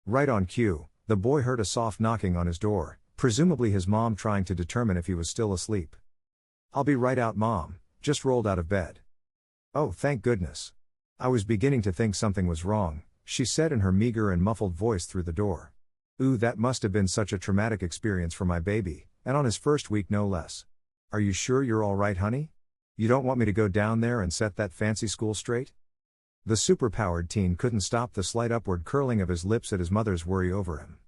S1: Right on cue, the boy heard a soft knocking on his door, presumably his mom trying to determine if he was still asleep. I'll be right out, Mom, just rolled out of bed. Oh, thank goodness. I was beginning to think something was wrong, she said in her meager and muffled voice through the door. Ooh, that must have been such a traumatic experience for my baby, and on his first week no less. Are you sure you're all right, honey? You don't want me to go down there and set that fancy school straight? The superpowered teen couldn't stop the slight upward curling of his lips at his mother's worry over him.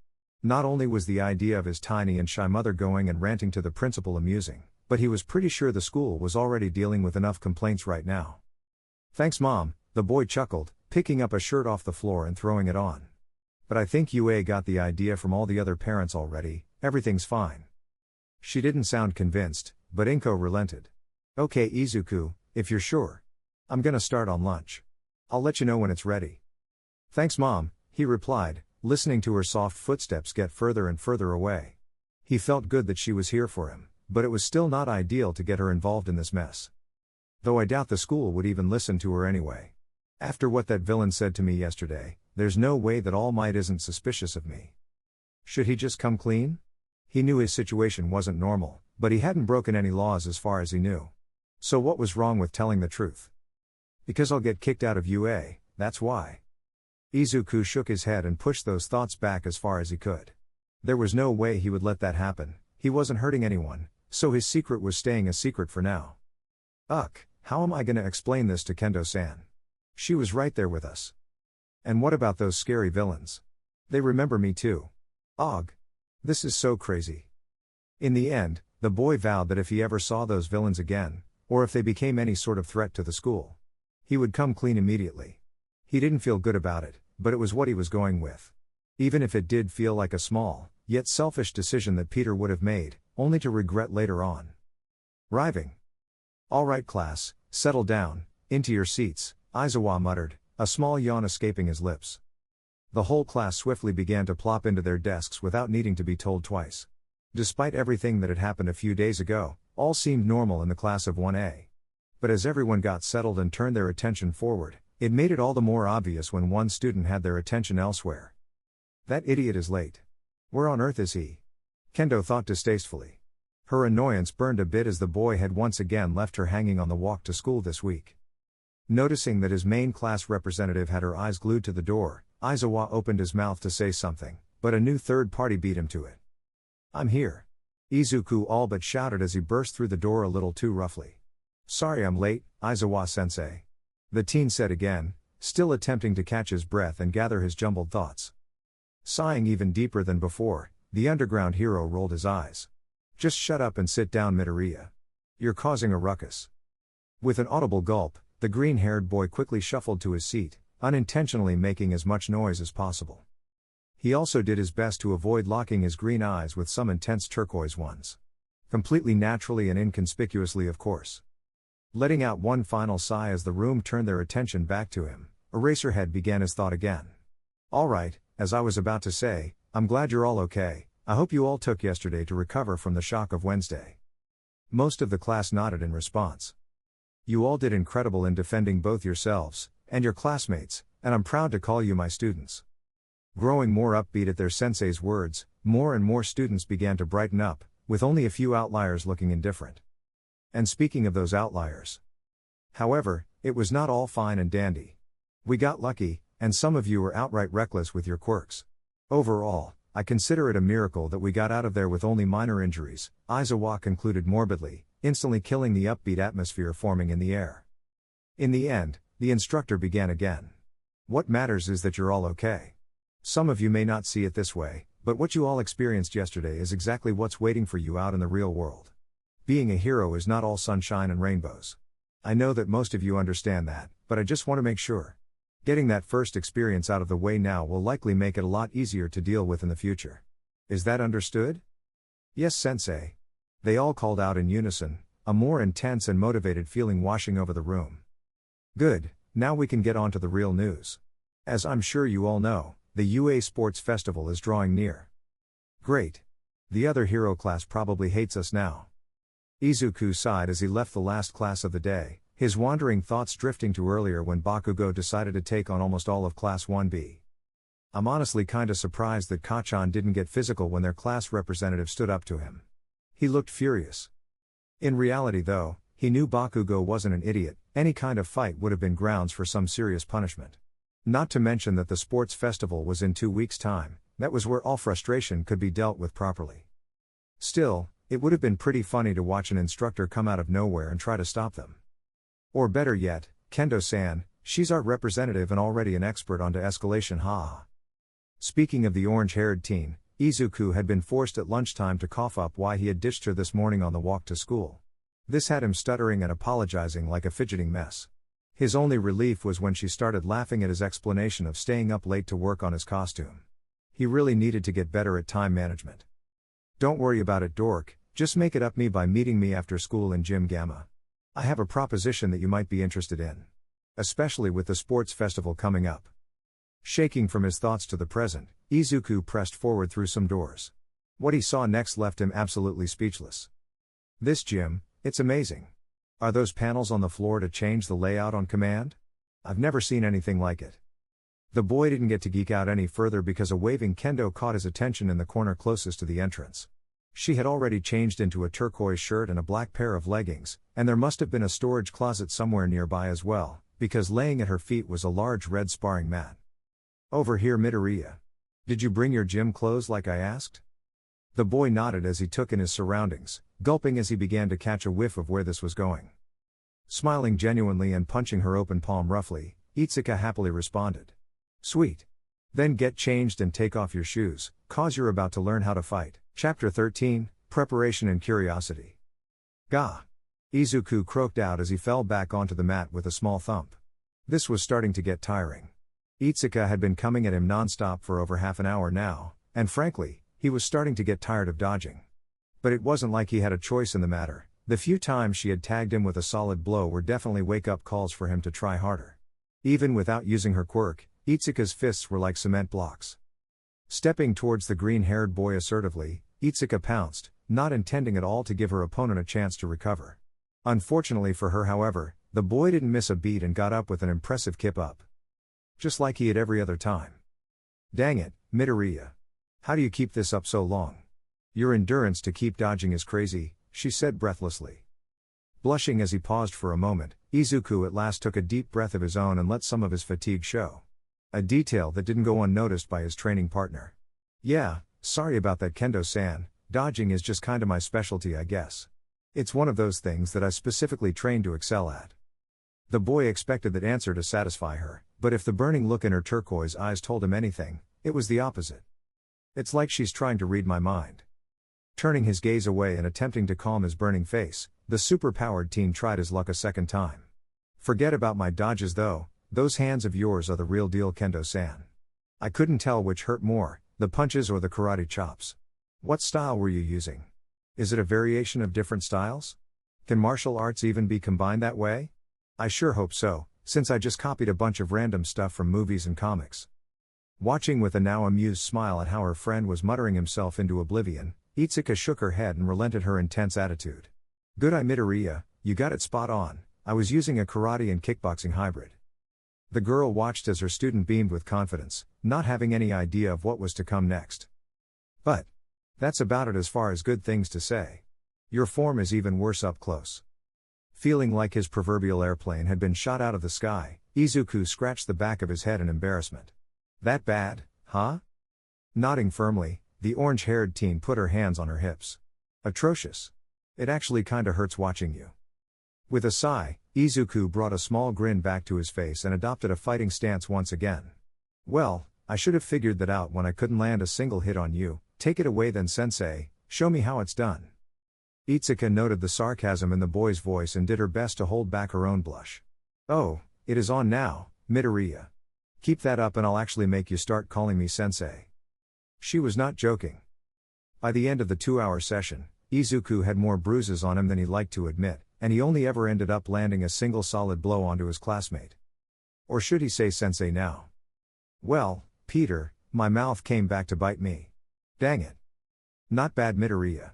S1: Not only was the idea of his tiny and shy mother going and ranting to the principal amusing, but he was pretty sure the school was already dealing with enough complaints right now. Thanks, Mom, the boy chuckled, picking up a shirt off the floor and throwing it on. But I think UA got the idea from all the other parents already, everything's fine. She didn't sound convinced, but Inko relented. Okay, Izuku, if you're sure. I'm gonna start on lunch. I'll let you know when it's ready. Thanks, Mom, he replied, listening to her soft footsteps get further and further away. He felt good that she was here for him, but it was still not ideal to get her involved in this mess. Though I doubt the school would even listen to her anyway. After what that villain said to me yesterday, there's no way that All Might isn't suspicious of me. Should he just come clean? He knew his situation wasn't normal, but he hadn't broken any laws as far as he knew. So what was wrong with telling the truth? Because I'll get kicked out of UA, that's why. Izuku shook his head and pushed those thoughts back as far as he could. There was no way he would let that happen. He wasn't hurting anyone, so his secret was staying a secret for now. How am I gonna explain this to Kendo-san? She was right there with us. And what about those scary villains? They remember me too. This is so crazy. In the end, the boy vowed that if he ever saw those villains again, or if they became any sort of threat to the school, he would come clean immediately. He didn't feel good about it, but it was what he was going with. Even if it did feel like a small, yet selfish decision that Peter would have made, only to regret later on. Riving. All right class, settle down, into your seats, Aizawa muttered, a small yawn escaping his lips. The whole class swiftly began to plop into their desks without needing to be told twice. Despite everything that had happened a few days ago, all seemed normal in the class of 1A. But as everyone got settled and turned their attention forward, it made it all the more obvious when one student had their attention elsewhere. That idiot is late. Where on earth is he? Kendo thought distastefully. Her annoyance burned a bit as the boy had once again left her hanging on the walk to school this week. Noticing that his main class representative had her eyes glued to the door, Aizawa opened his mouth to say something, but a new third party beat him to it. I'm here. Izuku all but shouted as he burst through the door a little too roughly. Sorry I'm late, Aizawa-sensei. The teen said again, still attempting to catch his breath and gather his jumbled thoughts. Sighing even deeper than before, the underground hero rolled his eyes. Just shut up and sit down, Midoriya. You're causing a ruckus. With an audible gulp, the green-haired boy quickly shuffled to his seat, unintentionally making as much noise as possible. He also did his best to avoid locking his green eyes with some intense turquoise ones. Completely naturally and inconspicuously, of course. Letting out one final sigh as the room turned their attention back to him, Eraserhead began his thought again. All right, as I was about to say, I'm glad you're all okay. I hope you all took yesterday to recover from the shock of Wednesday. Most of the class nodded in response. You all did incredible in defending both yourselves and your classmates, and I'm proud to call you my students. Growing more upbeat at their sensei's words, more and more students began to brighten up, with only a few outliers looking indifferent. And speaking of those outliers. However, it was not all fine and dandy. We got lucky, and some of you were outright reckless with your quirks. Overall, I consider it a miracle that we got out of there with only minor injuries, Aizawa concluded morbidly, instantly killing the upbeat atmosphere forming in the air. In the end, the instructor began again. What matters is that you're all okay. Some of you may not see it this way, but what you all experienced yesterday is exactly what's waiting for you out in the real world. Being a hero is not all sunshine and rainbows. I know that most of you understand that, but I just want to make sure. Getting that first experience out of the way now will likely make it a lot easier to deal with in the future. Is that understood? Yes, sensei. They all called out in unison, a more intense and motivated feeling washing over the room. Good, now we can get on to the real news. As I'm sure you all know, the UA Sports Festival is drawing near. Great. The other hero class probably hates us now. Izuku sighed as he left the last class of the day, his wandering thoughts drifting to earlier when Bakugo decided to take on almost all of Class 1B. I'm honestly kinda surprised that Kachan didn't get physical when their class representative stood up to him. He looked furious. In reality though, he knew Bakugo wasn't an idiot, any kind of fight would have been grounds for some serious punishment. Not to mention that the sports festival was in 2 weeks' time, that was where all frustration could be dealt with properly. Still, it would have been pretty funny to watch an instructor come out of nowhere and try to stop them. Or better yet, Kendo-san, she's our representative and already an expert on de-escalation, haha. Speaking of the orange-haired teen, Izuku had been forced at lunchtime to cough up why he had ditched her this morning on the walk to school. This had him stuttering and apologizing like a fidgeting mess. His only relief was when she started laughing at his explanation of staying up late to work on his costume. He really needed to get better at time management. Don't worry about it, dork, just make it up me by meeting me after school in Gym Gamma. I have a proposition that you might be interested in. Especially with the sports festival coming up. Shaking from his thoughts to the present, Izuku pressed forward through some doors. What he saw next left him absolutely speechless. This gym, it's amazing. Are those panels on the floor to change the layout on command? I've never seen anything like it. The boy didn't get to geek out any further because a waving kendo caught his attention in the corner closest to the entrance. She had already changed into a turquoise shirt and a black pair of leggings, and there must have been a storage closet somewhere nearby as well, because laying at her feet was a large red sparring mat. Over here, Midoriya. Did you bring your gym clothes like I asked? The boy nodded as he took in his surroundings, gulping as he began to catch a whiff of where this was going. Smiling genuinely and punching her open palm roughly, Itsuka happily responded. Sweet. Then get changed and take off your shoes, cause you're about to learn how to fight. Chapter 13, Preparation and Curiosity. Gah! Izuku croaked out as he fell back onto the mat with a small thump. This was starting to get tiring. Itsuka had been coming at him non-stop for over half an hour now, and frankly, he was starting to get tired of dodging. But it wasn't like he had a choice in the matter. The few times she had tagged him with a solid blow were definitely wake-up calls for him to try harder. Even without using her quirk, Itsuka's fists were like cement blocks. Stepping towards the green-haired boy assertively, Itsuka pounced, not intending at all to give her opponent a chance to recover. Unfortunately for her, however, the boy didn't miss a beat and got up with an impressive kip-up. Just like he had every other time. Dang it, Midoriya. How do you keep this up so long? Your endurance to keep dodging is crazy, she said breathlessly. Blushing as he paused for a moment, Izuku at last took a deep breath of his own and let some of his fatigue show. A detail that didn't go unnoticed by his training partner. Yeah, sorry about that, Kendo-san, dodging is just kinda my specialty, I guess. It's one of those things that I specifically trained to excel at. The boy expected that answer to satisfy her, but if the burning look in her turquoise eyes told him anything, it was the opposite. It's like she's trying to read my mind. Turning his gaze away and attempting to calm his burning face, the super-powered teen tried his luck a second time. Forget about my dodges though, those hands of yours are the real deal, Kendo-san. I couldn't tell which hurt more, the punches or the karate chops. What style were you using? Is it a variation of different styles? Can martial arts even be combined that way? I sure hope so, since I just copied a bunch of random stuff from movies and comics. Watching with a now amused smile at how her friend was muttering himself into oblivion, Itsuka shook her head and relented her intense attitude. Good eye, Midoriya, you got it spot on. I was using a karate and kickboxing hybrid. The girl watched as her student beamed with confidence, not having any idea of what was to come next. But that's about it as far as good things to say. Your form is even worse up close. Feeling like his proverbial airplane had been shot out of the sky, Izuku scratched the back of his head in embarrassment. That bad, huh? Nodding firmly, the orange-haired teen put her hands on her hips. Atrocious. It actually kinda hurts watching you. With a sigh, Izuku brought a small grin back to his face and adopted a fighting stance once again. Well, I should have figured that out when I couldn't land a single hit on you. Take it away then, sensei, show me how it's done. Itsuka noted the sarcasm in the boy's voice and did her best to hold back her own blush. Oh, it is on now, Midoriya. Keep that up and I'll actually make you start calling me sensei. She was not joking. By the end of the 2-hour session, Izuku had more bruises on him than he liked to admit, and he only ever ended up landing a single solid blow onto his classmate. Or should he say sensei now? Well, Peter, my mouth came back to bite me. Dang it. Not bad, Midoriya.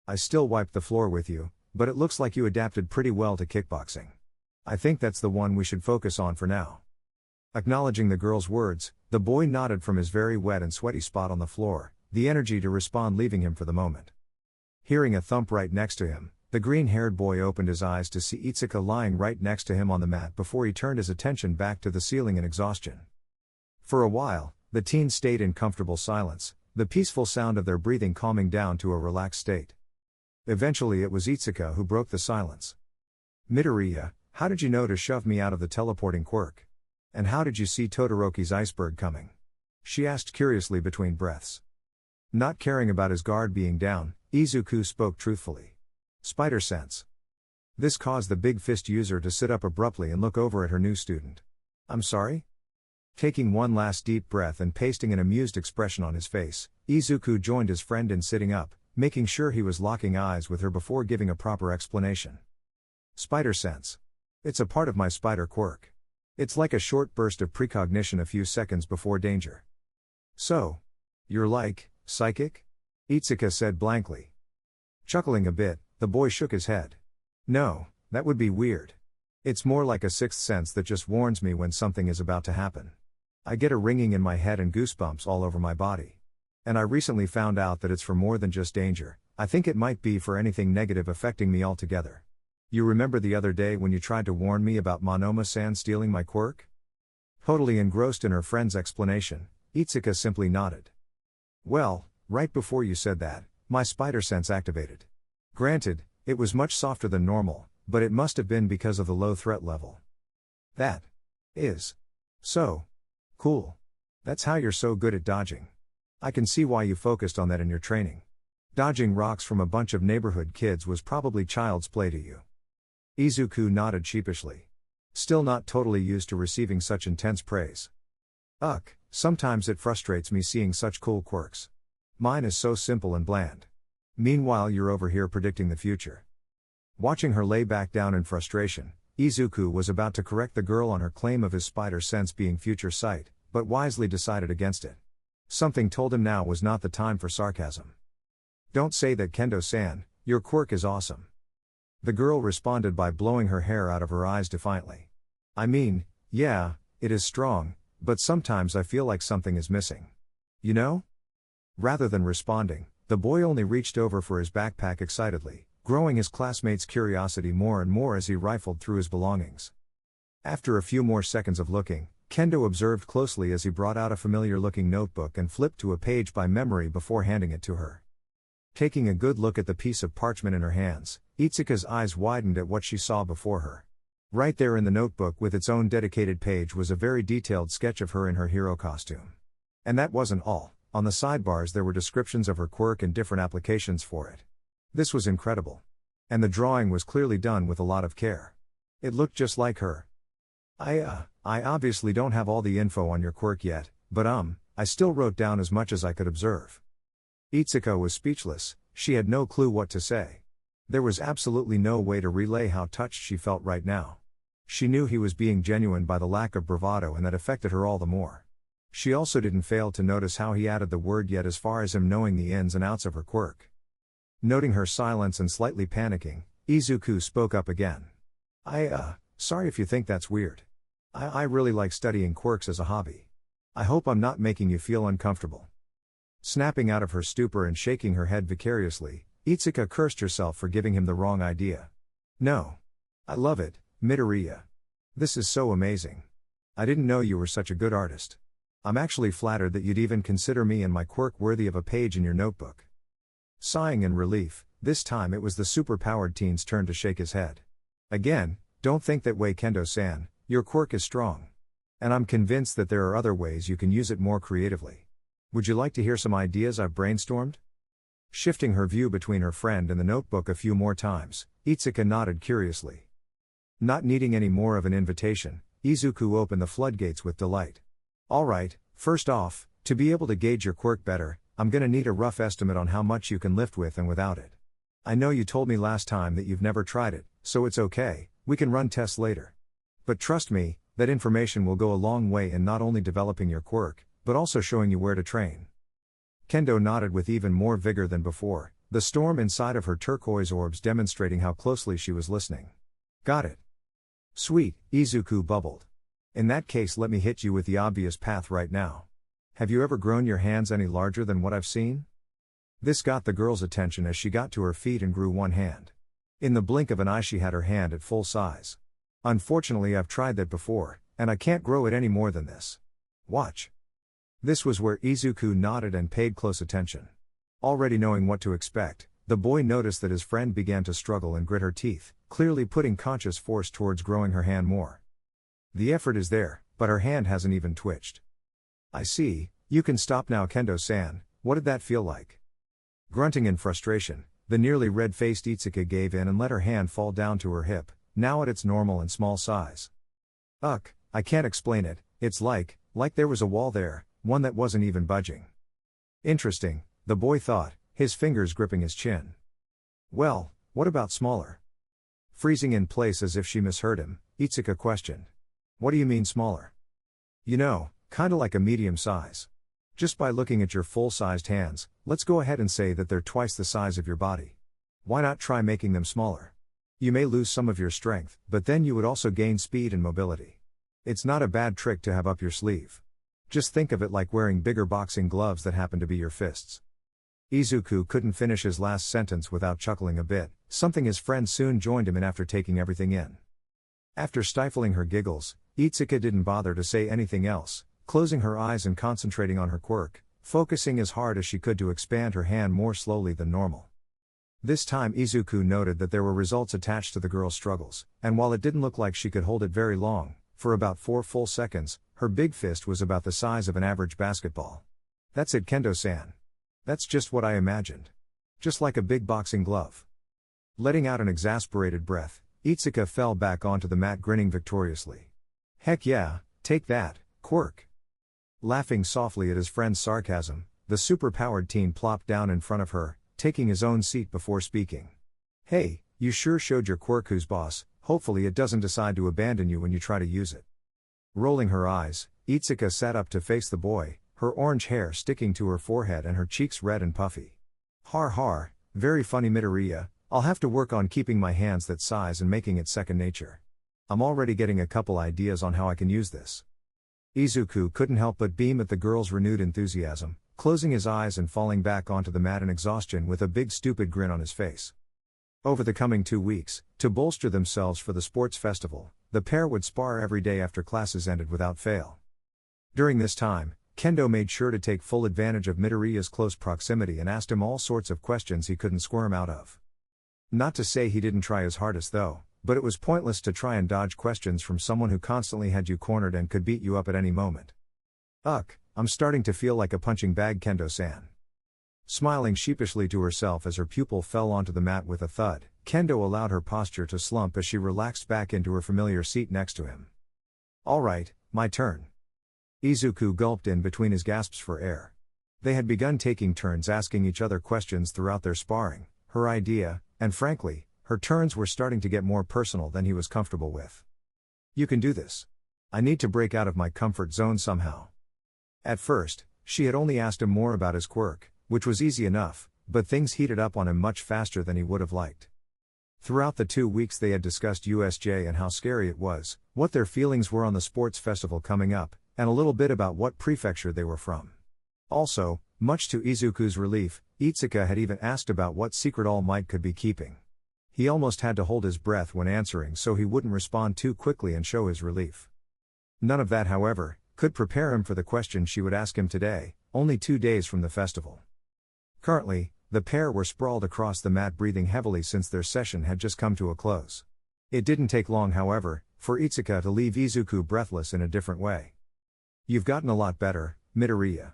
S1: I still wiped the floor with you, but it looks like you adapted pretty well to kickboxing. I think that's the one we should focus on for now. Acknowledging the girl's words, the boy nodded from his very wet and sweaty spot on the floor, the energy to respond leaving him for the moment. Hearing a thump right next to him, the green-haired boy opened his eyes to see Itsuka lying right next to him on the mat before he turned his attention back to the ceiling in exhaustion. For a while, the teen stayed in comfortable silence, the peaceful sound of their breathing calming down to a relaxed state. Eventually it was Itsuka who broke the silence. Midoriya, how did you know to shove me out of the teleporting quirk? And how did you see Todoroki's iceberg coming? She asked curiously between breaths. Not caring about his guard being down, Izuku spoke truthfully. Spider sense. This caused the big fist user to sit up abruptly and look over at her new student. I'm sorry? Taking one last deep breath and pasting an amused expression on his face, Izuku joined his friend in sitting up, making sure he was locking eyes with her before giving a proper explanation. Spider sense. It's a part of my spider quirk. It's like a short burst of precognition a few seconds before danger. So, you're like, psychic? Itsuka said blankly. Chuckling a bit, the boy shook his head. No, that would be weird. It's more like a sixth sense that just warns me when something is about to happen. I get a ringing in my head and goosebumps all over my body. And I recently found out that it's for more than just danger. I think it might be for anything negative affecting me altogether. You remember the other day when you tried to warn me about Monoma-san stealing my quirk? Totally engrossed in her friend's explanation, Itsuka simply nodded. Well, right before you said that, my spider sense activated. Granted, it was much softer than normal, but it must have been because of the low threat level. That is so cool. That's how you're so good at dodging. I can see why you focused on that in your training. Dodging rocks from a bunch of neighborhood kids was probably child's play to you. Izuku nodded sheepishly. Still not totally used to receiving such intense praise. Sometimes it frustrates me seeing such cool quirks. Mine is so simple and bland. Meanwhile you're over here predicting the future. Watching her lay back down in frustration, Izuku was about to correct the girl on her claim of his spider sense being future sight, but wisely decided against it. Something told him now was not the time for sarcasm. Don't say that, Kendo-san, your quirk is awesome. The girl responded by blowing her hair out of her eyes defiantly. I mean, yeah, it is strong, but sometimes I feel like something is missing. You know? Rather than responding, the boy only reached over for his backpack excitedly, growing his classmates' curiosity more and more as he rifled through his belongings. After a few more seconds of looking, Kendo observed closely as he brought out a familiar-looking notebook and flipped to a page by memory before handing it to her. Taking a good look at the piece of parchment in her hands, Itsuka's eyes widened at what she saw before her. Right there in the notebook with its own dedicated page was a very detailed sketch of her in her hero costume. And that wasn't all. On the sidebars there were descriptions of her quirk and different applications for it. This was incredible. And the drawing was clearly done with a lot of care. It looked just like her. I obviously don't have all the info on your quirk yet, but I still wrote down as much as I could observe. Itsuka was speechless, she had no clue what to say. There was absolutely no way to relay how touched she felt right now. She knew he was being genuine by the lack of bravado, and that affected her all the more. She also didn't fail to notice how he added the word yet as far as him knowing the ins and outs of her quirk. Noting her silence and slightly panicking, Izuku spoke up again. Sorry if you think that's weird. I really like studying quirks as a hobby. I hope I'm not making you feel uncomfortable. Snapping out of her stupor and shaking her head vicariously, Itsuka cursed herself for giving him the wrong idea. No. I love it, Midoriya. This is so amazing. I didn't know you were such a good artist. I'm actually flattered that you'd even consider me and my quirk worthy of a page in your notebook. Sighing in relief, this time it was the super-powered teen's turn to shake his head. Again, don't think that way, Kendo-san, your quirk is strong. And I'm convinced that there are other ways you can use it more creatively. Would you like to hear some ideas I've brainstormed? Shifting her view between her friend and the notebook a few more times, Itsuka nodded curiously. Not needing any more of an invitation, Izuku opened the floodgates with delight. Alright, first off, to be able to gauge your quirk better, I'm gonna need a rough estimate on how much you can lift with and without it. I know you told me last time that you've never tried it, so it's okay, we can run tests later. But trust me, that information will go a long way in not only developing your quirk, but also showing you where to train. Kendo nodded with even more vigor than before, the storm inside of her turquoise orbs demonstrating how closely she was listening. Got it. Sweet, Izuku bubbled. In that case, let me hit you with the obvious path right now. Have you ever grown your hands any larger than what I've seen? This got the girl's attention as she got to her feet and grew one hand. In the blink of an eye she had her hand at full size. Unfortunately, I've tried that before, and I can't grow it any more than this. Watch. This was where Izuku nodded and paid close attention. Already knowing what to expect, the boy noticed that his friend began to struggle and grit her teeth, clearly putting conscious force towards growing her hand more. The effort is there, but her hand hasn't even twitched. I see, you can stop now, Kendo-san, what did that feel like? Grunting in frustration, the nearly red-faced Itsuka gave in and let her hand fall down to her hip, now at its normal and small size. I can't explain it, it's like there was a wall there, one that wasn't even budging. Interesting, the boy thought, his fingers gripping his chin. Well, what about smaller? Freezing in place as if she misheard him, Itsuka questioned. What do you mean smaller? You know, kinda like a medium size. Just by looking at your full-sized hands, let's go ahead and say that they're twice the size of your body. Why not try making them smaller? You may lose some of your strength, but then you would also gain speed and mobility. It's not a bad trick to have up your sleeve. Just think of it like wearing bigger boxing gloves that happen to be your fists. Izuku couldn't finish his last sentence without chuckling a bit, something his friend soon joined him in after taking everything in. After stifling her giggles, Itsuka didn't bother to say anything else, closing her eyes and concentrating on her quirk, focusing as hard as she could to expand her hand more slowly than normal. This time Izuku noted that there were results attached to the girl's struggles, and while it didn't look like she could hold it very long, for about 4 full seconds, her big fist was about the size of an average basketball. That's it, Kendo-san. That's just what I imagined. Just like a big boxing glove. Letting out an exasperated breath, Itsuka fell back onto the mat grinning victoriously. Heck yeah, take that, quirk. Laughing softly at his friend's sarcasm, the superpowered teen plopped down in front of her, taking his own seat before speaking. Hey, you sure showed your quirk, who's boss. Hopefully it doesn't decide to abandon you when you try to use it. Rolling her eyes, Itsuka sat up to face the boy, her orange hair sticking to her forehead and her cheeks red and puffy. Har har, very funny Midoriya, I'll have to work on keeping my hands that size and making it second nature. I'm already getting a couple ideas on how I can use this. Izuku couldn't help but beam at the girl's renewed enthusiasm, closing his eyes and falling back onto the mat in exhaustion with a big stupid grin on his face. Over the coming 2 weeks, to bolster themselves for the sports festival, the pair would spar every day after classes ended without fail. During this time, Kendo made sure to take full advantage of Midoriya's close proximity and asked him all sorts of questions he couldn't squirm out of. Not to say he didn't try his hardest though, but it was pointless to try and dodge questions from someone who constantly had you cornered and could beat you up at any moment. I'm starting to feel like a punching bag, Kendo-san. Smiling sheepishly to herself as her pupil fell onto the mat with a thud, Kendo allowed her posture to slump as she relaxed back into her familiar seat next to him. Alright, my turn. Izuku gulped in between his gasps for air. They had begun taking turns asking each other questions throughout their sparring, her idea, and frankly, her turns were starting to get more personal than he was comfortable with. You can do this. I need to break out of my comfort zone somehow. At first, she had only asked him more about his quirk, which was easy enough, but things heated up on him much faster than he would have liked. Throughout the 2 weeks they had discussed USJ and how scary it was, what their feelings were on the sports festival coming up, and a little bit about what prefecture they were from. Also, much to Izuku's relief, Itsuka had even asked about what secret All Might could be keeping. He almost had to hold his breath when answering so he wouldn't respond too quickly and show his relief. None of that, however, could prepare him for the question she would ask him today, only 2 days from the festival. Currently, the pair were sprawled across the mat breathing heavily since their session had just come to a close. It didn't take long, however, for Itsuka to leave Izuku breathless in a different way. You've gotten a lot better, Midoriya.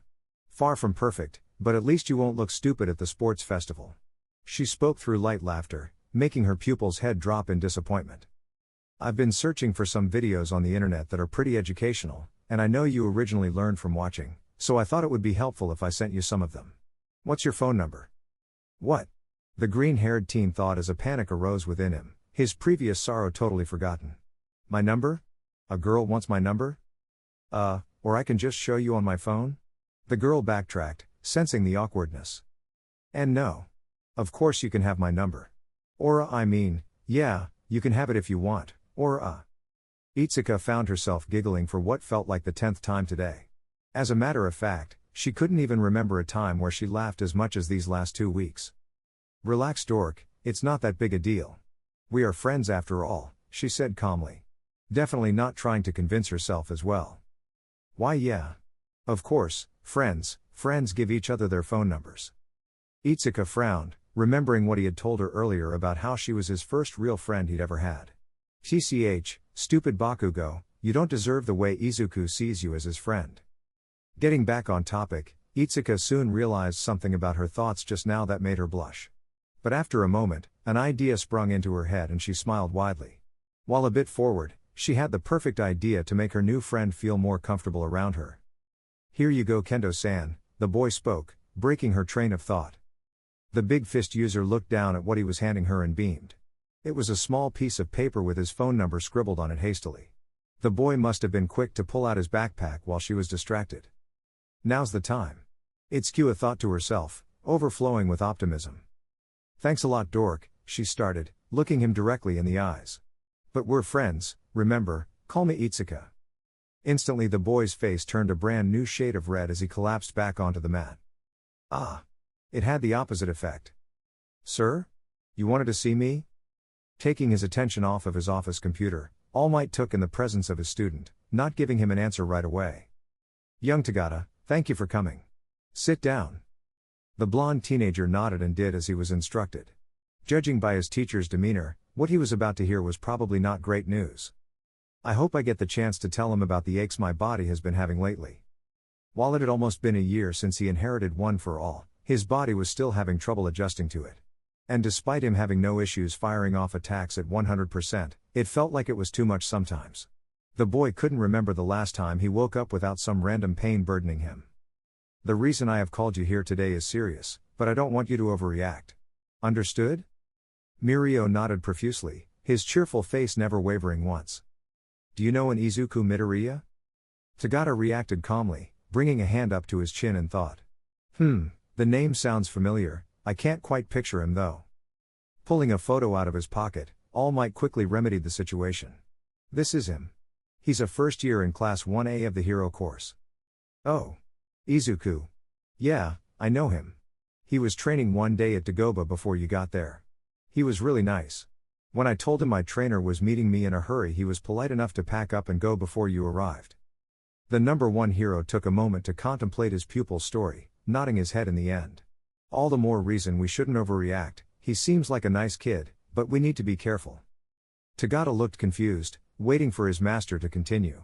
S1: Far from perfect, but at least you won't look stupid at the sports festival. She spoke through light laughter, making her pupil's head drop in disappointment. I've been searching for some videos on the internet that are pretty educational, and I know you originally learned from watching, so I thought it would be helpful if I sent you some of them. What's your phone number? What? The green-haired teen thought as a panic arose within him, his previous sorrow totally forgotten. My number? A girl wants my number? Or I can just show you on my phone? The girl backtracked, sensing the awkwardness. And no. Of course you can have my number. Yeah, you can have it if you want, Itsuka found herself giggling for what felt like the 10th time today. As a matter of fact, she couldn't even remember a time where she laughed as much as these last 2 weeks. Relax, dork, it's not that big a deal. We are friends after all, she said calmly. Definitely not trying to convince herself as well. Why yeah. Of course, friends give each other their phone numbers. Itsuka frowned, remembering what he had told her earlier about how she was his first real friend he'd ever had. TCH, stupid Bakugo, you don't deserve the way Izuku sees you as his friend. Getting back on topic, Itsuka soon realized something about her thoughts just now that made her blush. But after a moment, an idea sprung into her head and she smiled widely. While a bit forward, she had the perfect idea to make her new friend feel more comfortable around her. Here you go, Kendo-san, the boy spoke, breaking her train of thought. The big fist user looked down at what he was handing her and beamed. It was a small piece of paper with his phone number scribbled on it hastily. The boy must have been quick to pull out his backpack while she was distracted. Now's the time. Itsuki thought to herself, overflowing with optimism. Thanks a lot, dork, she started, looking him directly in the eyes. But we're friends, remember, call me Itsuka. Instantly the boy's face turned a brand new shade of red as he collapsed back onto the mat. Ah. It had the opposite effect. Sir? You wanted to see me? Taking his attention off of his office computer, All Might took in the presence of his student, not giving him an answer right away. Young Tagata, thank you for coming. Sit down. The blonde teenager nodded and did as he was instructed. Judging by his teacher's demeanor, what he was about to hear was probably not great news. I hope I get the chance to tell him about the aches my body has been having lately. While it had almost been a year since he inherited One for All, his body was still having trouble adjusting to it. And despite him having no issues firing off attacks at 100%, it felt like it was too much sometimes. The boy couldn't remember the last time he woke up without some random pain burdening him. The reason I have called you here today is serious, but I don't want you to overreact. Understood? Mirio nodded profusely, his cheerful face never wavering once. Do you know an Izuku Midoriya? Tagata reacted calmly, bringing a hand up to his chin and thought. The name sounds familiar, I can't quite picture him though. Pulling a photo out of his pocket, All Might quickly remedied the situation. This is him. He's a first year in Class 1A of the Hero course. Oh. Izuku. Yeah, I know him. He was training one day at Dagoba before you got there. He was really nice. When I told him my trainer was meeting me in a hurry, he was polite enough to pack up and go before you arrived. The number one hero took a moment to contemplate his pupil's story, nodding his head in the end. All the more reason we shouldn't overreact. He seems like a nice kid, but we need to be careful. Tagata looked confused, waiting for his master to continue.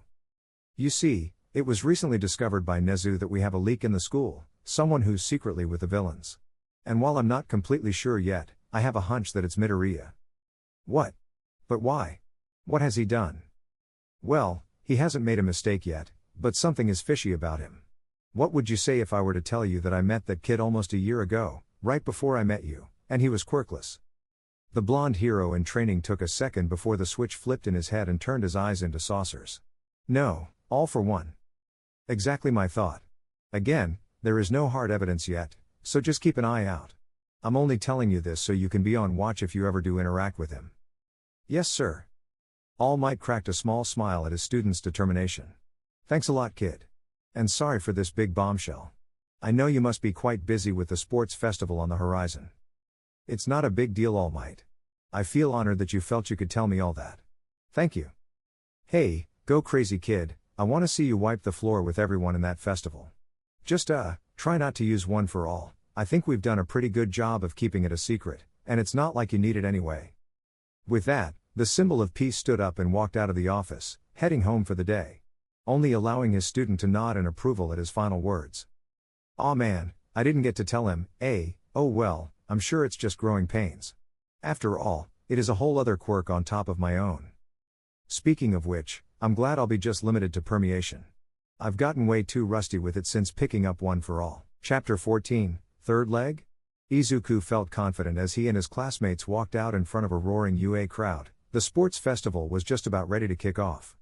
S1: You see, it was recently discovered by Nezu that we have a leak in the school, someone who's secretly with the villains. And while I'm not completely sure yet, I have a hunch that it's Midoriya. What? But why? What has he done? Well, he hasn't made a mistake yet, but something is fishy about him. What would you say if I were to tell you that I met that kid almost a year ago, right before I met you, and he was quirkless? The blonde hero in training took a second before the switch flipped in his head and turned his eyes into saucers. No, all for one. Exactly my thought. Again, there is no hard evidence yet, so just keep an eye out. I'm only telling you this so you can be on watch if you ever do interact with him. Yes, sir. All Might cracked a small smile at his student's determination. Thanks a lot, kid. And sorry for this big bombshell. I know you must be quite busy with the sports festival on the horizon. It's not a big deal, All Might. I feel honored that you felt you could tell me all that. Thank you. Hey, go crazy kid, I want to see you wipe the floor with everyone in that festival. Just try not to use One for All. I think we've done a pretty good job of keeping it a secret, and it's not like you need it anyway. With that, the symbol of peace stood up and walked out of the office, heading home for the day. Only allowing his student to nod in approval at his final words. Aw man, I didn't get to tell him, oh well, I'm sure it's just growing pains. After all, it is a whole other quirk on top of my own. Speaking of which, I'm glad I'll be just limited to permeation. I've gotten way too rusty with it since picking up One for All. Chapter 14, Third Leg? Izuku felt confident as he and his classmates walked out in front of a roaring UA crowd. The sports festival was just about ready to kick off.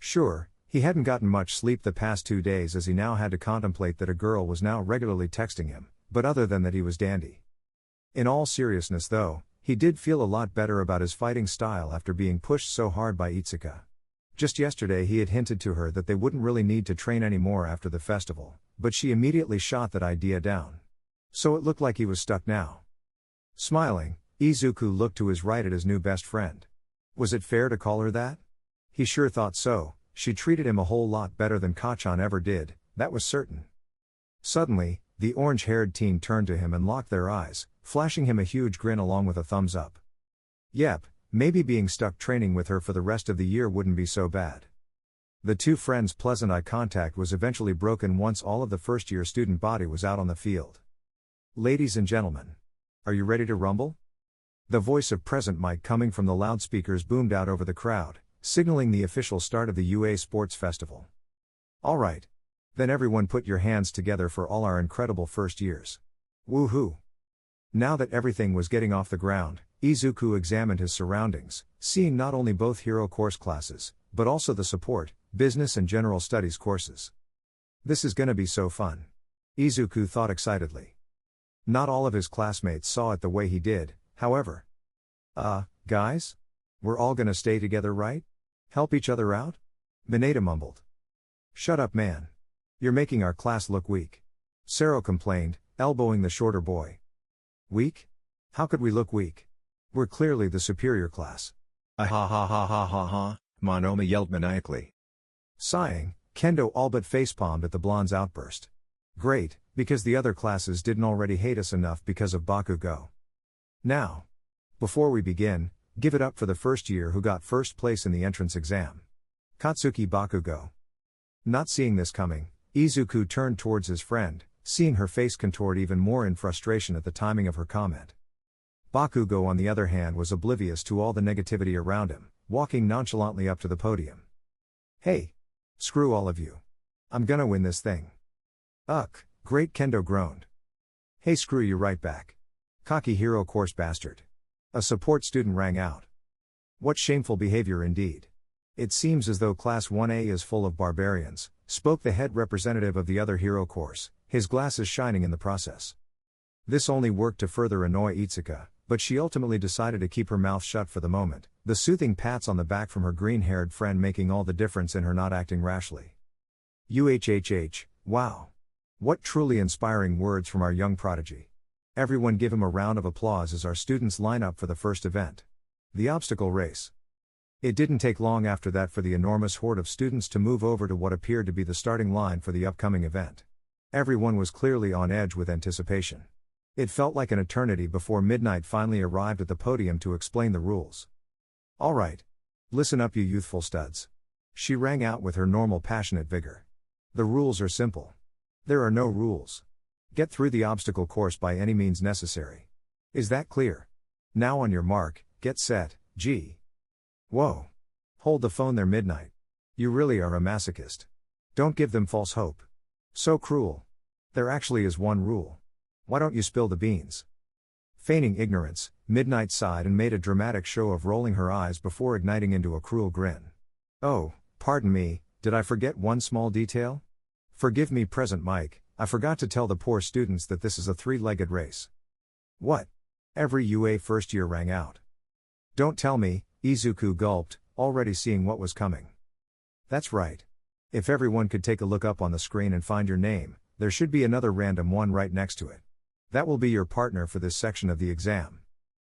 S1: Sure, he hadn't gotten much sleep the past 2 days as he now had to contemplate that a girl was now regularly texting him, but other than that he was dandy. In all seriousness though, he did feel a lot better about his fighting style after being pushed so hard by Itsuka. Just yesterday he had hinted to her that they wouldn't really need to train anymore after the festival, but she immediately shot that idea down. So it looked like he was stuck now. Smiling, Izuku looked to his right at his new best friend. Was it fair to call her that? He sure thought so. She treated him a whole lot better than Kachan ever did, that was certain. Suddenly, the orange-haired teen turned to him and locked their eyes, flashing him a huge grin along with a thumbs up. Yep, maybe being stuck training with her for the rest of the year wouldn't be so bad. The two friends' pleasant eye contact was eventually broken once all of the first-year student body was out on the field. Ladies and gentlemen, are you ready to rumble? The voice of Present Mike coming from the loudspeakers boomed out over the crowd, signaling the official start of the UA Sports Festival. Alright. Then everyone put your hands together for all our incredible first years. Woohoo! Now that everything was getting off the ground, Izuku examined his surroundings, seeing not only both hero course classes, but also the support, business and general studies courses. This is gonna be so fun. Izuku thought excitedly. Not all of his classmates saw it the way he did, however. Guys? We're all gonna stay together, right? Help each other out? Mineta mumbled. Shut up, man. You're making our class look weak. Sero complained, elbowing the shorter boy. Weak? How could we look weak? We're clearly the superior class. Ah ha ha ha ha ha ha, Monoma yelled maniacally. Sighing, Kendo all but facepalmed at the blonde's outburst. Great, because the other classes didn't already hate us enough because of Bakugo. Now, before we begin, give it up for the first year who got first place in the entrance exam. Katsuki Bakugo. Not seeing this coming, Izuku turned towards his friend, seeing her face contort even more in frustration at the timing of her comment. Bakugo on the other hand was oblivious to all the negativity around him, walking nonchalantly up to the podium. Hey! Screw all of you. I'm gonna win this thing. Great, Kendo groaned. Hey, screw you right back. Cocky hero course bastard. A support student rang out. What shameful behavior indeed. It seems as though Class 1A is full of barbarians, spoke the head representative of the other hero course, his glasses shining in the process. This only worked to further annoy Itsuka, but she ultimately decided to keep her mouth shut for the moment, the soothing pats on the back from her green-haired friend making all the difference in her not acting rashly. Wow. What truly inspiring words from our young prodigy. Everyone give him a round of applause as our students line up for the first event. The obstacle race. It didn't take long after that for the enormous horde of students to move over to what appeared to be the starting line for the upcoming event. Everyone was clearly on edge with anticipation. It felt like an eternity before Midnight finally arrived at the podium to explain the rules. All right. Listen up, you youthful studs. She rang out with her normal passionate vigor. The rules are simple. There are no rules. Get through the obstacle course by any means necessary. Is that clear? Now on your mark, get set, G. Whoa. Hold the phone there, Midnight. You really are a masochist. Don't give them false hope. So cruel. There actually is one rule. Why don't you spill the beans? Feigning ignorance, Midnight sighed and made a dramatic show of rolling her eyes before igniting into a cruel grin. Oh, pardon me, did I forget one small detail? Forgive me, Present Mike, I forgot to tell the poor students that this is a three-legged race. What? Every UA first year rang out. Don't tell me, Izuku gulped, already seeing what was coming. That's right. If everyone could take a look up on the screen and find your name, there should be another random one right next to it. That will be your partner for this section of the exam.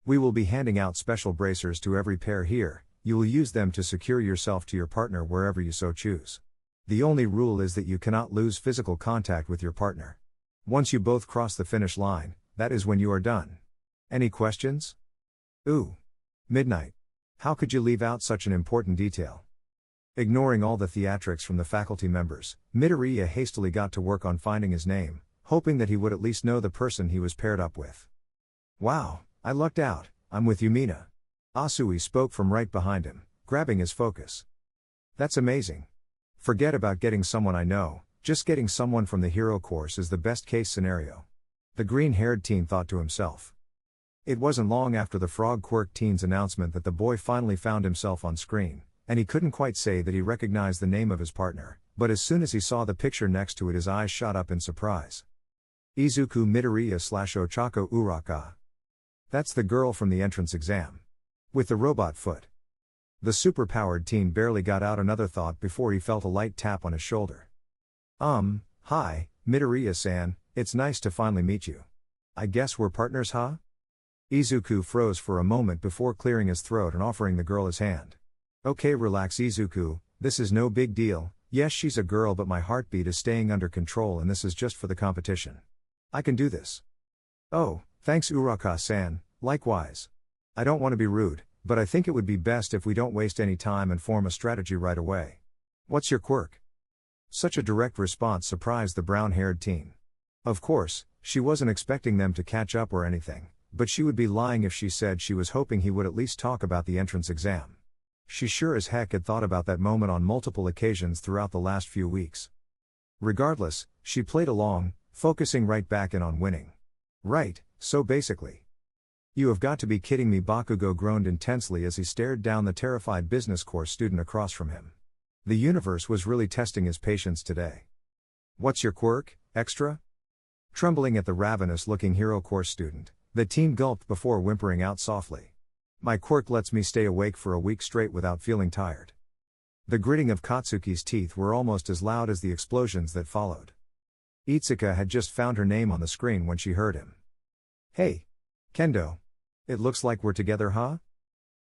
S1: We will be handing out special bracers to every pair here, you will use them to secure yourself to your partner wherever you so choose. The only rule is that you cannot lose physical contact with your partner. Once you both cross the finish line, that is when you are done. Any questions? Ooh. Midnight. How could you leave out such an important detail? Ignoring all the theatrics from the faculty members, Midoriya hastily got to work on finding his name, hoping that he would at least know the person he was paired up with. Wow, I lucked out, I'm with Yumina. Asui spoke from right behind him, grabbing his focus. That's amazing. Forget about getting someone I know, just getting someone from the hero course is the best case scenario. The green-haired teen thought to himself. It wasn't long after the Frog Quirk teen's announcement that the boy finally found himself on screen, and he couldn't quite say that he recognized the name of his partner, but as soon as he saw the picture next to it his eyes shot up in surprise. Izuku Midoriya/Ochako Uraka. That's the girl from the entrance exam. With the robot foot. The superpowered teen barely got out another thought before he felt a light tap on his shoulder. Hi, Midoriya-san, it's nice to finally meet you. I guess we're partners, huh? Izuku froze for a moment before clearing his throat and offering the girl his hand. Okay, relax Izuku, this is no big deal, yes she's a girl but my heartbeat is staying under control and this is just for the competition. I can do this. Oh, thanks Uraka-san, likewise. I don't want to be rude, but I think it would be best if we don't waste any time and form a strategy right away. What's your quirk? Such a direct response surprised the brown-haired teen. Of course, she wasn't expecting them to catch up or anything, but she would be lying if she said she was hoping he would at least talk about the entrance exam. She sure as heck had thought about that moment on multiple occasions throughout the last few weeks. Regardless, she played along, focusing right back in on winning. Right, so basically. You have got to be kidding me, Bakugo groaned intensely as he stared down the terrified business course student across from him. The universe was really testing his patience today. What's your quirk, extra? Trembling at the ravenous-looking hero course student, the teen gulped before whimpering out softly. My quirk lets me stay awake for a week straight without feeling tired. The gritting of Katsuki's teeth were almost as loud as the explosions that followed. Itsuka had just found her name on the screen when she heard him. Hey! Kendo! It looks like we're together, huh?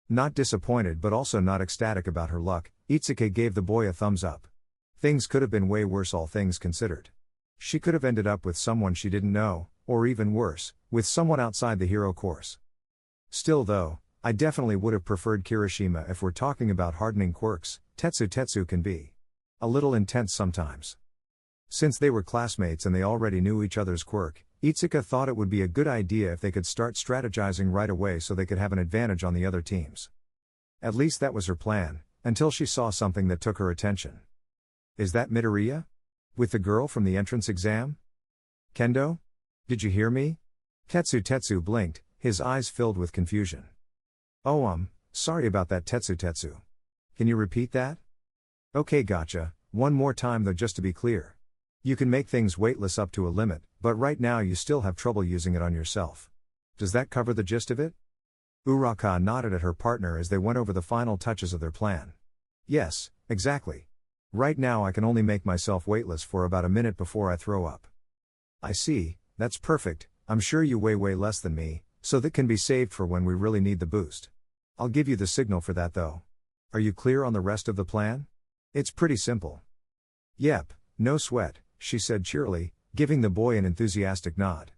S1: Not disappointed but also not ecstatic about her luck, Itsuka gave the boy a thumbs up. Things could have been way worse, all things considered. She could have ended up with someone she didn't know, or even worse, with someone outside the hero course. Still though, I definitely would have preferred Kirishima if we're talking about hardening quirks. Tetsu can be a little intense sometimes. Since they were classmates and they already knew each other's quirk, Itsuka thought it would be a good idea if they could start strategizing right away so they could have an advantage on the other teams. At least that was her plan, until she saw something that took her attention. Is that Midoriya? With the girl from the entrance exam? Kendo? Did you hear me? Tetsu blinked, his eyes filled with confusion. Oh sorry about that Tetsu. Can you repeat that? Okay, gotcha, one more time though, just to be clear. You can make things weightless up to a limit, but right now you still have trouble using it on yourself. Does that cover the gist of it? Uraka nodded at her partner as they went over the final touches of their plan. Yes, exactly. Right now I can only make myself weightless for about a minute before I throw up. I see, that's perfect. I'm sure you weigh way less than me, so that can be saved for when we really need the boost. I'll give you the signal for that though. Are you clear on the rest of the plan? It's pretty simple. Yep, no sweat, she said cheerily, giving the boy an enthusiastic nod.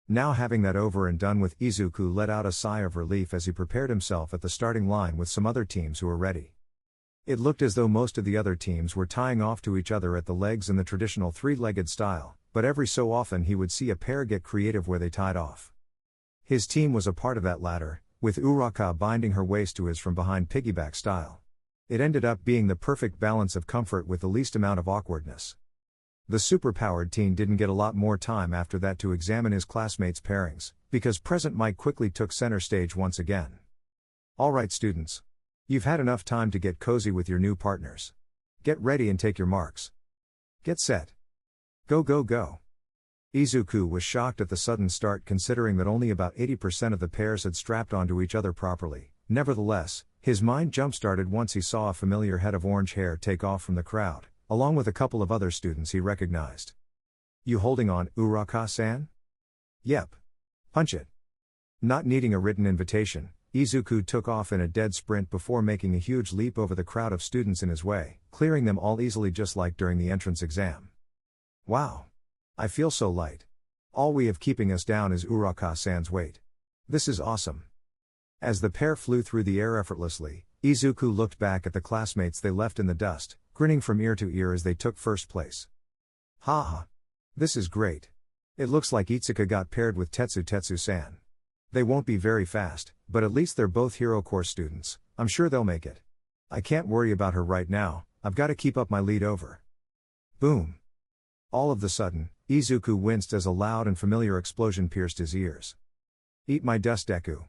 S1: Now having that over and done with, Izuku let out a sigh of relief as he prepared himself at the starting line with some other teams who were ready. It looked as though most of the other teams were tying off to each other at the legs in the traditional three-legged style, but every so often he would see a pair get creative where they tied off. His team was a part of that latter, with Uraka binding her waist to his from behind piggyback style. It ended up being the perfect balance of comfort with the least amount of awkwardness. The superpowered teen didn't get a lot more time after that to examine his classmates' pairings, because Present Mike quickly took center stage once again. Alright students. You've had enough time to get cozy with your new partners. Get ready and take your marks. Get set. Go go go. Izuku was shocked at the sudden start considering that only about 80% of the pairs had strapped onto each other properly. Nevertheless, his mind jump-started once he saw a familiar head of orange hair take off from the crowd, along with a couple of other students he recognized. You holding on, Uraka-san? Yep. Punch it. Not needing a written invitation, Izuku took off in a dead sprint before making a huge leap over the crowd of students in his way, clearing them all easily just like during the entrance exam. Wow. I feel so light. All we have keeping us down is Uraka-san's weight. This is awesome. As the pair flew through the air effortlessly, Izuku looked back at the classmates they left in the dust, grinning from ear to ear as they took first place. Haha. This is great. It looks like Itsuka got paired with Tetsu-san. They won't be very fast, but at least they're both Hero Course students, I'm sure they'll make it. I can't worry about her right now, I've got to keep up my lead over. Boom. All of the sudden, Izuku winced as a loud and familiar explosion pierced his ears. Eat my dust, Deku.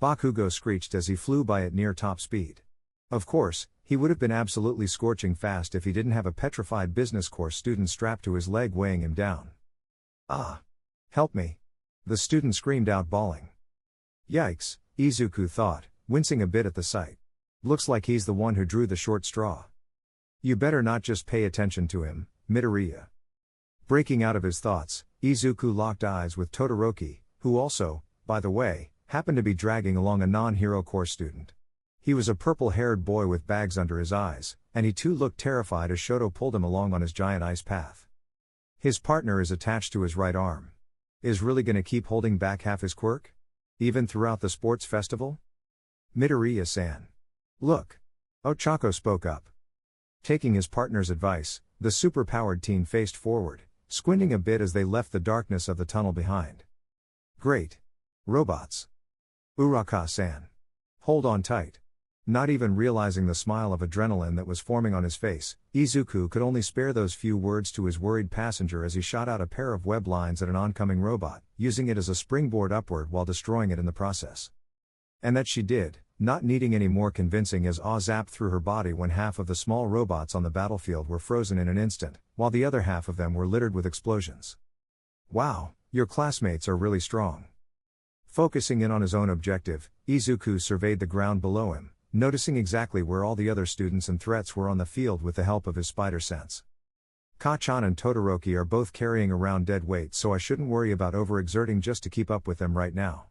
S1: Bakugo screeched as he flew by at near top speed. Of course, he would have been absolutely scorching fast if he didn't have a petrified business course student strapped to his leg weighing him down. Ah! Help me! The student screamed out bawling. Yikes, Izuku thought, wincing a bit at the sight. Looks like he's the one who drew the short straw. You better not just pay attention to him, Midoriya. Breaking out of his thoughts, Izuku locked eyes with Todoroki, who also, by the way, happened to be dragging along a non-hero course student. He was a purple-haired boy with bags under his eyes, and he too looked terrified as Shoto pulled him along on his giant ice path. His partner is attached to his right arm. Is really gonna keep holding back half his quirk? Even throughout the sports festival? Midoriya-san. Look. Ochako spoke up. Taking his partner's advice, the superpowered teen faced forward, squinting a bit as they left the darkness of the tunnel behind. Great. Robots. Uraka-san. Hold on tight. Not even realizing the smile of adrenaline that was forming on his face, Izuku could only spare those few words to his worried passenger as he shot out a pair of web lines at an oncoming robot, using it as a springboard upward while destroying it in the process. And that she did, not needing any more convincing as awe zapped through her body when half of the small robots on the battlefield were frozen in an instant, while the other half of them were littered with explosions. Wow, your classmates are really strong. Focusing in on his own objective, Izuku surveyed the ground below him, noticing exactly where all the other students and threats were on the field with the help of his spider sense. Ka-chan and Todoroki are both carrying around dead weight, so I shouldn't worry about overexerting just to keep up with them right now.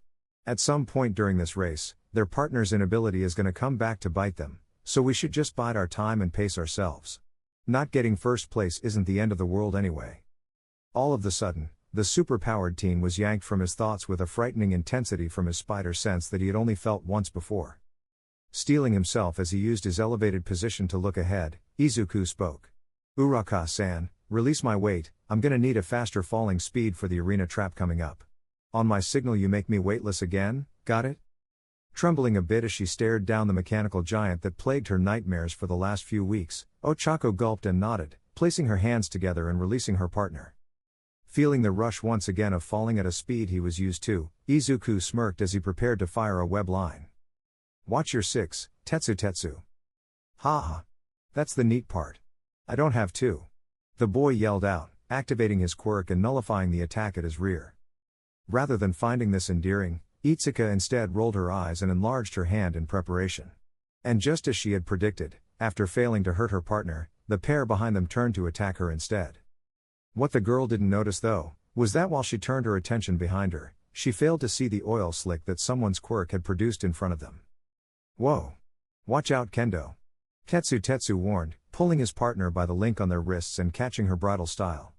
S1: At some point during this race, their partner's inability is going to come back to bite them, so we should just bide our time and pace ourselves. Not getting first place isn't the end of the world anyway. All of the sudden, the superpowered teen was yanked from his thoughts with a frightening intensity from his spider sense that he had only felt once before. Steeling himself as he used his elevated position to look ahead, Izuku spoke. Uraka-san, release my weight, I'm gonna need a faster falling speed for the arena trap coming up. On my signal you make me weightless again, got it? Trembling a bit as she stared down the mechanical giant that plagued her nightmares for the last few weeks, Ochako gulped and nodded, placing her hands together and releasing her partner. Feeling the rush once again of falling at a speed he was used to, Izuku smirked as he prepared to fire a web line. Watch your six, Tetsu. Ha. That's the neat part. I don't have to. The boy yelled out, activating his quirk and nullifying the attack at his rear. Rather than finding this endearing, Itsuka instead rolled her eyes and enlarged her hand in preparation. And just as she had predicted, after failing to hurt her partner, the pair behind them turned to attack her instead. What the girl didn't notice though, was that while she turned her attention behind her, she failed to see the oil slick that someone's quirk had produced in front of them. Whoa! Watch out, Kendo! Tetsu warned, pulling his partner by the link on their wrists and catching her bridle style.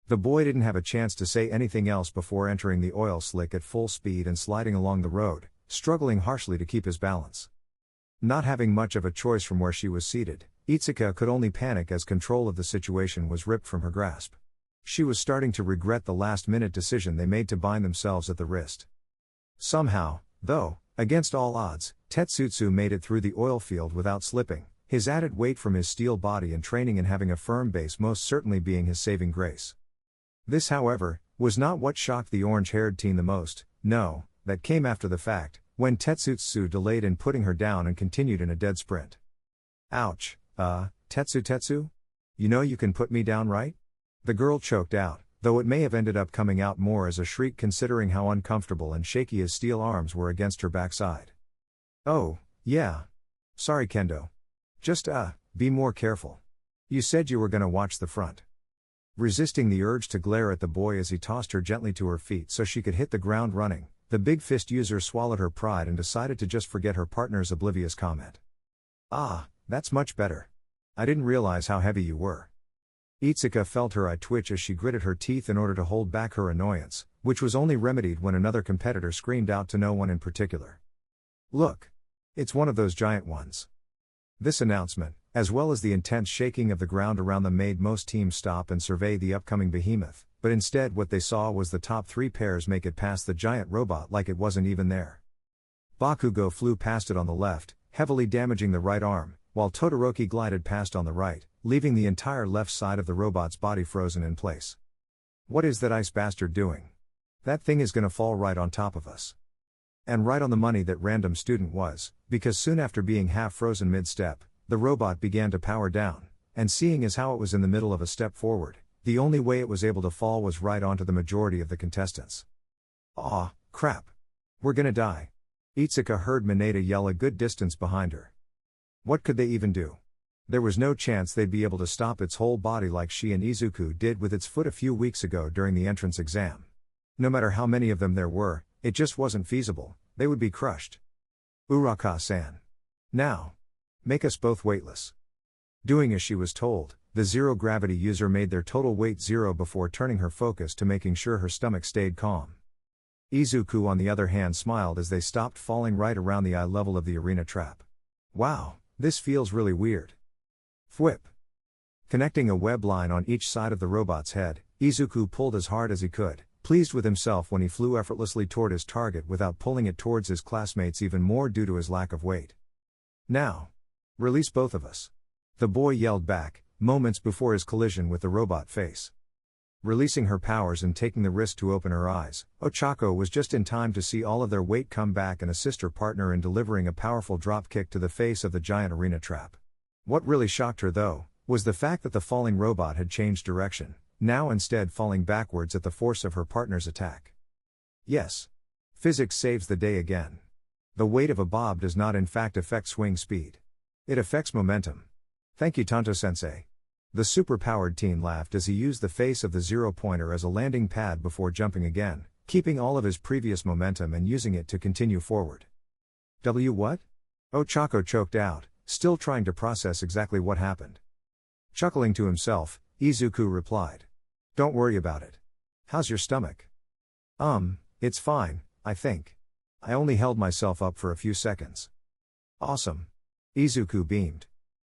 S1: The boy didn't have a chance to say anything else before entering the oil slick at full speed and sliding along the road, struggling harshly to keep his balance. Not having much of a choice from where she was seated, Itsuka could only panic as control of the situation was ripped from her grasp. She was starting to regret the last-minute decision they made to bind themselves at the wrist. Somehow, though, against all odds, Tetsutsu made it through the oil field without slipping, his added weight from his steel body and training in having a firm base most certainly being his saving grace. This, however, was not what shocked the orange-haired teen the most. No, that came after the fact, when Tetsutsu delayed in putting her down and continued in a dead sprint. Ouch, Tetsu? You know you can put me down, right? The girl choked out, though it may have ended up coming out more as a shriek considering how uncomfortable and shaky his steel arms were against her backside. Oh, yeah. Sorry, Kendo. Just, be more careful. You said you were gonna watch the front. Resisting the urge to glare at the boy as he tossed her gently to her feet so she could hit the ground running, the big fist user swallowed her pride and decided to just forget her partner's oblivious comment. Ah, that's much better. I didn't realize how heavy you were. Itsuka felt her eye twitch as she gritted her teeth in order to hold back her annoyance, which was only remedied when another competitor screamed out to no one in particular. Look! It's one of those giant ones. This announcement, as well as the intense shaking of the ground around them, made most teams stop and survey the upcoming behemoth, but instead what they saw was the top three pairs make it past the giant robot like it wasn't even there. Bakugo flew past it on the left, heavily damaging the right arm, while Todoroki glided past on the right, leaving the entire left side of the robot's body frozen in place. What is that ice bastard doing? That thing is gonna fall right on top of us. And right on the money that random student was, because soon after being half frozen mid-step, the robot began to power down, and seeing as how it was in the middle of a step forward, the only way it was able to fall was right onto the majority of the contestants. Aw, crap. We're gonna die. Itsuka heard Mineta yell a good distance behind her. What could they even do? There was no chance they'd be able to stop its whole body like she and Izuku did with its foot a few weeks ago during the entrance exam. No matter how many of them there were, it just wasn't feasible, they would be crushed. Uraka-san. Now. Make us both weightless. Doing as she was told, the zero-gravity user made their total weight zero before turning her focus to making sure her stomach stayed calm. Izuku on the other hand smiled as they stopped falling right around the eye level of the arena trap. Wow, this feels really weird. Thwip. Connecting a web line on each side of the robot's head, Izuku pulled as hard as he could, pleased with himself when he flew effortlessly toward his target without pulling it towards his classmates even more due to his lack of weight. Now. Release both of us. The boy yelled back, moments before his collision with the robot face. Releasing her powers and taking the risk to open her eyes, Ochako was just in time to see all of their weight come back and assist her partner in delivering a powerful drop kick to the face of the giant arena trap. What really shocked her though, was the fact that the falling robot had changed direction, now instead falling backwards at the force of her partner's attack. Yes. Physics saves the day again. The weight of a bob does not in fact affect swing speed. It affects momentum. Thank you Tanto-sensei. The super-powered teen laughed as he used the face of the zero-pointer as a landing pad before jumping again, keeping all of his previous momentum and using it to continue forward. What? Ochako choked out, still trying to process exactly what happened. Chuckling to himself, Izuku replied. Don't worry about it. How's your stomach? It's fine, I think. I only held myself up for a few seconds. Awesome. Izuku beamed.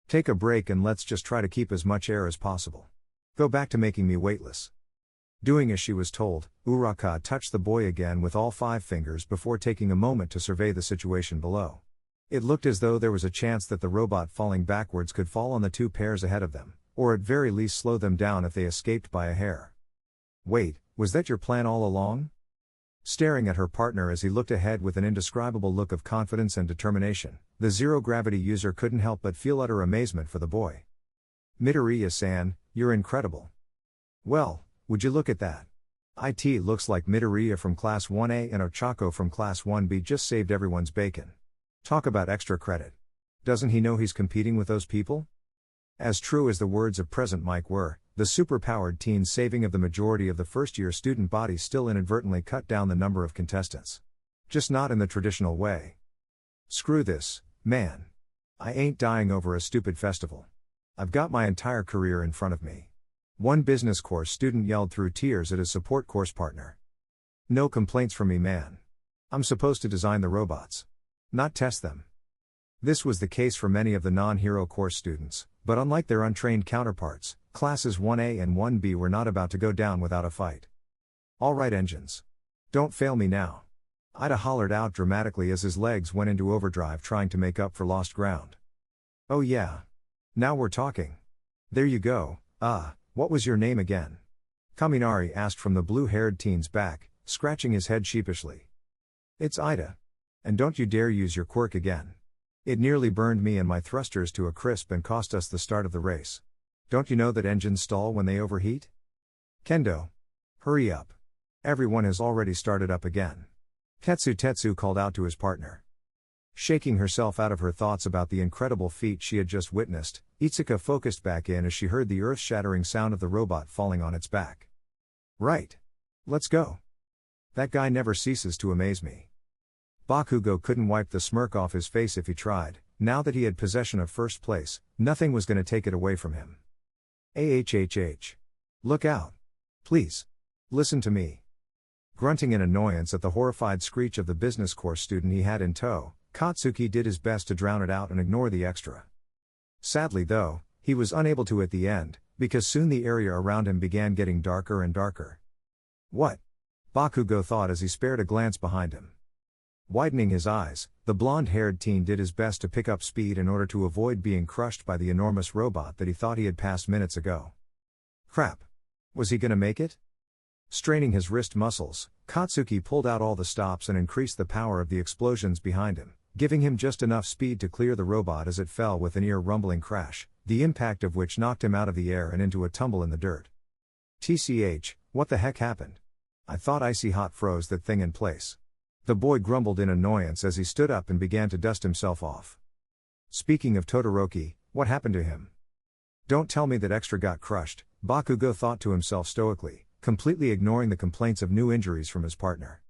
S1: Take a break and let's just try to keep as much air as possible. Go back to making me weightless. Doing as she was told, Uraka touched the boy again with all 5 fingers before taking a moment to survey the situation below. It looked as though there was a chance that the robot falling backwards could fall on the 2 pairs ahead of them, or at very least slow them down if they escaped by a hair. Wait, was that your plan all along? Staring at her partner as he looked ahead with an indescribable look of confidence and determination, the zero-gravity user couldn't help but feel utter amazement for the boy. Midoriya-san, you're incredible. Well, would you look at that? It looks like Midoriya from Class 1A and Ochako from Class 1B just saved everyone's bacon. Talk about extra credit. Doesn't he know he's competing with those people? As true as the words of Present Mike were, the super-powered teen's saving of the majority of the first-year student body still inadvertently cut down the number of contestants. Just not in the traditional way. Screw this, man. I ain't dying over a stupid festival. I've got my entire career in front of me. One business course student yelled through tears at his support course partner. No complaints from me, man. I'm supposed to design the robots. Not test them. This was the case for many of the non-hero course students, but unlike their untrained counterparts, classes 1A and 1B were not about to go down without a fight. All right, engines. Don't fail me now. Ida hollered out dramatically as his legs went into overdrive trying to make up for lost ground. Oh yeah. Now we're talking. There you go. What was your name again? Kaminari asked from the blue-haired teen's back, scratching his head sheepishly. It's Ida. And don't you dare use your quirk again. It nearly burned me and my thrusters to a crisp and cost us the start of the race. Don't you know that engines stall when they overheat? Kendo. Hurry up. Everyone has already started up again. Tetsu called out to his partner. Shaking herself out of her thoughts about the incredible feat she had just witnessed, Itsuka focused back in as she heard the earth-shattering sound of the robot falling on its back. Right. Let's go. That guy never ceases to amaze me. Bakugo couldn't wipe the smirk off his face if he tried. Now that he had possession of first place, nothing was going to take it away from him. Look out. Please. Listen to me. Grunting in annoyance at the horrified screech of the business course student he had in tow, Katsuki did his best to drown it out and ignore the extra. Sadly though, he was unable to at the end, because soon the area around him began getting darker and darker. What? Bakugo thought as he spared a glance behind him. Widening his eyes, the blonde-haired teen did his best to pick up speed in order to avoid being crushed by the enormous robot that he thought he had passed minutes ago. Crap. Was he gonna make it? Straining his wrist muscles, Katsuki pulled out all the stops and increased the power of the explosions behind him, giving him just enough speed to clear the robot as it fell with an ear-rumbling crash, the impact of which knocked him out of the air and into a tumble in the dirt. What the heck happened? I thought icy hot froze that thing in place. The boy grumbled in annoyance as he stood up and began to dust himself off. Speaking of Todoroki, what happened to him? Don't tell me that extra got crushed, Bakugo thought to himself stoically, completely ignoring the complaints of new injuries from his partner.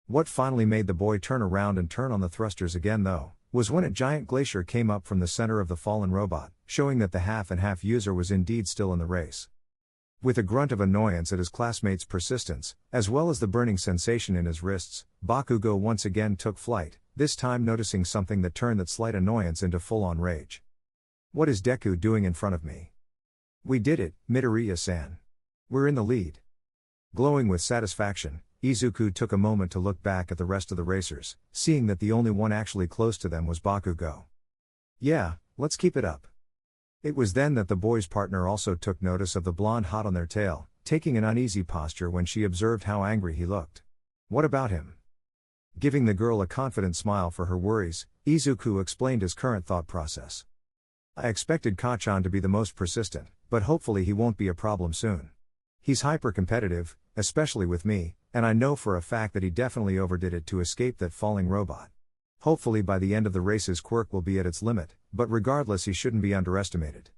S1: What finally made the boy turn around and turn on the thrusters again though, was when a giant glacier came up from the center of the fallen robot, showing that the half-and-half user was indeed still in the race. With a grunt of annoyance at his classmates' persistence, as well as the burning sensation in his wrists, Bakugo once again took flight, this time noticing something that turned that slight annoyance into full-on rage. What is Deku doing in front of me? We did it, Midoriya-san. We're in the lead. Glowing with satisfaction, Izuku took a moment to look back at the rest of the racers, seeing that the only one actually close to them was Bakugo. Yeah, let's keep it up. It was then that the boy's partner also took notice of the blonde hot on their tail, taking an uneasy posture when she observed how angry he looked. What about him? Giving the girl a confident smile for her worries, Izuku explained his current thought process. I expected Kachan to be the most persistent, but hopefully he won't be a problem soon. He's hyper-competitive, especially with me, and I know for a fact that he definitely overdid it to escape that falling robot. Hopefully by the end of the race his quirk will be at its limit, but regardless he shouldn't be underestimated.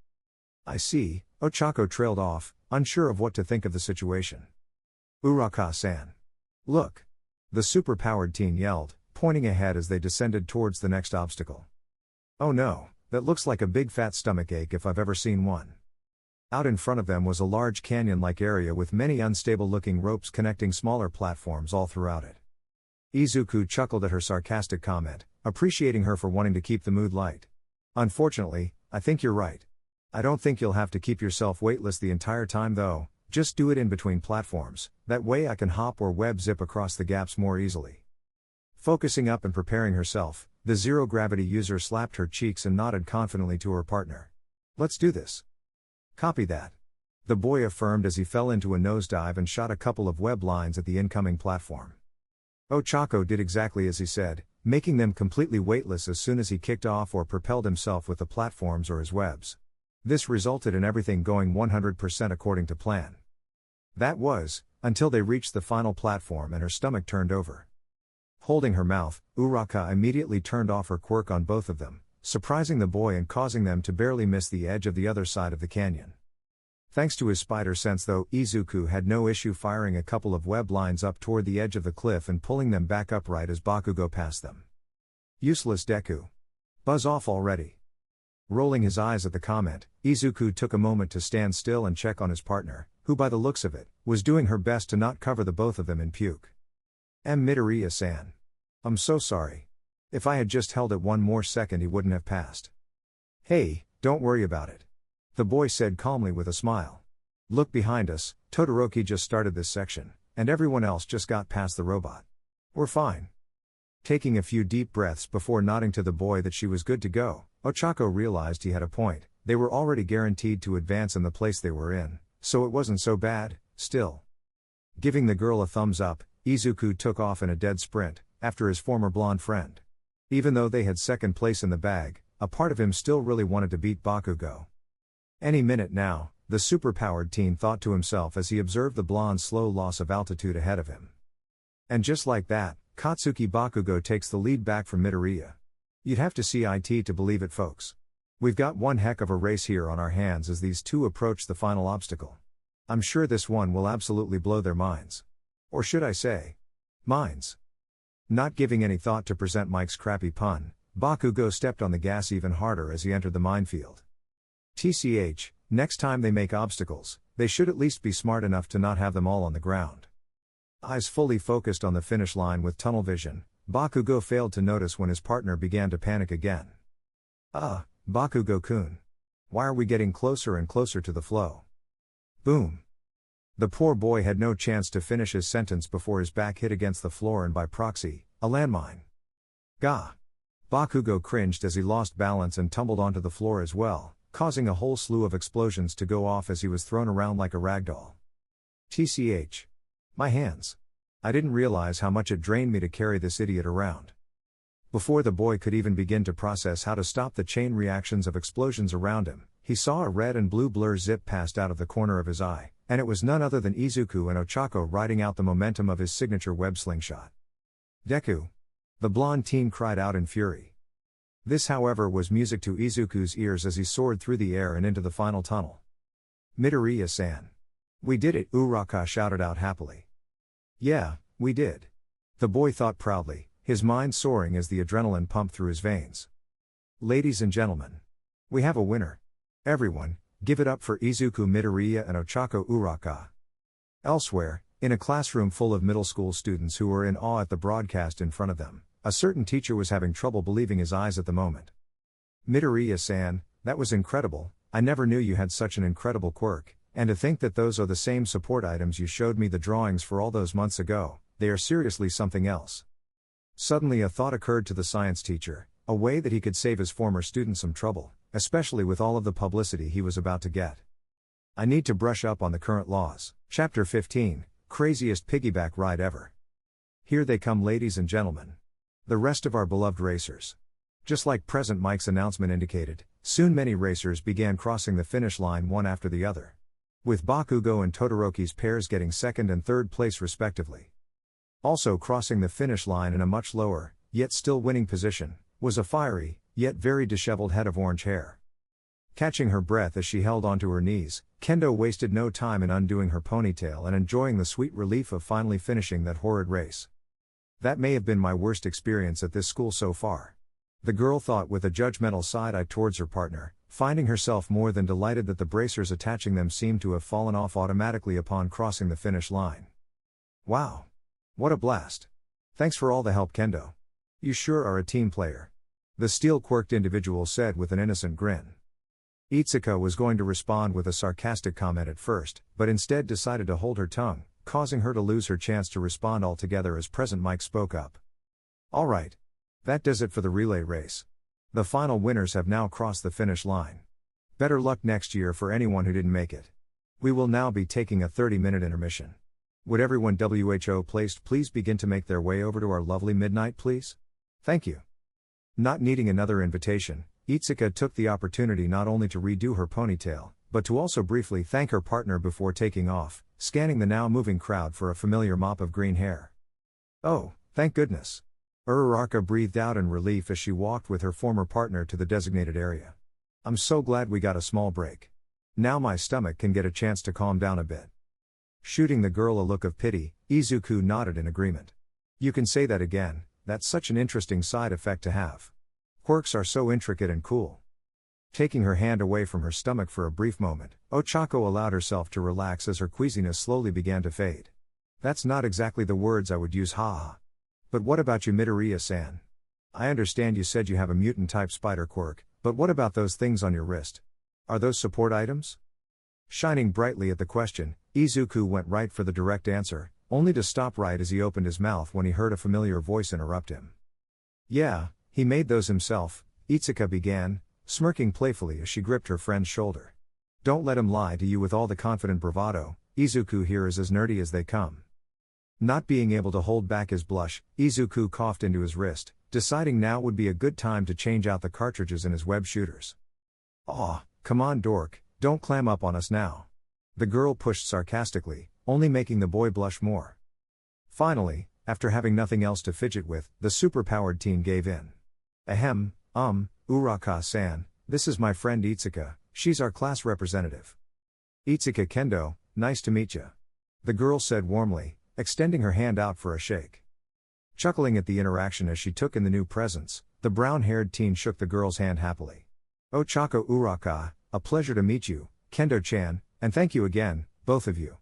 S1: I see, Ochako trailed off, unsure of what to think of the situation. Uraka-san. Look! The super-powered teen yelled, pointing ahead as they descended towards the next obstacle. Oh no, that looks like a big fat stomachache if I've ever seen one. Out in front of them was a large canyon-like area with many unstable-looking ropes connecting smaller platforms all throughout it. Izuku chuckled at her sarcastic comment, appreciating her for wanting to keep the mood light. Unfortunately, I think you're right. I don't think you'll have to keep yourself weightless the entire time though, just do it in between platforms, that way I can hop or web zip across the gaps more easily. Focusing up and preparing herself, the zero-gravity user slapped her cheeks and nodded confidently to her partner. Let's do this. Copy that. The boy affirmed as he fell into a nosedive and shot a couple of web lines at the incoming platform. Ochako did exactly as he said, making them completely weightless as soon as he kicked off or propelled himself with the platforms or his webs. This resulted in everything going 100% according to plan. That was, until they reached the final platform and her stomach turned over. Holding her mouth, Uraka immediately turned off her quirk on both of them, surprising the boy and causing them to barely miss the edge of the other side of the canyon. Thanks to his spider sense though, Izuku had no issue firing a couple of web lines up toward the edge of the cliff and pulling them back upright as Bakugo passed them. Useless Deku. Buzz off already. Rolling his eyes at the comment, Izuku took a moment to stand still and check on his partner, who by the looks of it, was doing her best to not cover the both of them in puke. Midoriya-san. I'm so sorry. If I had just held it one more second he wouldn't have passed. Hey, don't worry about it. The boy said calmly with a smile. Look behind us, Todoroki just started this section, and everyone else just got past the robot. We're fine. Taking a few deep breaths before nodding to the boy that she was good to go, Ochako realized he had a point. They were already guaranteed to advance in the place they were in, so it wasn't so bad, still. Giving the girl a thumbs up, Izuku took off in a dead sprint, after his former blonde friend. Even though they had second place in the bag, a part of him still really wanted to beat Bakugo. Any minute now, the superpowered teen thought to himself as he observed the blonde's slow loss of altitude ahead of him. And just like that, Katsuki Bakugo takes the lead back from Midoriya. You'd have to see it to believe it, folks. We've got one heck of a race here on our hands as these two approach the final obstacle. I'm sure this one will absolutely blow their minds. Or should I say, minds. Not giving any thought to present Mike's crappy pun, Bakugo stepped on the gas even harder as he entered the minefield. TCH, next time they make obstacles, they should at least be smart enough to not have them all on the ground. Eyes fully focused on the finish line with tunnel vision, Bakugo failed to notice when his partner began to panic again. Bakugo-kun. Why are we getting closer and closer to the flow? Boom. The poor boy had no chance to finish his sentence before his back hit against the floor and by proxy, a landmine. Gah! Bakugo cringed as he lost balance and tumbled onto the floor as well, causing a whole slew of explosions to go off as he was thrown around like a ragdoll. TCH. My hands. I didn't realize how much it drained me to carry this idiot around. Before the boy could even begin to process how to stop the chain reactions of explosions around him, he saw a red and blue blur zip past out of the corner of his eye, and it was none other than Izuku and Ochako riding out the momentum of his signature web slingshot. Deku! The blonde teen cried out in fury. This however was music to Izuku's ears as he soared through the air and into the final tunnel. Midoriya-san. We did it, Uraka shouted out happily. Yeah, we did. The boy thought proudly, his mind soaring as the adrenaline pumped through his veins. Ladies and gentlemen. We have a winner. Everyone, give it up for Izuku Midoriya and Ochako Uraka. Elsewhere, in a classroom full of middle school students who were in awe at the broadcast in front of them, a certain teacher was having trouble believing his eyes at the moment. Midoriya-san, that was incredible. I never knew you had such an incredible quirk, and to think that those are the same support items you showed me the drawings for all those months ago, they are seriously something else. Suddenly a thought occurred to the science teacher, a way that he could save his former student some trouble, especially with all of the publicity he was about to get. I need to brush up on the current laws. Chapter 15, Craziest Piggyback Ride Ever. Here they come, ladies and gentlemen. The rest of our beloved racers. Just like Present Mike's announcement indicated, soon many racers began crossing the finish line one after the other, with Bakugo and Todoroki's pairs getting second and third place respectively. Also crossing the finish line in a much lower, yet still winning position, was a fiery, yet very disheveled head of orange hair. Catching her breath as she held onto her knees, Kendo wasted no time in undoing her ponytail and enjoying the sweet relief of finally finishing that horrid race. That may have been my worst experience at this school so far. The girl thought with a judgmental side-eye towards her partner, finding herself more than delighted that the bracers attaching them seemed to have fallen off automatically upon crossing the finish line. Wow! What a blast! Thanks for all the help, Kendo. You sure are a team player. The steel-quirked individual said with an innocent grin. Itsuka was going to respond with a sarcastic comment at first, but instead decided to hold her tongue, causing her to lose her chance to respond altogether as Present Mike spoke up. Alright. That does it for the relay race. The final winners have now crossed the finish line. Better luck next year for anyone who didn't make it. We will now be taking a 30-minute intermission. Would everyone WHO placed please begin to make their way over to our lovely midnight, please? Thank you. Not needing another invitation, Itsuka took the opportunity not only to redo her ponytail, but to also briefly thank her partner before taking off, scanning the now moving crowd for a familiar mop of green hair. Oh, thank goodness. Uraraka breathed out in relief as she walked with her former partner to the designated area. I'm so glad we got a small break. Now my stomach can get a chance to calm down a bit. Shooting the girl a look of pity, Izuku nodded in agreement. You can say that again, that's such an interesting side effect to have. Quirks are so intricate and cool. Taking her hand away from her stomach for a brief moment, Ochako allowed herself to relax as her queasiness slowly began to fade. That's not exactly the words I would use, haha. But what about you, Midoriya-san? I understand you said you have a mutant-type spider quirk, but what about those things on your wrist? Are those support items? Shining brightly at the question, Izuku went right for the direct answer, only to stop right as he opened his mouth when he heard a familiar voice interrupt him. Yeah, he made those himself, Itsuka began, smirking playfully as she gripped her friend's shoulder. Don't let him lie to you with all the confident bravado, Izuku here is as nerdy as they come. Not being able to hold back his blush, Izuku coughed into his wrist, deciding now would be a good time to change out the cartridges in his web shooters. Aw, come on dork, don't clam up on us now. The girl pushed sarcastically, only making the boy blush more. Finally, after having nothing else to fidget with, the superpowered teen gave in. Ahem, Uraka-san, this is my friend Itsuka, she's our class representative. Itsuka Kendo, nice to meet ya. The girl said warmly, extending her hand out for a shake. Chuckling at the interaction as she took in the new presents, the brown-haired teen shook the girl's hand happily. Ochako Uraka, a pleasure to meet you, Kendo-chan, and thank you again, both of you.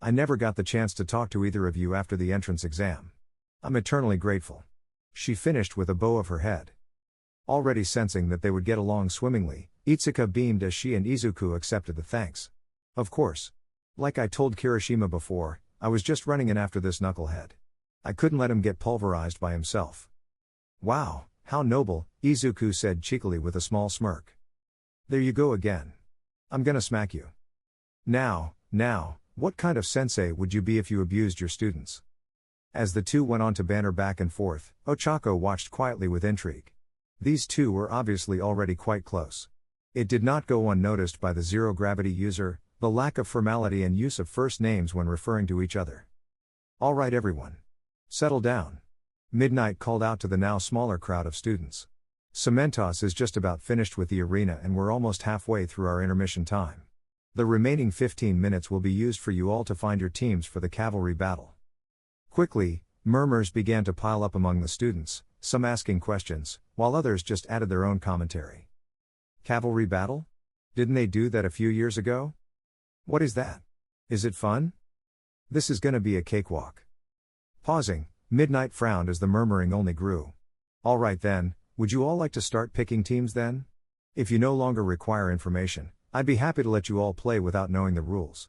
S1: I never got the chance to talk to either of you after the entrance exam. I'm eternally grateful. She finished with a bow of her head. Already sensing that they would get along swimmingly, Itsuka beamed as she and Izuku accepted the thanks. Of course. Like I told Kirishima before, I was just running in after this knucklehead. I couldn't let him get pulverized by himself. Wow, how noble, Izuku said cheekily with a small smirk. There you go again. I'm gonna smack you. Now, what kind of sensei would you be if you abused your students? As the two went on to banter back and forth, Ochako watched quietly with intrigue. These two were obviously already quite close. It did not go unnoticed by the zero-gravity user, the lack of formality and use of first names when referring to each other. Alright everyone. Settle down. Midnight called out to the now smaller crowd of students. Cementos is just about finished with the arena and we're almost halfway through our intermission time. The remaining 15 minutes will be used for you all to find your teams for the cavalry battle. Quickly, murmurs began to pile up among the students, some asking questions, while others just added their own commentary. Cavalry battle? Didn't they do that a few years ago? What is that? Is it fun? This is gonna be a cakewalk. Pausing, Midnight frowned as the murmuring only grew. Alright then, would you all like to start picking teams then? If you no longer require information, I'd be happy to let you all play without knowing the rules.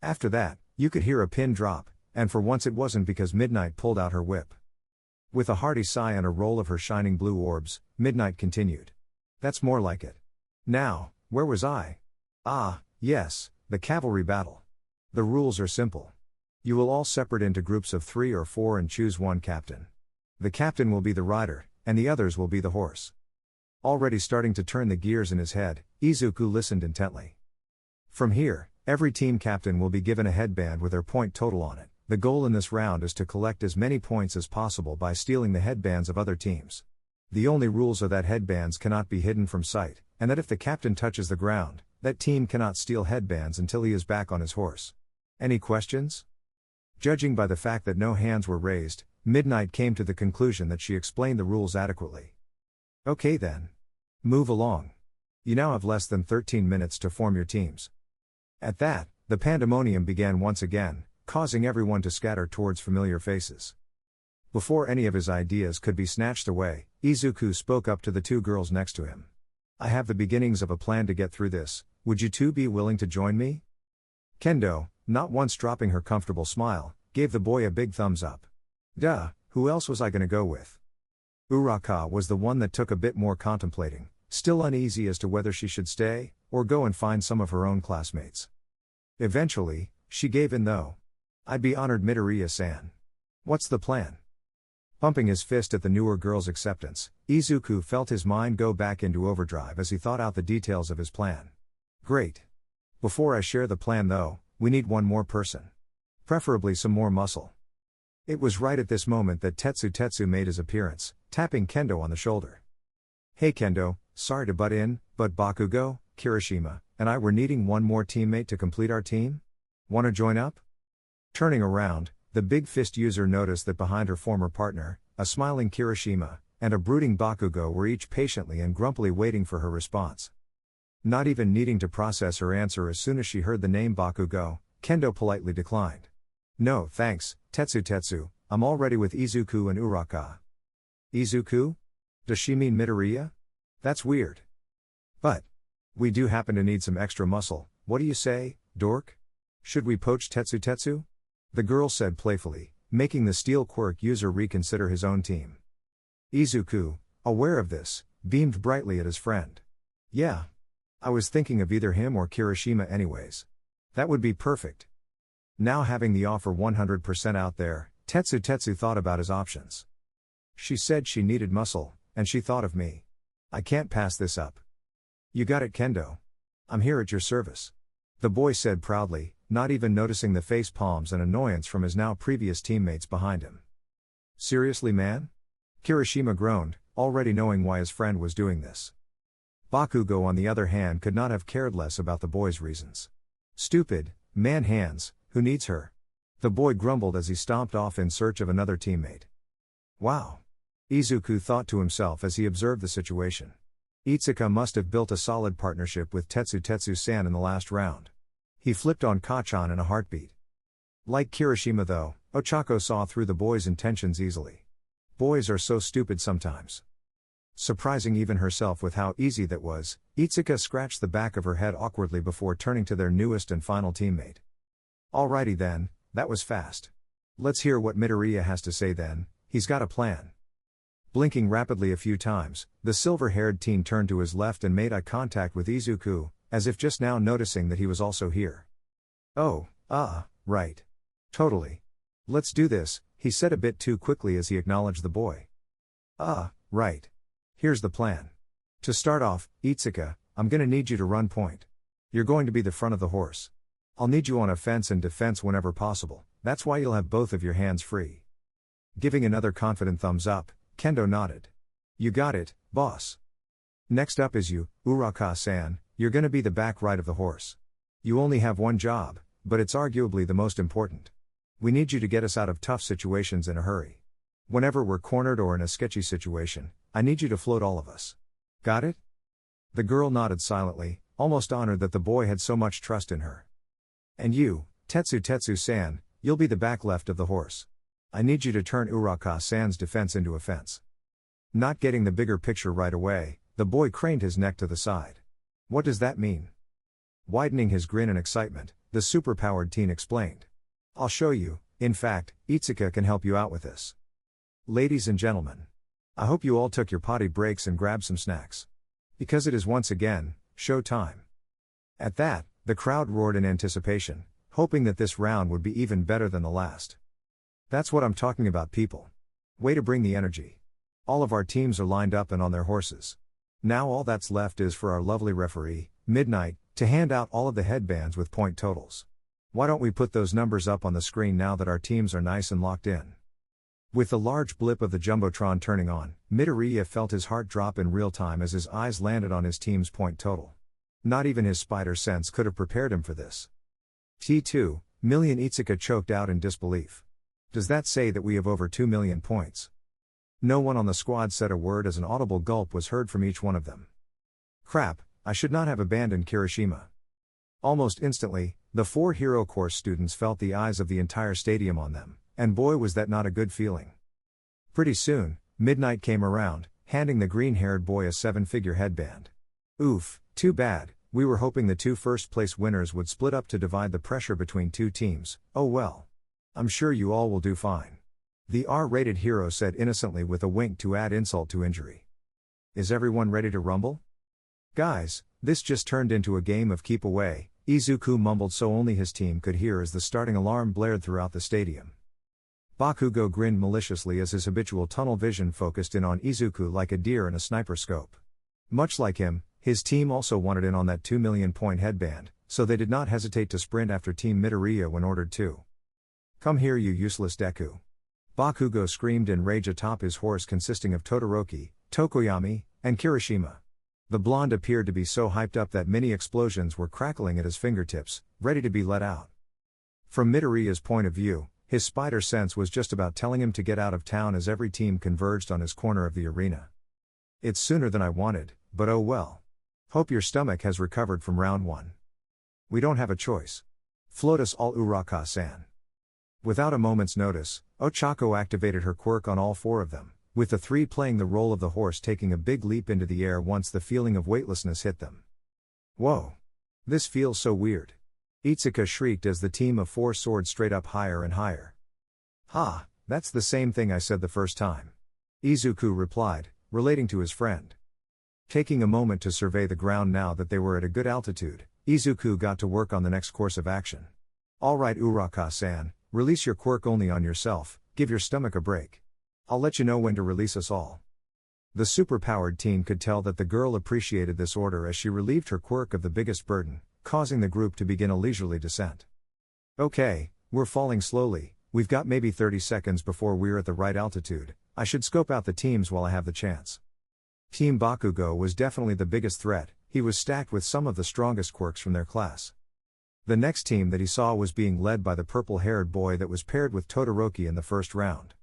S1: After that, you could hear a pin drop, and for once it wasn't because Midnight pulled out her whip. With a hearty sigh and a roll of her shining blue orbs, Midnight continued. That's more like it. Now, where was I? Ah, yes, The Cavalry Battle. The rules are simple. You will all separate into groups of 3 or 4 and choose one captain. The captain will be the rider, and the others will be the horse. Already starting to turn the gears in his head, Izuku listened intently. From here, every team captain will be given a headband with their point total on it. The goal in this round is to collect as many points as possible by stealing the headbands of other teams. The only rules are that headbands cannot be hidden from sight, and that if the captain touches the ground, that team cannot steal headbands until he is back on his horse. Any questions? Judging by the fact that no hands were raised, Midnight came to the conclusion that she explained the rules adequately. Okay then. Move along. You now have less than 13 minutes to form your teams. At that, the pandemonium began once again, causing everyone to scatter towards familiar faces. Before any of his ideas could be snatched away, Izuku spoke up to the 2 girls next to him. I have the beginnings of a plan to get through this, would you 2 be willing to join me? Kendo, not once dropping her comfortable smile, gave the boy a big thumbs up. Duh, who else was I gonna go with? Uraka was the one that took a bit more contemplating, still uneasy as to whether she should stay, or go and find some of her own classmates. Eventually, she gave in though. I'd be honored, Midoriya-san. What's the plan? Pumping his fist at the newer girl's acceptance, Izuku felt his mind go back into overdrive as he thought out the details of his plan. Great. Before I share the plan though, we need one more person. Preferably some more muscle. It was right at this moment that Tetsu made his appearance, tapping Kendo on the shoulder. Hey Kendo, sorry to butt in, but Bakugo, Kirishima, and I were needing one more teammate to complete our team? Wanna join up? Turning around, the big fist user noticed that behind her former partner, a smiling Kirishima, and a brooding Bakugo were each patiently and grumpily waiting for her response. Not even needing to process her answer as soon as she heard the name Bakugo, Kendo politely declined. No thanks, Tetsu, I'm already with Izuku and Uraka. Izuku? Does she mean Midoriya? That's weird. But we do happen to need some extra muscle, what do you say, dork? Should we poach Tetsu? The girl said playfully, making the steel quirk user reconsider his own team. Izuku, aware of this, beamed brightly at his friend. Yeah. I was thinking of either him or Kirishima anyways. That would be perfect. Now having the offer 100% out there, Tetsu thought about his options. She said she needed muscle, and she thought of me. I can't pass this up. You got it, Kendo. I'm here at your service. The boy said proudly, not even noticing the face palms and annoyance from his now previous teammates behind him. Seriously, man? Kirishima groaned, already knowing why his friend was doing this. Bakugo on the other hand could not have cared less about the boy's reasons. Stupid, man hands, who needs her? The boy grumbled as he stomped off in search of another teammate. Wow. Izuku thought to himself as he observed the situation. Itsuka must have built a solid partnership with Tetsu-san in the last round. He flipped on Kacchan in a heartbeat. Like Kirishima though, Ochako saw through the boy's intentions easily. Boys are so stupid sometimes. Surprising even herself with how easy that was, Itsuka scratched the back of her head awkwardly before turning to their newest and final teammate. Alrighty then, that was fast. Let's hear what Midoriya has to say then, he's got a plan. Blinking rapidly a few times, the silver-haired teen turned to his left and made eye contact with Izuku, as if just now noticing that he was also here. Oh, right. Totally. Let's do this, he said a bit too quickly as he acknowledged the boy. Right. Here's the plan. To start off, Itsuka, I'm gonna need you to run point. You're going to be the front of the horse. I'll need you on offense and defense whenever possible, that's why you'll have both of your hands free. Giving another confident thumbs up, Kendo nodded. You got it, boss. Next up is you, Uraka-san, you're gonna be the back right of the horse. You only have one job, but it's arguably the most important. We need you to get us out of tough situations in a hurry. Whenever we're cornered or in a sketchy situation, I need you to float all of us. Got it? The girl nodded silently, almost honored that the boy had so much trust in her. And you, Tetsu-san, you'll be the back left of the horse. I need you to turn Uraka-san's defense into offense. Not getting the bigger picture right away, the boy craned his neck to the side. What does that mean? Widening his grin in excitement, the superpowered teen explained. I'll show you, in fact, Itsuka can help you out with this. Ladies and gentlemen. I hope you all took your potty breaks and grabbed some snacks. Because it is once again, show time. At that, the crowd roared in anticipation, hoping that this round would be even better than the last. That's what I'm talking about, people. Way to bring the energy. All of our teams are lined up and on their horses. Now all that's left is for our lovely referee, Midnight, to hand out all of the headbands with point totals. Why don't we put those numbers up on the screen now that our teams are nice and locked in? With the large blip of the Jumbotron turning on, Midoriya felt his heart drop in real time as his eyes landed on his team's point total. Not even his spider sense could have prepared him for this. T2 million. Itsuka choked out in disbelief. Does that say that we have over 2 million points? No one on the squad said a word as an audible gulp was heard from each one of them. Crap, I should not have abandoned Kirishima. Almost instantly, the 4 Hero Course students felt the eyes of the entire stadium on them, and boy was that not a good feeling. Pretty soon, Midnight came around, handing the green-haired boy a 7-figure headband. Oof, too bad, we were hoping the 2 first-place winners would split up to divide the pressure between 2 teams. Oh well. I'm sure you all will do fine. The R-rated hero said innocently with a wink to add insult to injury. Is everyone ready to rumble? Guys, this just turned into a game of keep away, Izuku mumbled so only his team could hear as the starting alarm blared throughout the stadium. Bakugo grinned maliciously as his habitual tunnel vision focused in on Izuku like a deer in a sniper scope. Much like him, his team also wanted in on that 2 million point headband, so they did not hesitate to sprint after Team Midoriya when ordered to. Come here, you useless Deku. Bakugo screamed in rage atop his horse consisting of Todoroki, Tokoyami, and Kirishima. The blonde appeared to be so hyped up that mini explosions were crackling at his fingertips, ready to be let out. From Midoriya's point of view, his spider sense was just about telling him to get out of town as every team converged on his corner of the arena. It's sooner than I wanted, but oh well. Hope your stomach has recovered from round 1. We don't have a choice. Float us all, Uraka-san. Without a moment's notice, Ochako activated her quirk on all 4 of them, with the 3 playing the role of the horse taking a big leap into the air once the feeling of weightlessness hit them. Whoa! This feels so weird. Itsuka shrieked as the team of 4 soared straight up higher and higher. Ha, that's the same thing I said the first time. Izuku replied, relating to his friend. Taking a moment to survey the ground now that they were at a good altitude, Izuku got to work on the next course of action. Alright Uraka-san, release your quirk only on yourself, give your stomach a break. I'll let you know when to release us all. The superpowered teen could tell that the girl appreciated this order as she relieved her quirk of the biggest burden, causing the group to begin a leisurely descent. Okay, we're falling slowly, we've got maybe 30 seconds before we're at the right altitude. I should scope out the teams while I have the chance. Team Bakugo was definitely the biggest threat, he was stacked with some of the strongest quirks from their class. The next team that he saw was being led by the purple-haired boy that was paired with Todoroki in the first round.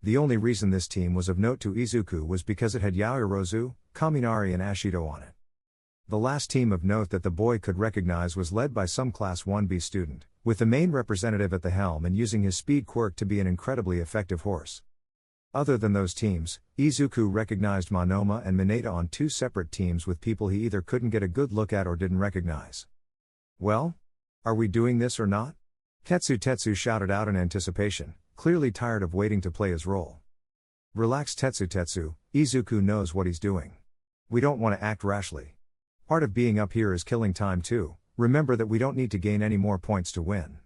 S1: The only reason this team was of note to Izuku was because it had Yaoyorozu, Kaminari and Ashido on it. The last team of note that the boy could recognize was led by some Class 1B student, with the main representative at the helm and using his speed quirk to be an incredibly effective horse. Other than those teams, Izuku recognized Monoma and Mineta on 2 separate teams with people he either couldn't get a good look at or didn't recognize. Well? Are we doing this or not? Tetsu shouted out in anticipation, clearly tired of waiting to play his role. Relax Tetsu, Izuku knows what he's doing. We don't want to act rashly. Part of being up here is killing time too, remember that we don't need to gain any more points to win.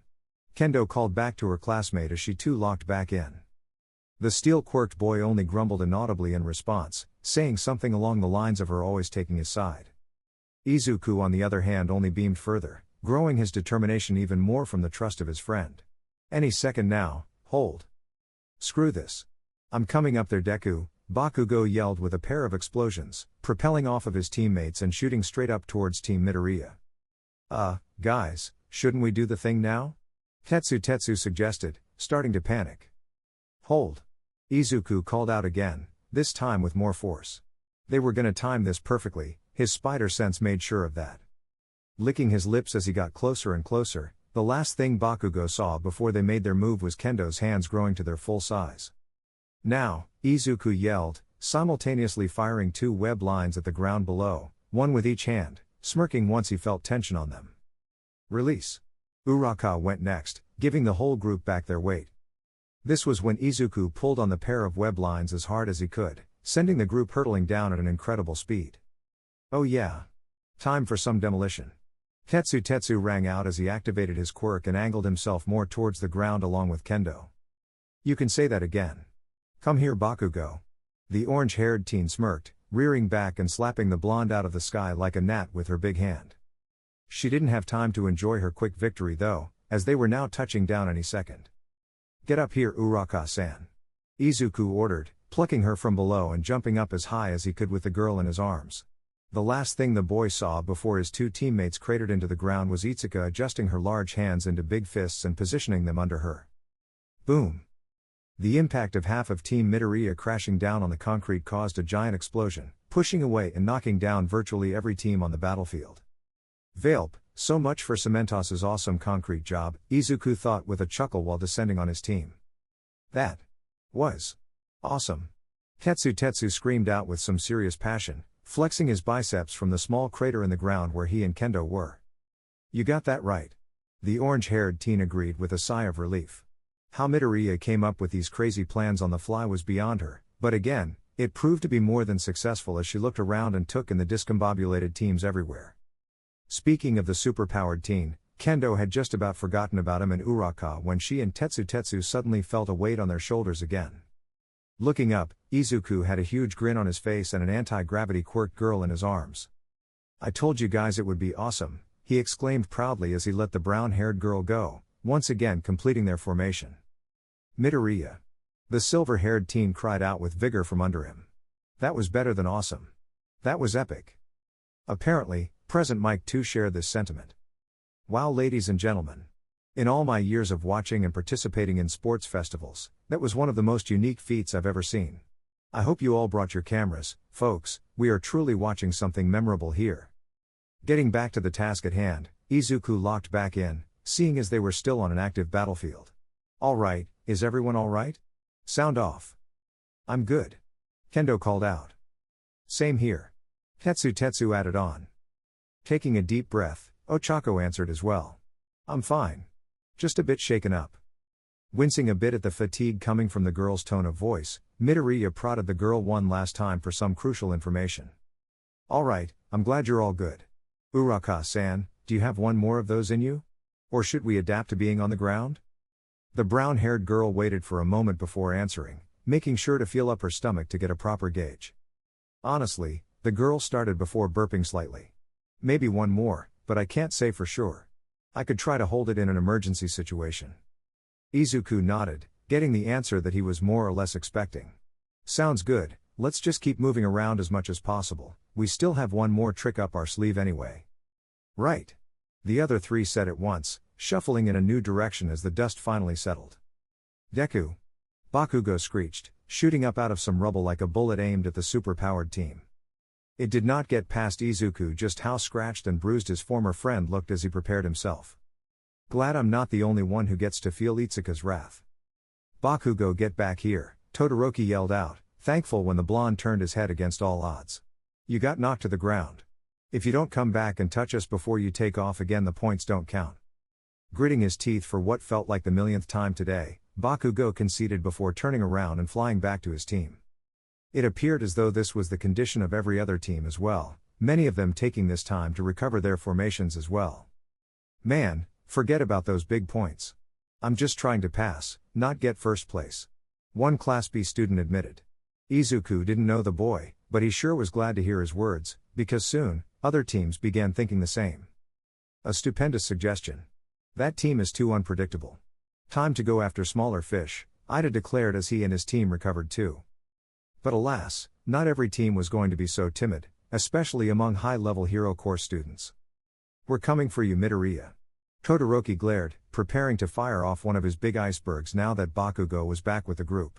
S1: Kendo called back to her classmate as she too locked back in. The steel-quirked boy only grumbled inaudibly in response, saying something along the lines of her always taking his side. Izuku on the other hand only beamed further, growing his determination even more from the trust of his friend. Any second now, hold. Screw this. I'm coming up there Deku, Bakugo yelled with a pair of explosions, propelling off of his teammates and shooting straight up towards Team Midoriya. Guys, shouldn't we do the thing now? Tetsu suggested, starting to panic. Hold. Izuku called out again, this time with more force. They were gonna time this perfectly, his spider sense made sure of that. Licking his lips as he got closer and closer, the last thing Bakugo saw before they made their move was Kendo's hands growing to their full size. Now, Izuku yelled, simultaneously firing 2 web lines at the ground below, one with each hand, smirking once he felt tension on them. Release. Uraka went next, giving the whole group back their weight. This was when Izuku pulled on the pair of web lines as hard as he could, sending the group hurtling down at an incredible speed. Oh yeah. Time for some demolition. Tetsu rang out as he activated his quirk and angled himself more towards the ground along with Kendo. You can say that again. Come here, Bakugo. The orange-haired teen smirked, rearing back and slapping the blonde out of the sky like a gnat with her big hand. She didn't have time to enjoy her quick victory though, as they were now touching down any second. Get up here, Uraka-san. Izuku ordered, plucking her from below and jumping up as high as he could with the girl in his arms. The last thing the boy saw before his two teammates cratered into the ground was Itsuka adjusting her large hands into big fists and positioning them under her. Boom! The impact of half of Team Midoriya crashing down on the concrete caused a giant explosion, pushing away and knocking down virtually every team on the battlefield. Valp, so much for Cementos' awesome concrete job, Izuku thought with a chuckle while descending on his team. That was awesome. Tetsu screamed out with some serious passion, flexing his biceps from the small crater in the ground where he and Kendo were. You got that right. The orange-haired teen agreed with a sigh of relief. How Midoriya came up with these crazy plans on the fly was beyond her, but again, it proved to be more than successful as she looked around and took in the discombobulated teams everywhere. Speaking of the superpowered teen, Kendo had just about forgotten about him and Uraka when she and Tetsu suddenly felt a weight on their shoulders again. Looking up, Izuku had a huge grin on his face and an anti-gravity quirked girl in his arms. I told you guys it would be awesome, he exclaimed proudly as he let the brown-haired girl go, once again completing their formation. Midoriya. The silver-haired teen cried out with vigor from under him. That was better than awesome. That was epic. Apparently, present Mike too shared this sentiment. Wow, ladies and gentlemen. In all my years of watching and participating in sports festivals, that was one of the most unique feats I've ever seen. I hope you all brought your cameras, folks, we are truly watching something memorable here. Getting back to the task at hand, Izuku locked back in, seeing as they were still on an active battlefield. Alright, is everyone alright? Sound off. I'm good. Kendo called out. Same here. Tetsu added on. Taking a deep breath, Ochako answered as well. I'm fine. Just a bit shaken up. Wincing a bit at the fatigue coming from the girl's tone of voice, Midoriya prodded the girl one last time for some crucial information. Alright, I'm glad you're all good. Uraka-san, do you have one more of those in you? Or should we adapt to being on the ground? The brown-haired girl waited for a moment before answering, making sure to feel up her stomach to get a proper gauge. Honestly, the girl started before burping slightly. Maybe one more, but I can't say for sure. I could try to hold it in an emergency situation. Izuku nodded, getting the answer that he was more or less expecting. Sounds good, let's just keep moving around as much as possible, we still have one more trick up our sleeve anyway. Right. The other three said at once, shuffling in a new direction as the dust finally settled. Deku! Bakugo screeched, shooting up out of some rubble like a bullet aimed at the superpowered team. It did not get past Izuku just how scratched and bruised his former friend looked as he prepared himself. Glad I'm not the only one who gets to feel Itsuka's wrath. Bakugo, get back here, Todoroki yelled out, thankful when the blonde turned his head against all odds. You got knocked to the ground. If you don't come back and touch us before you take off again, the points don't count. Gritting his teeth for what felt like the millionth time today, Bakugo conceded before turning around and flying back to his team. It appeared as though this was the condition of every other team as well, many of them taking this time to recover their formations as well. Man, forget about those big points. I'm just trying to pass, not get first place. One Class B student admitted. Izuku didn't know the boy, but he sure was glad to hear his words, because soon, other teams began thinking the same. A stupendous suggestion. That team is too unpredictable. Time to go after smaller fish, Ida declared as he and his team recovered too. But alas, not every team was going to be so timid, especially among high-level Hero Course students. We're coming for you, Midoriya. Todoroki glared, preparing to fire off one of his big icebergs now that Bakugo was back with the group.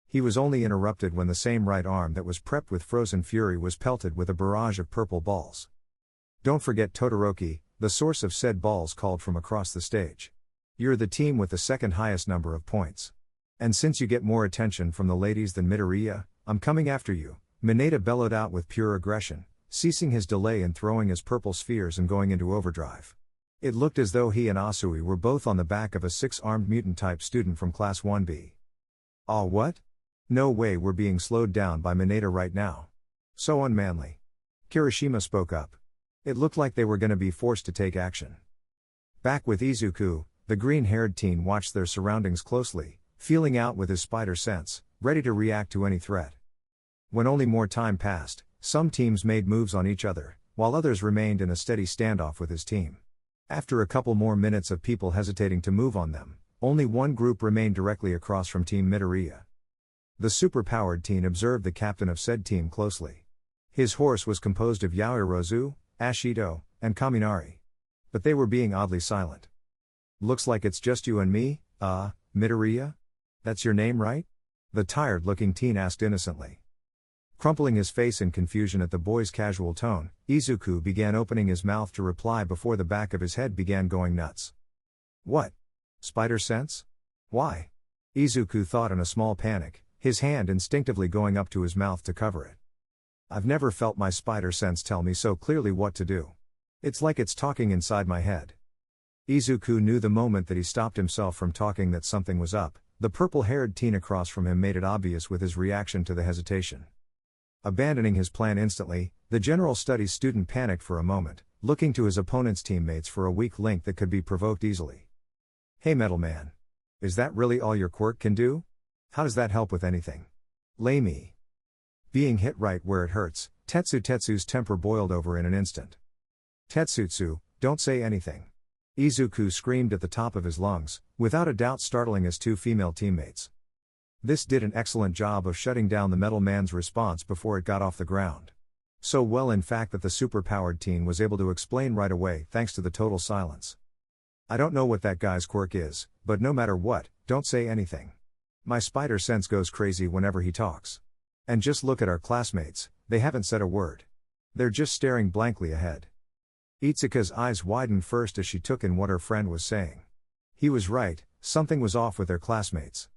S1: He was only interrupted when the same right arm that was prepped with frozen fury was pelted with a barrage of purple balls. Don't forget, Todoroki, the source of said balls called from across the stage. You're the team with the second highest number of points. And since you get more attention from the ladies than Midoriya, I'm coming after you, Mineta bellowed out with pure aggression, ceasing his delay in throwing his purple spheres and going into overdrive. It looked as though he and Asui were both on the back of a six-armed mutant-type student from Class 1B. Aw, what? No way, we're being slowed down by Mineta right now. So unmanly. Kirishima spoke up. It looked like they were going to be forced to take action. Back with Izuku, the green-haired teen watched their surroundings closely, feeling out with his spider sense, ready to react to any threat. When only more time passed, some teams made moves on each other, while others remained in a steady standoff with his team. After a couple more minutes of people hesitating to move on them, only one group remained directly across from Team Midoriya. The superpowered teen observed the captain of said team closely. His horse was composed of Yaoirozu, Ashido, and Kaminari. But they were being oddly silent. "Looks like it's just you and me, Midoriya? That's your name, right?" the tired-looking teen asked innocently. Crumpling his face in confusion at the boy's casual tone, Izuku began opening his mouth to reply before the back of his head began going nuts. "What? Spider sense? Why?" Izuku thought in a small panic, his hand instinctively going up to his mouth to cover it. "I've never felt my spider sense tell me so clearly what to do. It's like it's talking inside my head." Izuku knew the moment that he stopped himself from talking that something was up. The purple-haired teen across from him made it obvious with his reaction to the hesitation. Abandoning his plan instantly, the general studies student panicked for a moment, looking to his opponent's teammates for a weak link that could be provoked easily. "Hey Metal Man. Is that really all your quirk can do? How does that help with anything? Lay me." Being hit right where it hurts, Tetsu's temper boiled over in an instant. "Tetsutsu, don't say anything." Izuku screamed at the top of his lungs, without a doubt startling his two female teammates. This did an excellent job of shutting down the Metal Man's response before it got off the ground. So well in fact that the superpowered teen was able to explain right away thanks to the total silence. "I don't know what that guy's quirk is, but no matter what, don't say anything. My spider sense goes crazy whenever he talks. And just look at our classmates, they haven't said a word. They're just staring blankly ahead." Itsuka's eyes widened first as she took in what her friend was saying. He was right, something was off with their classmates.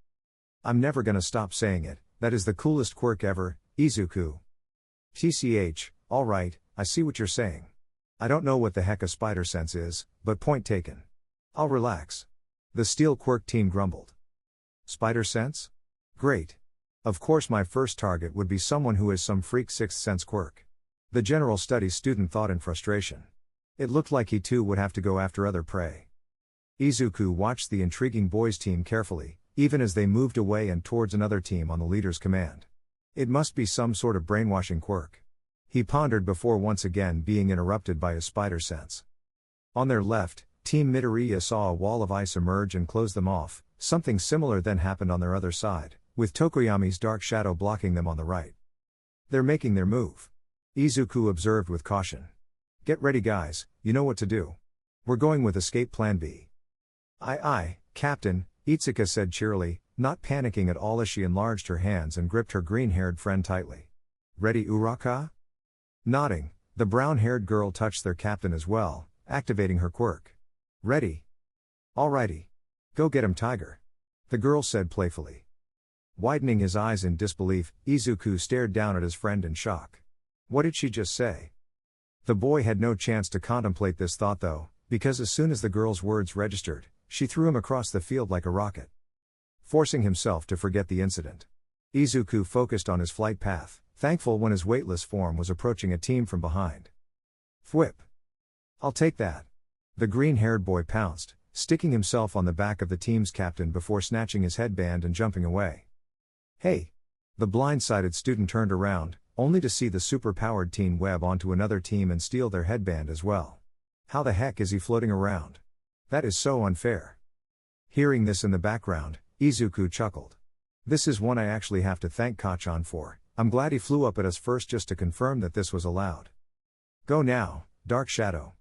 S1: "I'm never gonna stop saying it, that is the coolest quirk ever, Izuku." "TCH, alright, I see what you're saying. I don't know what the heck a spider sense is, but point taken. I'll relax." The steel quirk teen grumbled. "Spider sense? Great. Of course my first target would be someone who has some freak sixth sense quirk." The general studies student thought in frustration. It looked like he too would have to go after other prey. Izuku watched the intriguing boys' team carefully, even as they moved away and towards another team on the leader's command. It must be some sort of brainwashing quirk. He pondered before once again being interrupted by his spider sense. On their left, Team Midoriya saw a wall of ice emerge and close them off. Something similar then happened on their other side, with Tokoyami's dark shadow blocking them on the right. "They're making their move," Izuku observed with caution. "Get ready guys, you know what to do. We're going with escape plan B." Aye, Captain," Itsuka said cheerily, not panicking at all as she enlarged her hands and gripped her green-haired friend tightly. "Ready Uraka?" Nodding, the brown-haired girl touched their captain as well, activating her quirk. "Ready." "Alrighty. Go get him Tiger," the girl said playfully. Widening his eyes in disbelief, Izuku stared down at his friend in shock. What did she just say? The boy had no chance to contemplate this thought though, because as soon as the girl's words registered, she threw him across the field like a rocket. Forcing himself to forget the incident, Izuku focused on his flight path, thankful when his weightless form was approaching a team from behind. "Whip. I'll take that." The green-haired boy pounced, sticking himself on the back of the team's captain before snatching his headband and jumping away. "Hey!" The blindsided student turned around, only to see the superpowered teen web onto another team and steal their headband as well. "How the heck is he floating around? That is so unfair." Hearing this in the background, Izuku chuckled. "This is one I actually have to thank Kachan for. I'm glad he flew up at us first just to confirm that this was allowed. Go now, Dark Shadow."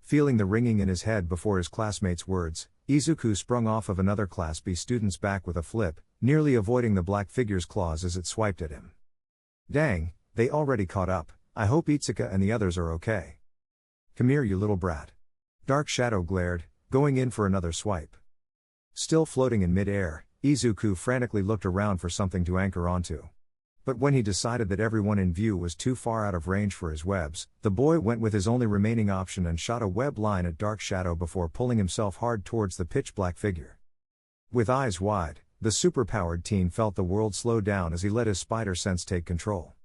S1: Feeling the ringing in his head before his classmates' words, Izuku sprung off of another Class B student's back with a flip, nearly avoiding the black figure's claws as it swiped at him. "Dang, they already caught up. I hope Itsuka and the others are okay." "Come here you little brat." Dark Shadow glared, going in for another swipe. Still floating in mid-air, Izuku frantically looked around for something to anchor onto. But when he decided that everyone in view was too far out of range for his webs, the boy went with his only remaining option and shot a web line at Dark Shadow before pulling himself hard towards the pitch-black figure. With eyes wide, the superpowered teen felt the world slow down as he let his spider sense take control.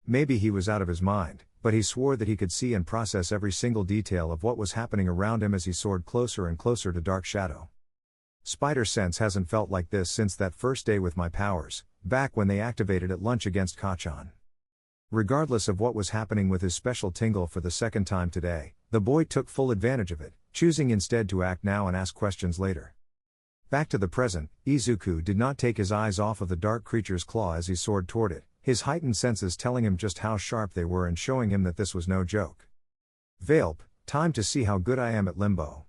S1: Maybe he was out of his mind, but he swore that he could see and process every single detail of what was happening around him as he soared closer and closer to Dark Shadow. Spider sense hasn't felt like this since that first day with my powers, back when they activated at lunch against Kachan. Regardless of what was happening with his special tingle for the second time today, the boy took full advantage of it, choosing instead to act now and ask questions later. Back to the present, Izuku did not take his eyes off of the dark creature's claw as he soared toward it, his heightened senses telling him just how sharp they were and showing him that this was no joke. Valp, time to see how good I am at limbo.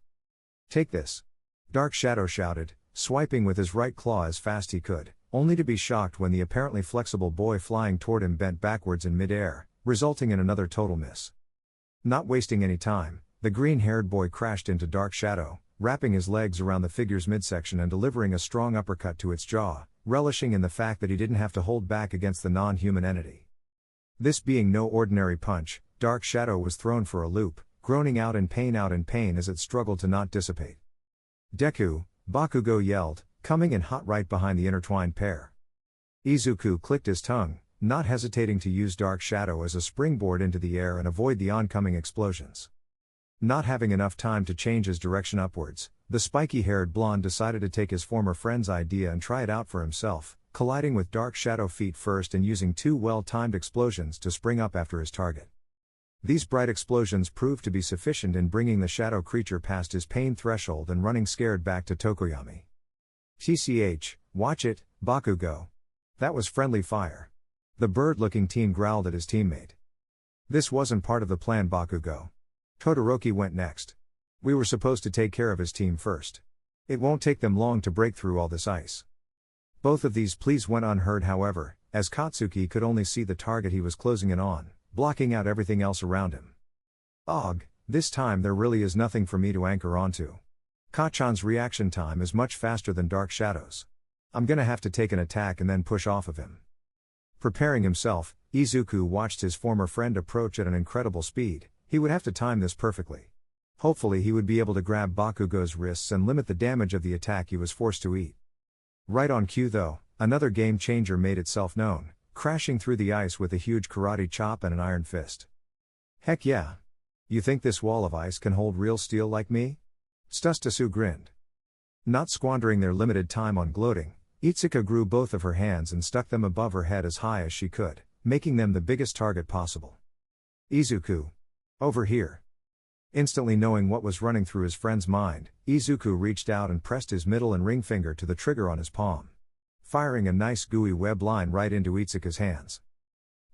S1: Take this. Dark Shadow shouted, swiping with his right claw as fast he could, only to be shocked when the apparently flexible boy flying toward him bent backwards in mid-air, resulting in another total miss. Not wasting any time, the green-haired boy crashed into Dark Shadow, wrapping his legs around the figure's midsection and delivering a strong uppercut to its jaw, relishing in the fact that he didn't have to hold back against the non-human entity. This being no ordinary punch, Dark Shadow was thrown for a loop, groaning out in pain as it struggled to not dissipate. Deku, Bakugo yelled, coming in hot right behind the intertwined pair. Izuku clicked his tongue, not hesitating to use Dark Shadow as a springboard into the air and avoid the oncoming explosions. Not having enough time to change his direction upwards, the spiky-haired blonde decided to take his former friend's idea and try it out for himself, colliding with Dark Shadow feet first and using two well-timed explosions to spring up after his target. These bright explosions proved to be sufficient in bringing the shadow creature past his pain threshold and running scared back to Tokoyami. TCH, watch it, Bakugo. That was friendly fire. The bird-looking teen growled at his teammate. This wasn't part of the plan, Bakugo. Todoroki went next. We were supposed to take care of his team first. It won't take them long to break through all this ice. Both of these pleas went unheard, however, as Katsuki could only see the target he was closing in on, blocking out everything else around him. Ugh, this time there really is nothing for me to anchor onto. Kachan's reaction time is much faster than Dark Shadow's. I'm gonna have to take an attack and then push off of him. Preparing himself, Izuku watched his former friend approach at an incredible speed. He would have to time this perfectly. Hopefully he would be able to grab Bakugo's wrists and limit the damage of the attack he was forced to eat. Right on cue though, another game changer made itself known, crashing through the ice with a huge karate chop and an iron fist. Heck yeah! You think this wall of ice can hold real steel like me? Sustasu grinned. Not squandering their limited time on gloating, Itsuka grew both of her hands and stuck them above her head as high as she could, making them the biggest target possible. Izuku. Over here. Instantly knowing what was running through his friend's mind, Izuku reached out and pressed his middle and ring finger to the trigger on his palm, firing a nice gooey web line right into Itsuka's hands.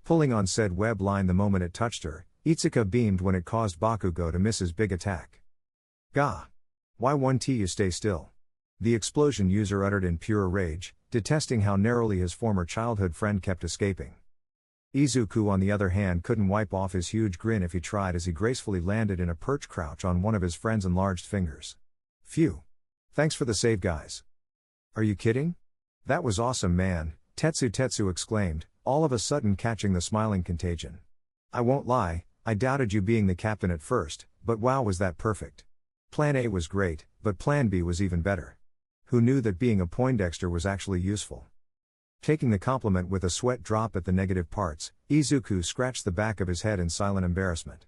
S1: Pulling on said web line the moment it touched her, Itsuka beamed when it caused Bakugo to miss his big attack. Gah! Why won't you stay still? The explosion user uttered in pure rage, detesting how narrowly his former childhood friend kept escaping. Izuku on the other hand couldn't wipe off his huge grin if he tried as he gracefully landed in a perch crouch on one of his friend's enlarged fingers. Phew! Thanks for the save, guys. Are you kidding? That was awesome, man, Tetsu exclaimed, all of a sudden catching the smiling contagion. I won't lie, I doubted you being the captain at first, but wow, was that perfect. Plan A was great, but Plan B was even better. Who knew that being a Poindexter was actually useful? Taking the compliment with a sweat drop at the negative parts, Izuku scratched the back of his head in silent embarrassment.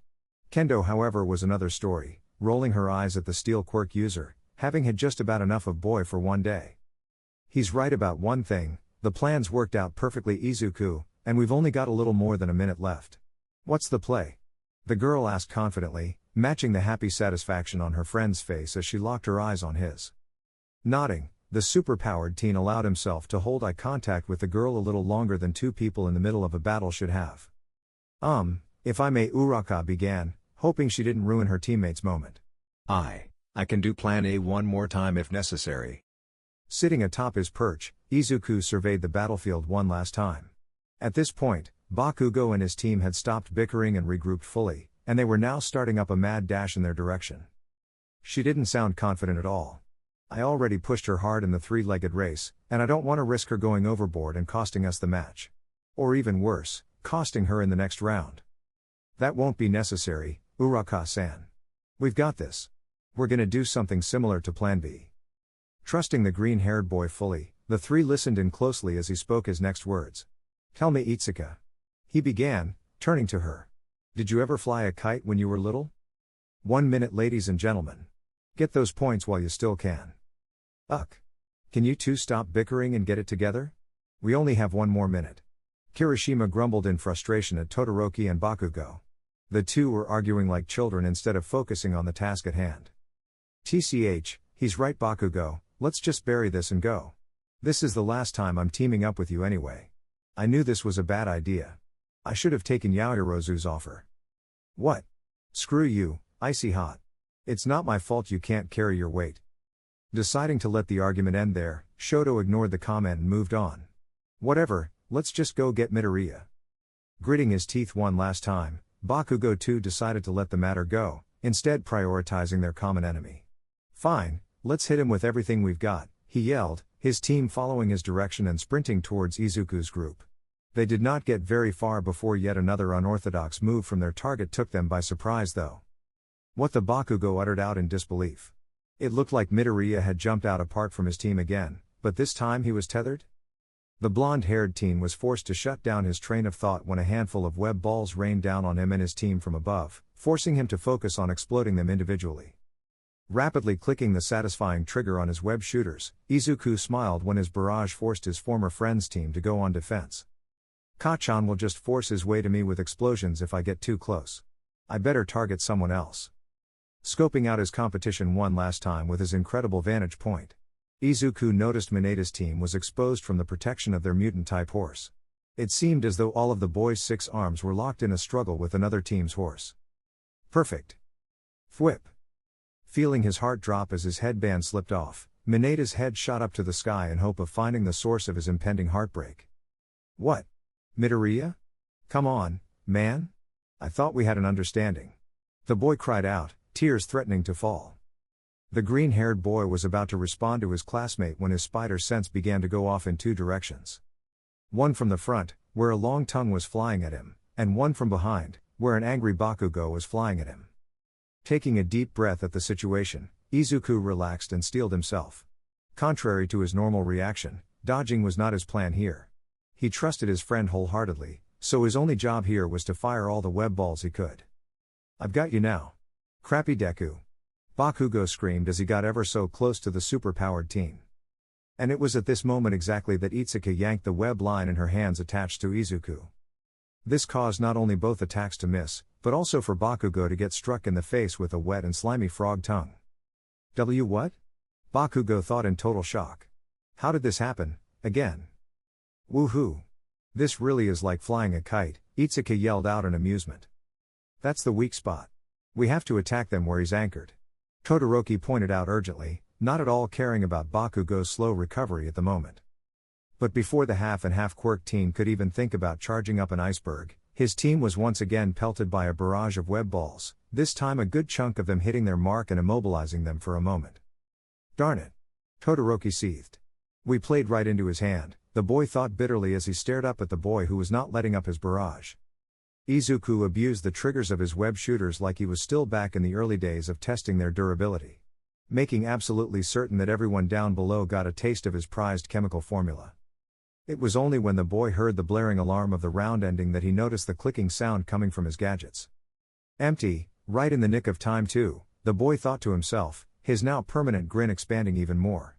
S1: Kendo, however, was another story, rolling her eyes at the steel quirk user, having had just about enough of boy for one day. He's right about one thing, the plan's worked out perfectly, Izuku, and we've only got a little more than a minute left. What's the play? The girl asked confidently, matching the happy satisfaction on her friend's face as she locked her eyes on his. Nodding, the superpowered teen allowed himself to hold eye contact with the girl a little longer than two people in the middle of a battle should have. If I may, Uraka began, hoping she didn't ruin her teammate's moment.
S2: I can do Plan A one more time if necessary.
S1: Sitting atop his perch, Izuku surveyed the battlefield one last time. At this point, Bakugo and his team had stopped bickering and regrouped fully, and they were now starting up a mad dash in their direction. She didn't sound confident at all. I already pushed her hard in the three-legged race, and I don't want to risk her going overboard and costing us the match. Or even worse, costing her in the next round. That won't be necessary, Uraka-san. We've got this. We're gonna do something similar to Plan B. Trusting the green-haired boy fully, the three listened in closely as he spoke his next words. Tell me, Itsuka. He began, turning to her. Did you ever fly a kite when you were little? 1 minute, ladies and gentlemen. Get those points while you still can. Ugh. Can you two stop bickering and get it together? We only have 1 more minute. Kirishima grumbled in frustration at Todoroki and Bakugo. The two were arguing like children instead of focusing on the task at hand. TCH, he's right, Bakugo, let's just bury this and go. This is the last time I'm teaming up with you anyway. I knew this was a bad idea. I should have taken Yaoyorozu's offer. What? Screw you, icy hot. It's not my fault you can't carry your weight. Deciding to let the argument end there, Shoto ignored the comment and moved on. Whatever, let's just go get Midoriya. Gritting his teeth one last time, Bakugo too decided to let the matter go, instead prioritizing their common enemy. Fine, let's hit him with everything we've got, he yelled, his team following his direction and sprinting towards Izuku's group. They did not get very far before yet another unorthodox move from their target took them by surprise though. What the Bakugo uttered out in disbelief. It looked like Midoriya had jumped out apart from his team again, but this time he was tethered? The blonde-haired teen was forced to shut down his train of thought when a handful of web balls rained down on him and his team from above, forcing him to focus on exploding them individually. Rapidly clicking the satisfying trigger on his web shooters, Izuku smiled when his barrage forced his former friend's team to go on defense. Kachan will just force his way to me with explosions if I get too close. I better target someone else. Scoping out his competition one last time with his incredible vantage point, Izuku noticed Minata's team was exposed from the protection of their mutant-type horse. It seemed as though all of the boys' 6 arms were locked in a struggle with another team's horse. Perfect. Thwip. Feeling his heart drop as his headband slipped off, Minata's head shot up to the sky in hope of finding the source of his impending heartbreak. What? Midoriya? Come on, man? I thought we had an understanding. The boy cried out, tears threatening to fall. The green-haired boy was about to respond to his classmate when his spider sense began to go off in 2 directions. One from the front, where a long tongue was flying at him, and one from behind, where an angry Bakugo was flying at him. Taking a deep breath at the situation, Izuku relaxed and steeled himself. Contrary to his normal reaction, dodging was not his plan here. He trusted his friend wholeheartedly, so his only job here was to fire all the web balls he could. I've got you now. Crappy Deku. Bakugo screamed as he got ever so close to the superpowered teen. And it was at this moment exactly that Itsuka yanked the web line in her hands attached to Izuku. This caused not only both attacks to miss, but also for Bakugo to get struck in the face with a wet and slimy frog tongue. What? Bakugo thought in total shock. How did this happen, again? Woohoo! This really is like flying a kite, Itsuka yelled out in amusement. That's the weak spot. We have to attack them where he's anchored. Todoroki pointed out urgently, not at all caring about Bakugo's slow recovery at the moment. But before the half-and-half quirk teen could even think about charging up an iceberg, his team was once again pelted by a barrage of web balls, this time a good chunk of them hitting their mark and immobilizing them for a moment. Darn it! Todoroki seethed. We played right into his hand, the boy thought bitterly as he stared up at the boy who was not letting up his barrage. Izuku abused the triggers of his web shooters like he was still back in the early days of testing their durability. Making absolutely certain that everyone down below got a taste of his prized chemical formula. It was only when the boy heard the blaring alarm of the round ending that he noticed the clicking sound coming from his gadgets. Empty, right in the nick of time too, the boy thought to himself, his now permanent grin expanding even more.